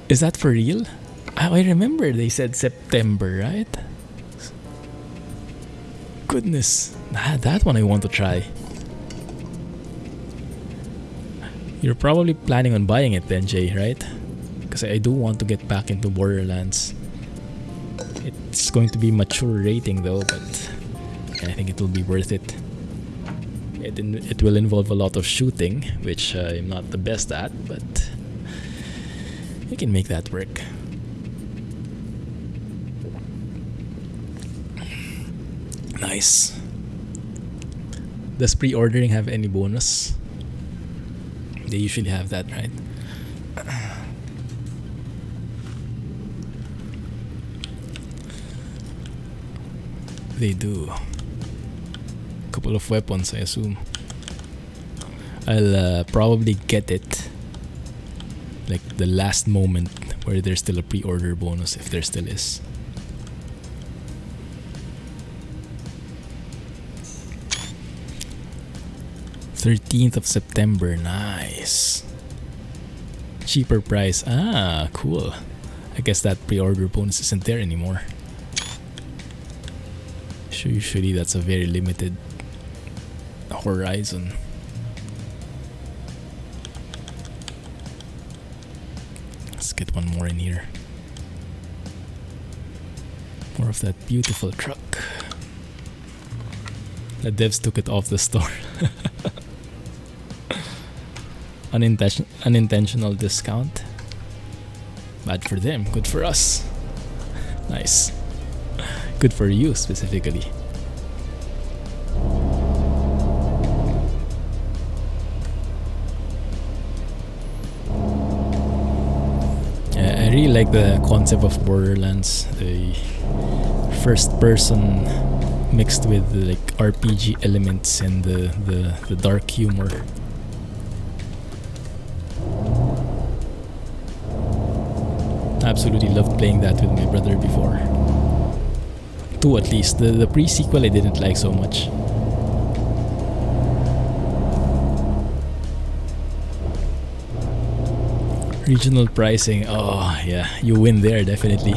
Is that for real? I remember they said September, right? Goodness, that one I want to try. You're probably planning on buying it then, Jay, right? Because I do want to get back into Borderlands. It's going to be mature rating though, but I think it will be worth it. It will involve a lot of shooting, which I'm not the best at, but I can make that work. Nice. Does pre-ordering have any bonus? They usually have that, right? They do. Couple of weapons, I assume. I'll probably get it like the last moment where there's still a pre-order bonus, if there still is. th of September, nice. Cheaper price, cool. I guess that pre-order bonus isn't there anymore. Usually that's a very limited horizon. Let's get one more in here. More of that beautiful truck. The devs took it off the store. Unintentional discount. Bad for them, good for us. Nice. Good for you specifically. I really like the concept of Borderlands. The first person mixed with like RPG elements and the dark humor. Absolutely loved playing that with my brother before. 2 at least. The pre-sequel I didn't like so much. Regional pricing. Oh yeah, you win there definitely.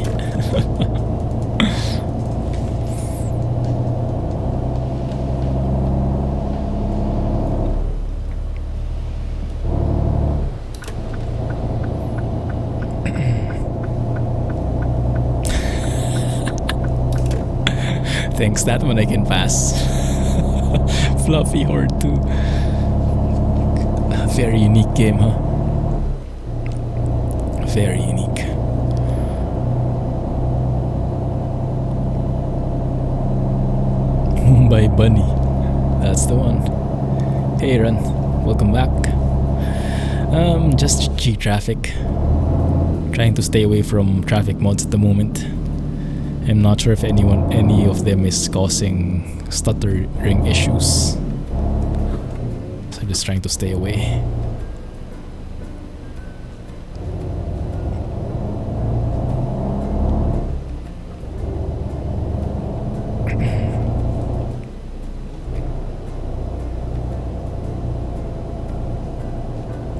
Thanks, that one I can pass. Fluffy Horde 2. A very unique game, huh? Very unique. Mumbai Bunny. That's the one. Hey Ren, welcome back. Just G traffic. Trying to stay away from traffic mods at the moment. I'm not sure if any of them is causing stuttering issues. So I'm just trying to stay away.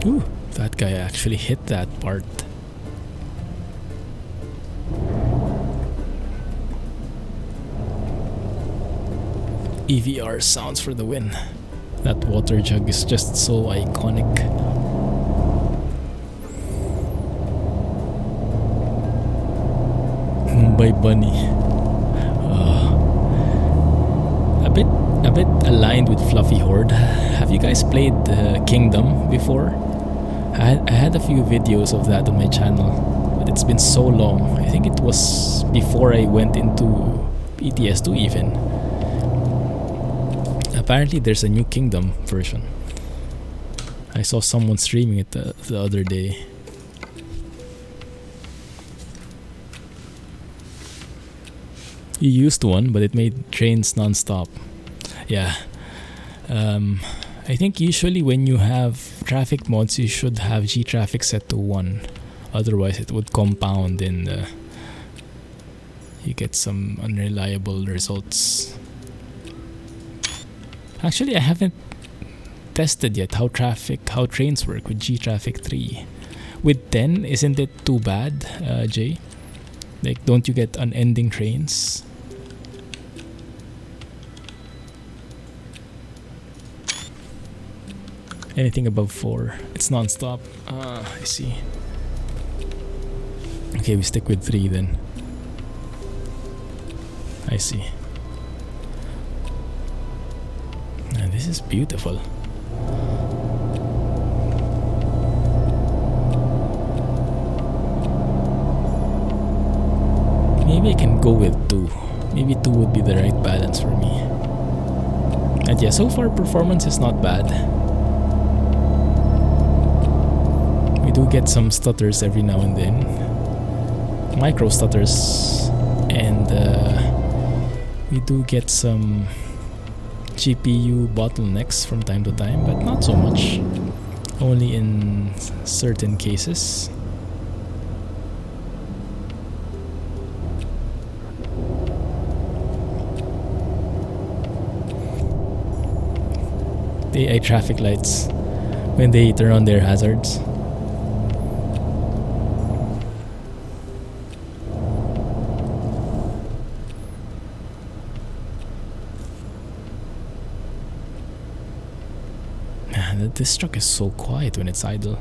Ooh, that guy actually hit that part. EVR sounds for the win. That water jug is just so iconic. By Bunny. A bit aligned with Fluffy Horde. Have you guys played Kingdom before? I had a few videos of that on my channel, but it's been so long. I think it was before I went into ETS2 even. Apparently there's a new Kingdom version. I saw someone streaming it the other day. You used one, but it made trains non-stop. Yeah. I think usually when you have traffic mods, you should have G traffic set to 1. Otherwise it would compound and you get some unreliable results. Actually, I haven't tested yet how trains work with G traffic 3. With 10, isn't it too bad, Jay? Like, don't you get unending trains? Anything above 4, it's non-stop. I see. Okay, we stick with 3 then. I see. And this is beautiful. Maybe I can go with 2. Maybe 2 would be the right balance for me. And yeah, so far performance is not bad. We do get some stutters every now and then. Micro stutters. And we do get some GPU bottlenecks from time to time, but not so much. Only in certain cases. The AI traffic lights when they turn on their hazards. Man, this truck is so quiet when it's idle.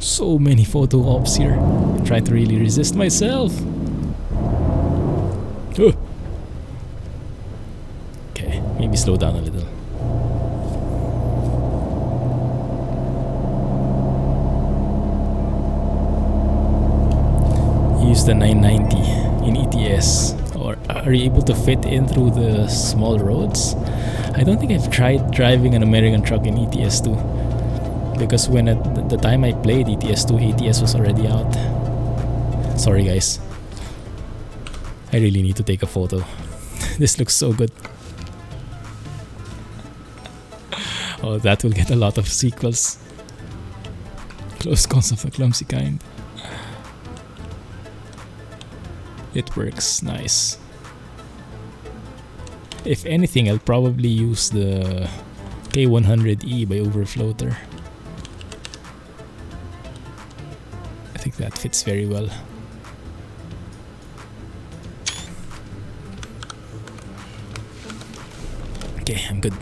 So many photo ops here. I try to really resist myself. Okay, maybe slow down a little. Use the 990 in ETS. Or are you able to fit in through the small roads? I don't think I've tried driving an American truck in ETS2. Because when at the time I played ETS2, ATS was already out. Sorry guys. I really need to take a photo. This looks so good. Oh, that will get a lot of sequels. Close calls of the clumsy kind. It works, nice. If anything, I'll probably use the K100E by Overfloater. I think that fits very well. Okay, I'm good.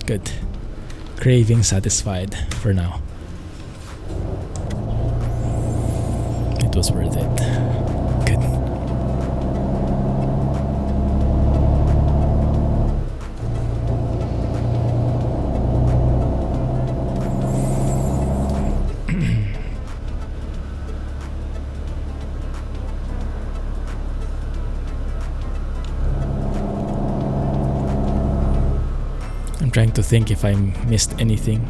Good. Craving satisfied for now. It was worth it. Good. trying to think if I missed anything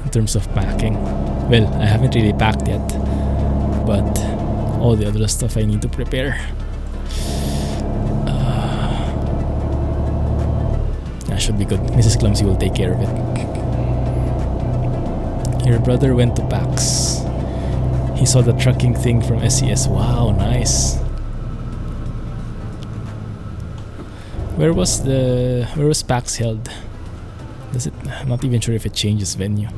in terms of packing. Well, I haven't really packed yet, but all the other stuff I need to prepare. That should be good. Mrs. Clumsy will take care of it. Your brother went to PAX. He saw the trucking thing from SES. Wow, nice. Where was PAX held? I'm not even sure if it changes venue.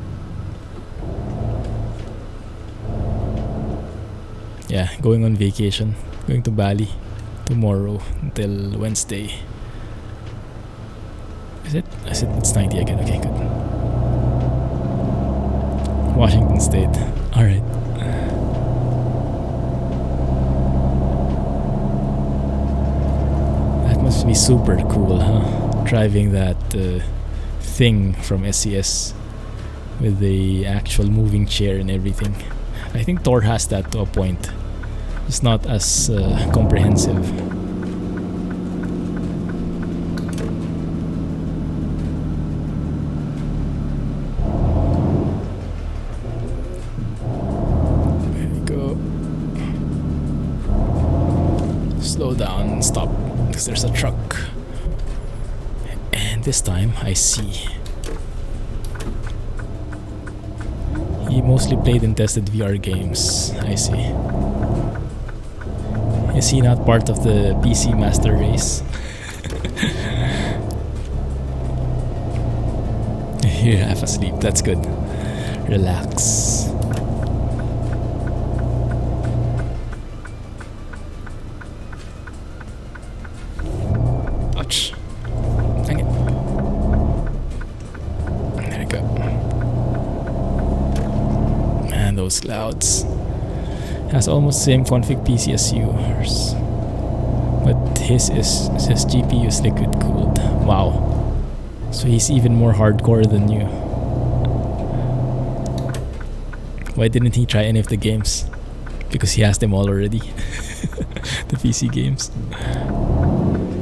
Yeah, going on vacation. Going to Bali tomorrow until Wednesday. Is it? It's 90 again. Okay, good. Washington State. Alright. That must be super cool, huh? Driving that thing from SES with the actual moving chair and everything. I think Thor has that to a point. It's not as comprehensive. There we go. Slow down and stop because there's a truck. And this time I see. He mostly played and tested VR games. I see. Is he not part of the PC Master Race? You're half asleep. That's good. Relax. Ouch. Dang it. There we go. Man, those clouds. Has almost the same config PC as yours, but his GPU is liquid cooled. Wow, so he's even more hardcore than you. Why didn't he try any of the games? Because he has them all already. The PC games.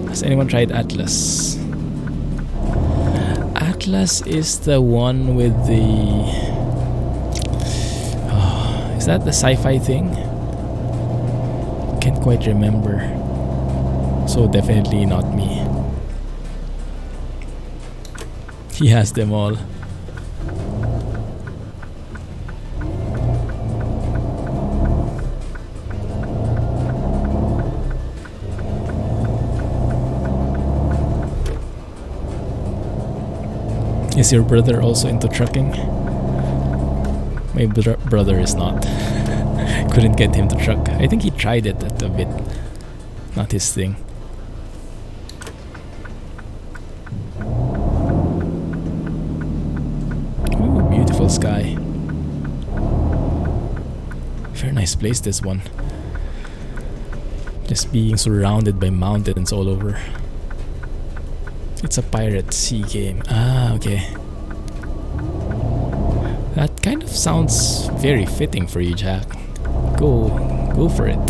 Has anyone tried Atlas? Atlas is the one with the... Is that the sci-fi thing? Can't quite remember. So definitely not me. He has them all. Is your brother also into trucking? My brother is not. Couldn't get him to truck. I think he tried it a bit. Not his thing. Ooh, beautiful sky. Very nice place, this one. Just being surrounded by mountains all over. It's a Pirate Sea game. Ah, okay. That kind of sounds very fitting for you, Jack. Go for it.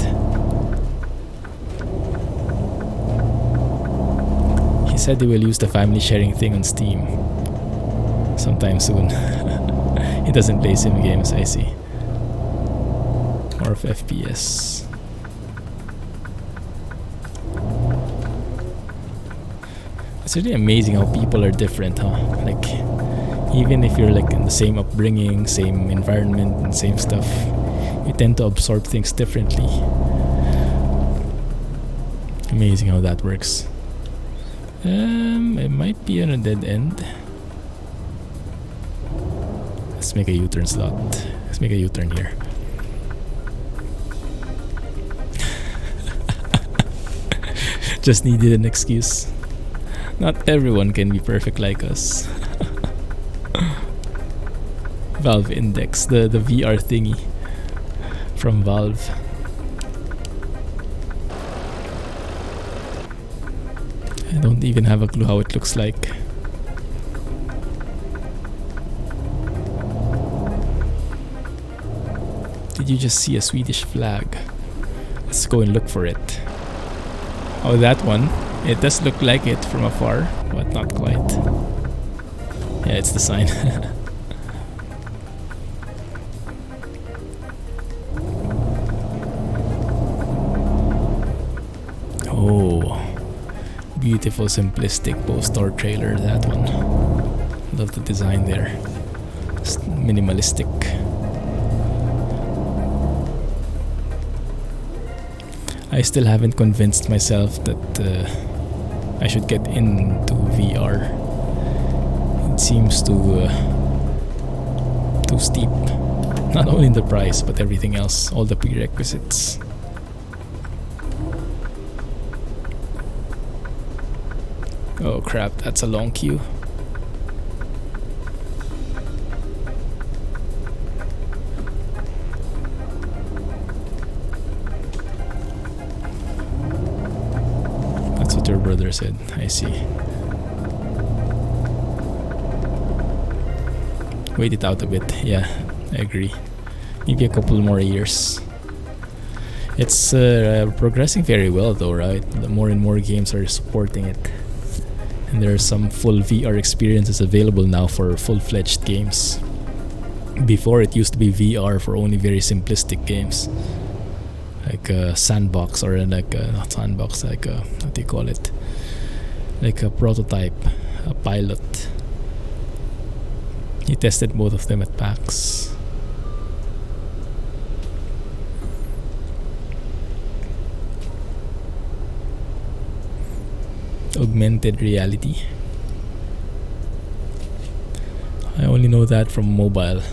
He said he will use the family sharing thing on Steam sometime soon. He doesn't play sim games, I see. More of FPS. It's really amazing how people are different, huh? Like, even if you're like in the same upbringing, same environment, and same stuff, you tend to absorb things differently. Amazing how that works. It might be on a dead end. Let's make a U-turn slot. Let's make a U-turn here. Just needed an excuse. Not everyone can be perfect like us. Valve Index, the VR thingy from Valve. I don't even have a clue how it looks like. Did you just see a Swedish flag? Let's go and look for it. Oh, that one. It does look like it from afar, but not quite. Yeah, it's the sign. Oh, beautiful simplistic post-store trailer, that one. Love the design there. It's minimalistic. I still haven't convinced myself that I should get into VR. It seems too steep. Not only in the price, but everything else, all the prerequisites. Oh crap, that's a long queue. That's what your brother said, I see. Wait it out a bit, yeah, I agree. Maybe a couple more years. It's progressing very well though, right? The more and more games are supporting it. And there are some full VR experiences available now for full-fledged games. Before, it used to be VR for only very simplistic games, like a sandbox, or like a, not sandbox, like a, what do you call it? Like a prototype, a pilot. You tested both of them at PAX. Augmented reality. I only know that from mobile.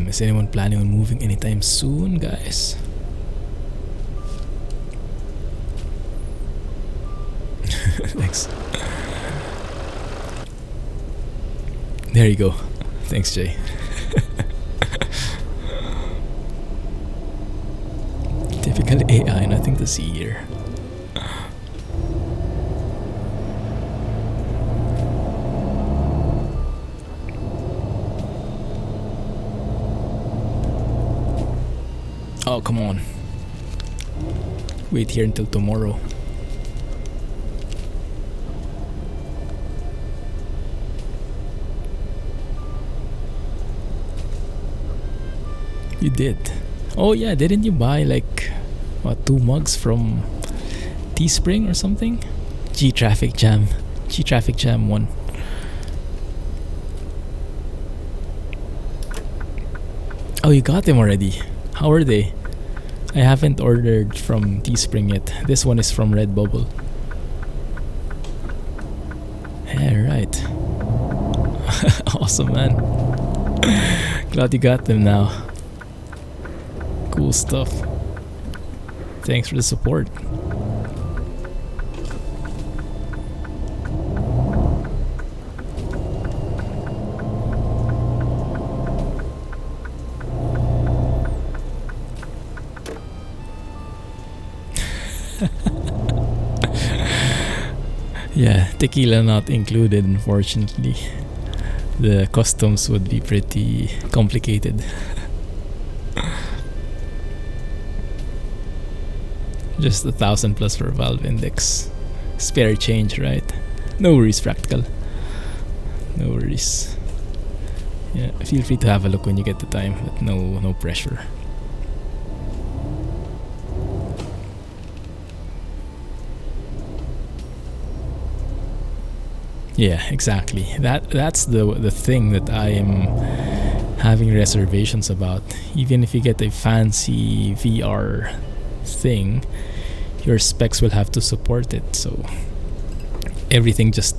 Is anyone planning on moving anytime soon, guys? Thanks. There you go. Thanks, Jay. Typical AI, nothing to see here. Oh, come on. Wait here until tomorrow. You did. Oh yeah, didn't you buy like what, 2 mugs from Teespring or something? G-Traffic Jam 1. Oh, you got them already. How are they? I haven't ordered from Teespring yet. This one is from Redbubble. Yeah, right. Awesome, man. Glad you got them now. Cool stuff. Thanks for the support. Yeah, tequila not included, unfortunately. The customs would be pretty complicated. Just 1,000 plus for Valve Index. Spare change, right? No worries, Practical. No worries. Yeah, feel free to have a look when you get the time, but no pressure. Yeah, exactly. That's the thing that I am having reservations about. Even if you get a fancy VR thing, your specs will have to support it, so everything just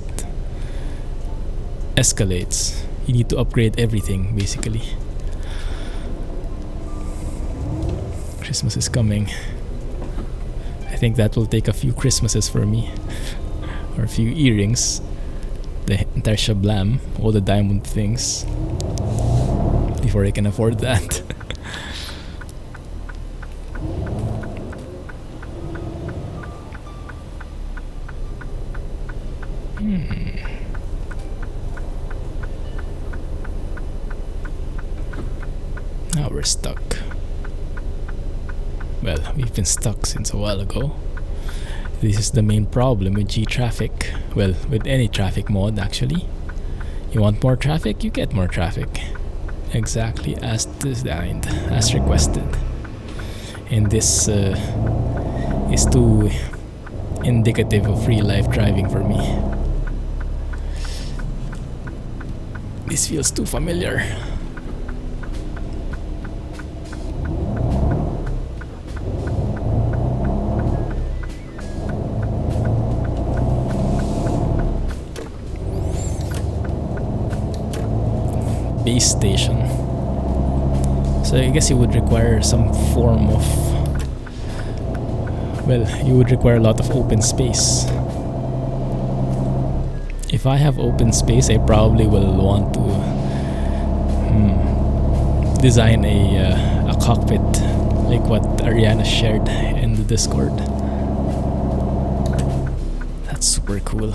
escalates. You need to upgrade everything, basically. Christmas is coming. I think that will take a few Christmases for me, or a few earrings, the entire shablam, all the diamond things, before I can afford that. Now we're stuck. well, we've been stuck since a while ago. This is the main problem with G traffic. Well, with any traffic mod actually. You want more traffic, you get more traffic. Exactly as designed, as requested. And this is too indicative of real life driving for me. This feels too familiar. Base station. So I guess you would require some form of, well, you would require a lot of open space. If I have open space, I probably will want to design a cockpit like what Ariana shared in the Discord. That's super cool.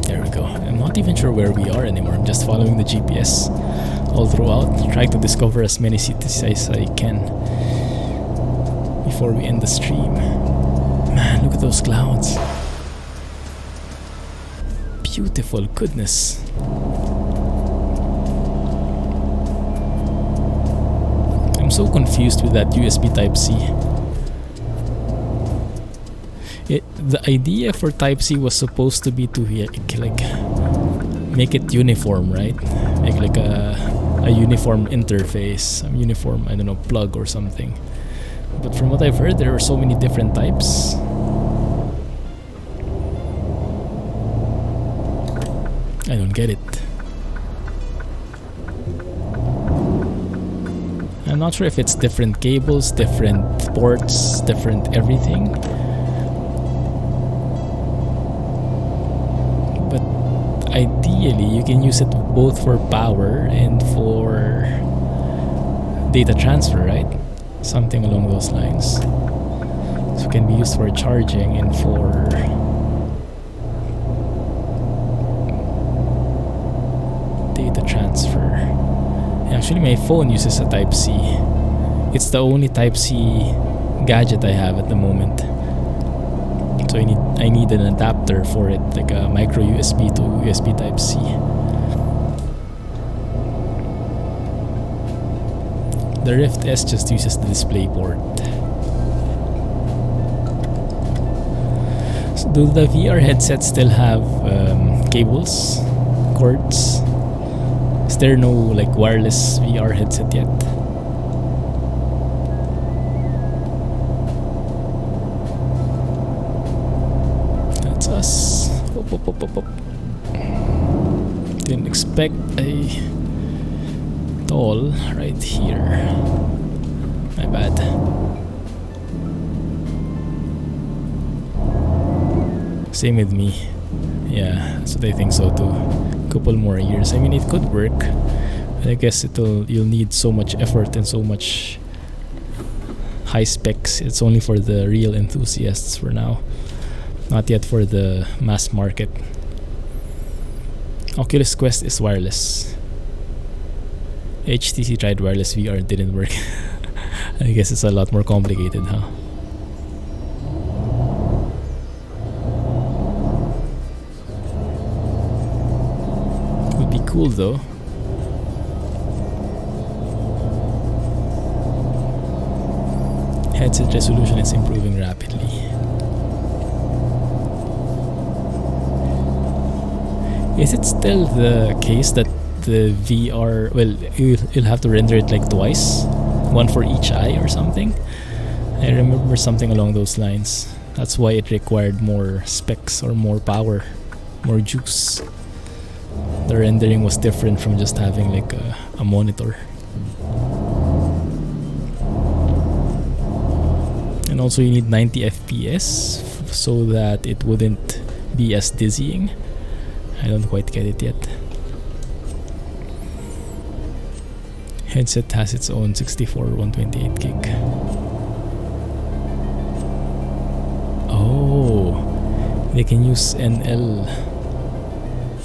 There we go. I'm not even sure where we are anymore. I'm just following the GPS all throughout, trying to discover as many cities as I can before we end the stream. Man, look at those clouds. Beautiful, goodness. I'm so confused with that USB Type-C. The idea for Type-C was supposed to be to like make it uniform, right? Make like a uniform interface, some uniform, I don't know, plug or something. But from what I've heard, there are so many different types. I don't get it. I'm not sure if it's different cables, different ports, different everything. But ideally, you can use it both for power and for data transfer, right? Something along those lines. So it can be used for charging and for data transfer. Actually, my phone uses a Type-C. It's the only Type-C gadget I have at the moment. So I need an adapter for it, like a micro USB to USB Type-C. The Rift S just uses the display port. So do the VR headsets still have cables, cords? Is there no like wireless VR headset yet? That's us. Op. Didn't expect a toll right here. My bad. Same with me. Yeah, that's what I think so too. Couple more years. I mean, it could work. But I guess you'll need so much effort and so much high specs. It's only for the real enthusiasts for now. Not yet for the mass market. Oculus Quest is wireless. HTC tried wireless VR, it didn't work. I guess it's a lot more complicated, huh? Would be cool though. Headset resolution is improving rapidly. Is it still the case that the VR, well, you'll have to render it like twice, one for each eye or something? I remember something along those lines. That's why it required more specs or more power, more juice. The rendering was different from just having like a monitor. And also you need 90 FPS so that it wouldn't be as dizzying. I don't quite get it yet. Headset has its own 64 128 gig. Oh, they can use NL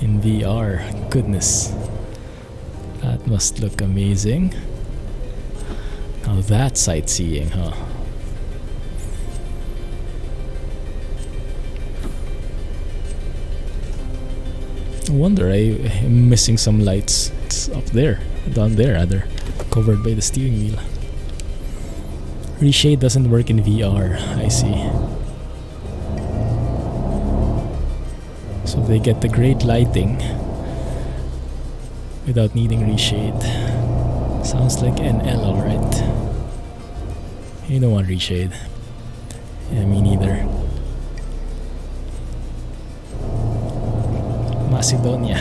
in VR. Goodness, that must look amazing. Now that's sightseeing, huh? I wonder, I'm missing some lights. It's up there, down there rather, covered by the steering wheel. Reshade doesn't work in VR, I see. So they get the great lighting without needing reshade. Sounds like NL, alright. You don't want reshade. Yeah, me neither. Macedonia.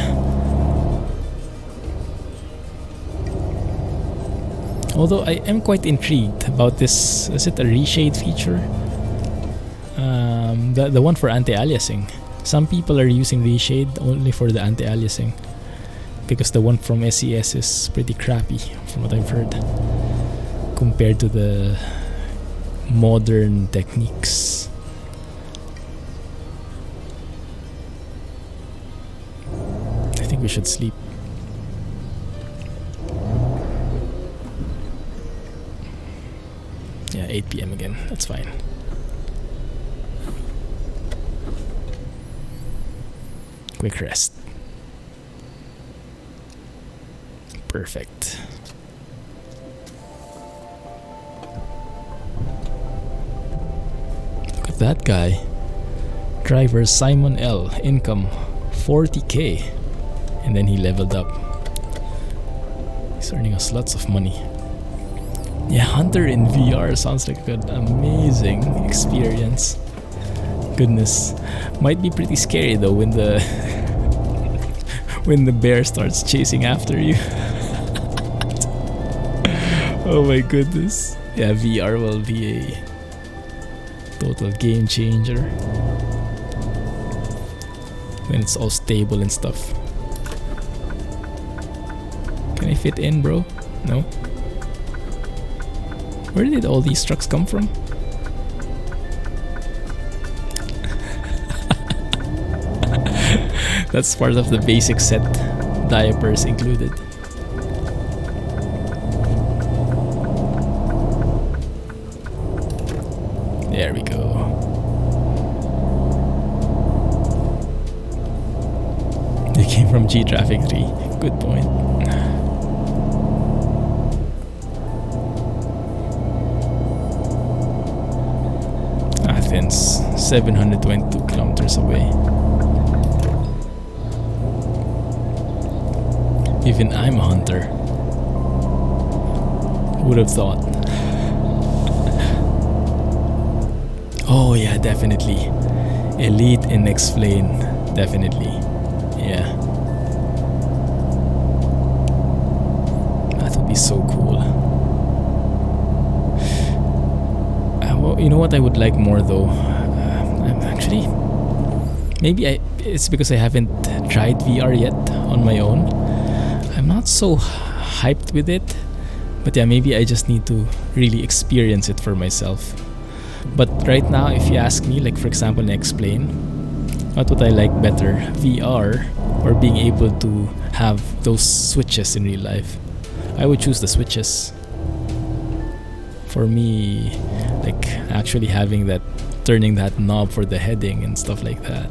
Although I am quite intrigued about this. Is it a reshade feature? The one for anti-aliasing. Some people are using reshade only for the anti-aliasing because the one from SES is pretty crappy from what I've heard compared to the modern techniques. I think we should sleep. Yeah, 8 PM again, that's fine. Quick rest. Perfect. Look at that guy. Driver Simon L. Income 40k. And then he leveled up. He's earning us lots of money. Yeah, Hunter in VR sounds like an amazing experience. Goodness. Might be pretty scary though when the when the bear starts chasing after you. Oh my goodness. Yeah, VR will be a total game changer when it's all stable and stuff. Can I fit in, bro? No? Where did all these trucks come from? That's part of the basic set, diapers included. There we go. They came from G Traffic 3. Good point. Athens, 722 kilometers away. Even I'm a hunter. Who would have thought? Oh yeah, definitely. Elite in X-Plane. Definitely. Yeah. That would be so cool. Well, you know what I would like more though? I'm actually... Maybe it's because I haven't tried VR yet on my own. I'm not so hyped with it, but yeah, maybe I just need to really experience it for myself. But right now, if you ask me, like for example in X-Plane, what would I like better, VR or being able to have those switches in real life? I would choose the switches. For me, like actually having that, turning that knob for the heading and stuff like that,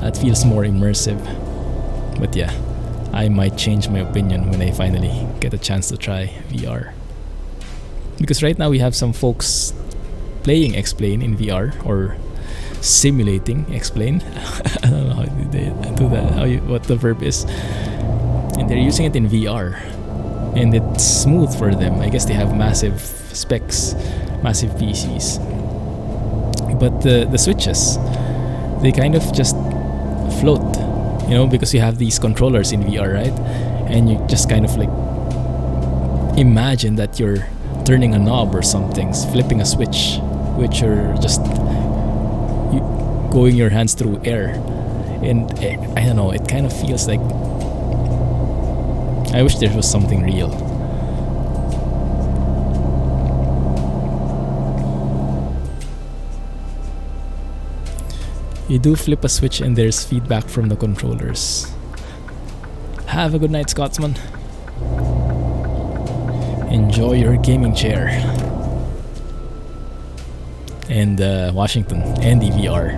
that feels more immersive. But yeah, I might change my opinion when I finally get a chance to try VR. Because right now we have some folks playing X-Plane in VR or simulating X-Plane. I don't know how they do that, what the verb is. And they're using it in VR. And it's smooth for them. I guess they have massive specs, massive PCs. But the switches, they kind of just float. You know, because you have these controllers in VR, right? And you just kind of like imagine that you're turning a knob or something, flipping a switch, which are just going your hands through air, and I don't know, it kind of feels like I wish there was something real. You do flip a switch and there's feedback from the controllers. Have a good night, Scotsman. Enjoy your gaming chair. And Washington and EVR.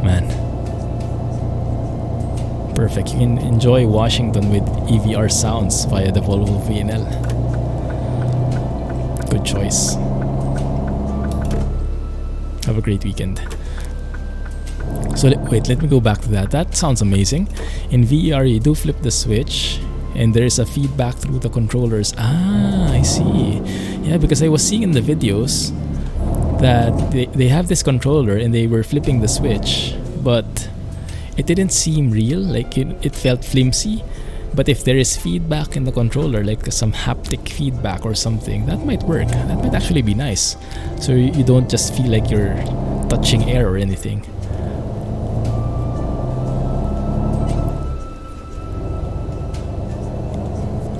Man. Perfect. You can enjoy Washington with EVR sounds via the Volvo VNL. Good choice. Have a great weekend. So wait, let me go back to that. That sounds amazing. In VER, you do flip the switch and there is a feedback through the controllers. Ah, I see. Yeah, because I was seeing in the videos that they have this controller and they were flipping the switch, but it didn't seem real. Like it felt flimsy. But if there is feedback in the controller, like some haptic feedback or something, that might work. That might actually be nice. So you don't just feel like you're touching air or anything.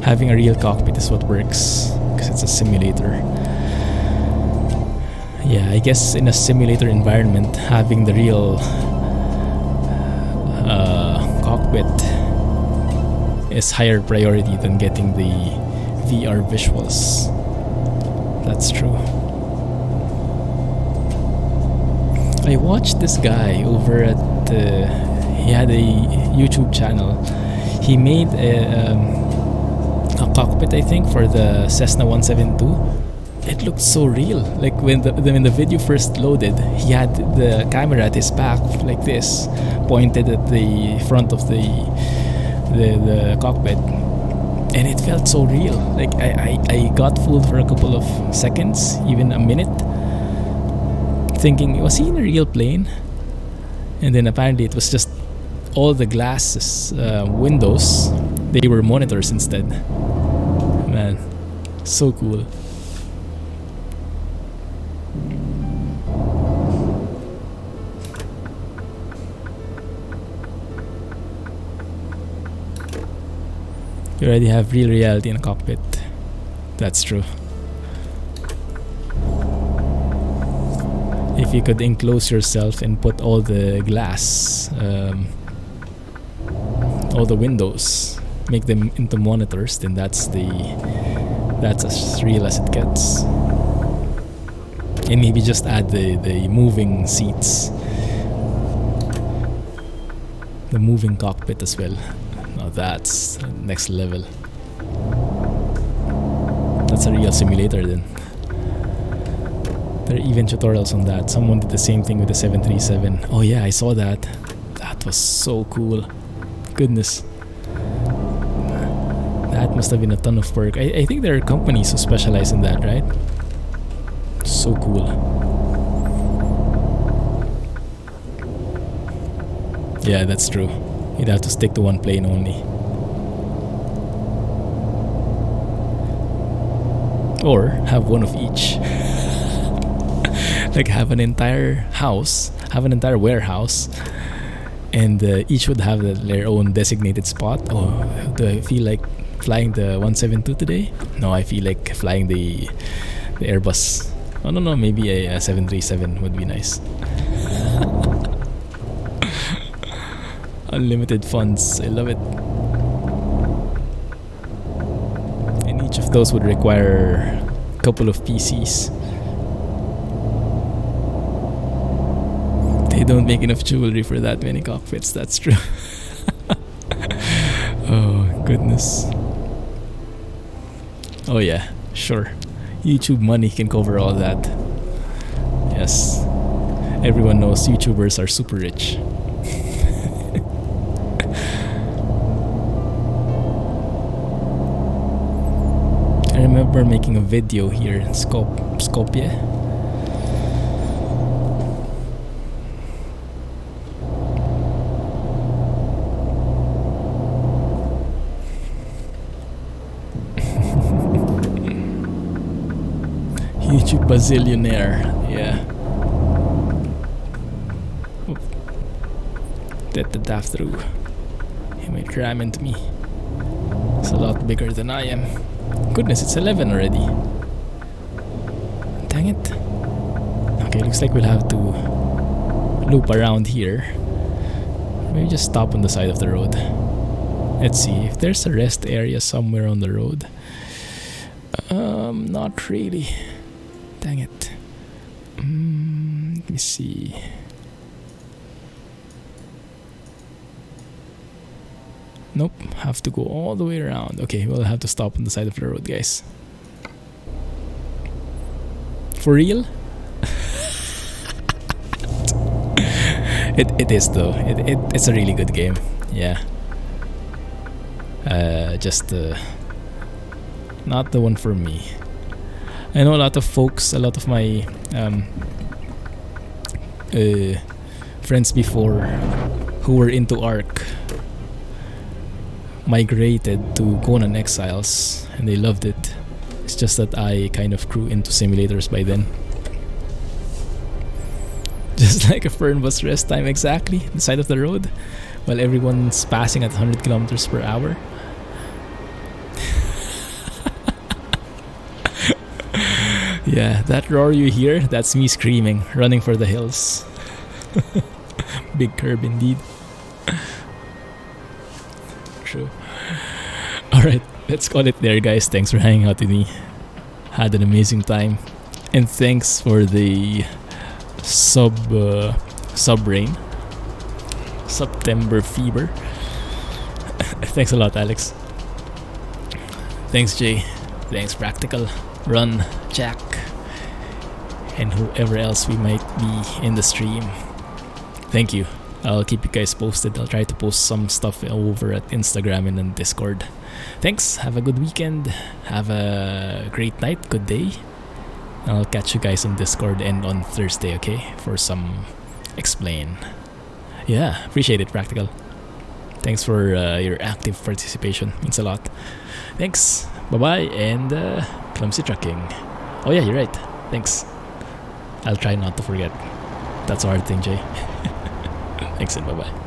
Having a real cockpit is what works, because it's a simulator. Yeah, I guess in a simulator environment, having the real cockpit is higher priority than getting the VR visuals. That's true. I watched this guy over at he had a YouTube channel. He made a cockpit, I think, for the Cessna 172. It looked so real. Like when the video first loaded, he had the camera at his back like this, pointed at the front of the cockpit, and it felt so real. Like I got fooled for a couple of seconds, even a minute, thinking, was he in a real plane? And then apparently it was just all the glasses, windows, they were monitors instead. Man, so cool. You already have real reality in a cockpit. That's true. If you could enclose yourself and put all the glass, all the windows, make them into monitors, then that's as real as it gets. And maybe just add the moving seats, the moving cockpit as well. Now that's next level. That's a real simulator then. There are even tutorials on that. Someone did the same thing with the 737. Oh yeah, I saw that. That was so cool. Goodness. That must have been a ton of work. I think there are companies who specialize in that, right? So cool. Yeah, that's true. You'd have to stick to one plane only. Or have one of each. Like have an entire house, have an entire warehouse, and each would have their own designated spot. Oh, do I feel like flying the 172 today? No, I feel like flying the Airbus. Oh no, maybe a 737 would be nice. Unlimited funds, I love it. And each of those would require a couple of PCs. They don't make enough jewelry for that many cockpits, that's true. Oh, goodness. Oh yeah, sure. YouTube money can cover all that. Yes. Everyone knows YouTubers are super rich. I remember making a video here in Skopje. YouTube bazillionaire. Yeah. Oop. Let the daft through. He might ram into me. It's a lot bigger than I am. Goodness, it's 11 already. Dang it. Okay, looks like we'll have to loop around here. Maybe just stop on the side of the road. Let's see if there's a rest area somewhere on the road. Not really. Dang it. Let me see. Nope, have to go all the way around. Okay, we'll have to stop on the side of the road, guys. For real? It is though. It's a really good game. Yeah. Just not the one for me. I know a lot of folks, a lot of my friends before who were into Ark migrated to Conan Exiles and they loved it. It's just that I kind of grew into simulators by then. Just like a Fernbus rest time exactly, on the side of the road, while everyone's passing at 100 kilometers per hour. Yeah, that roar you hear, that's me screaming, running for the hills. Big curb indeed. True. Alright, let's call it there, guys. Thanks for hanging out with me. Had an amazing time. And thanks for the sub-rain. September fever. Thanks a lot, Alex. Thanks, Jay. Thanks, Practical, Run, Jack, and whoever else we might be in the stream. Thank you. I'll keep you guys posted. I'll try to post some stuff over at Instagram and on Discord. Thanks. Have a good weekend. Have a great night. Good day. I'll catch you guys on Discord and on Thursday, okay? For some explain. Yeah, appreciate it, Practical. Thanks for your active participation. Means a lot. Thanks. Bye-bye and Clumsy Trucking. Oh yeah, you're right. Thanks. I'll try not to forget. That's a hard thing, Jay. Thanks and bye-bye.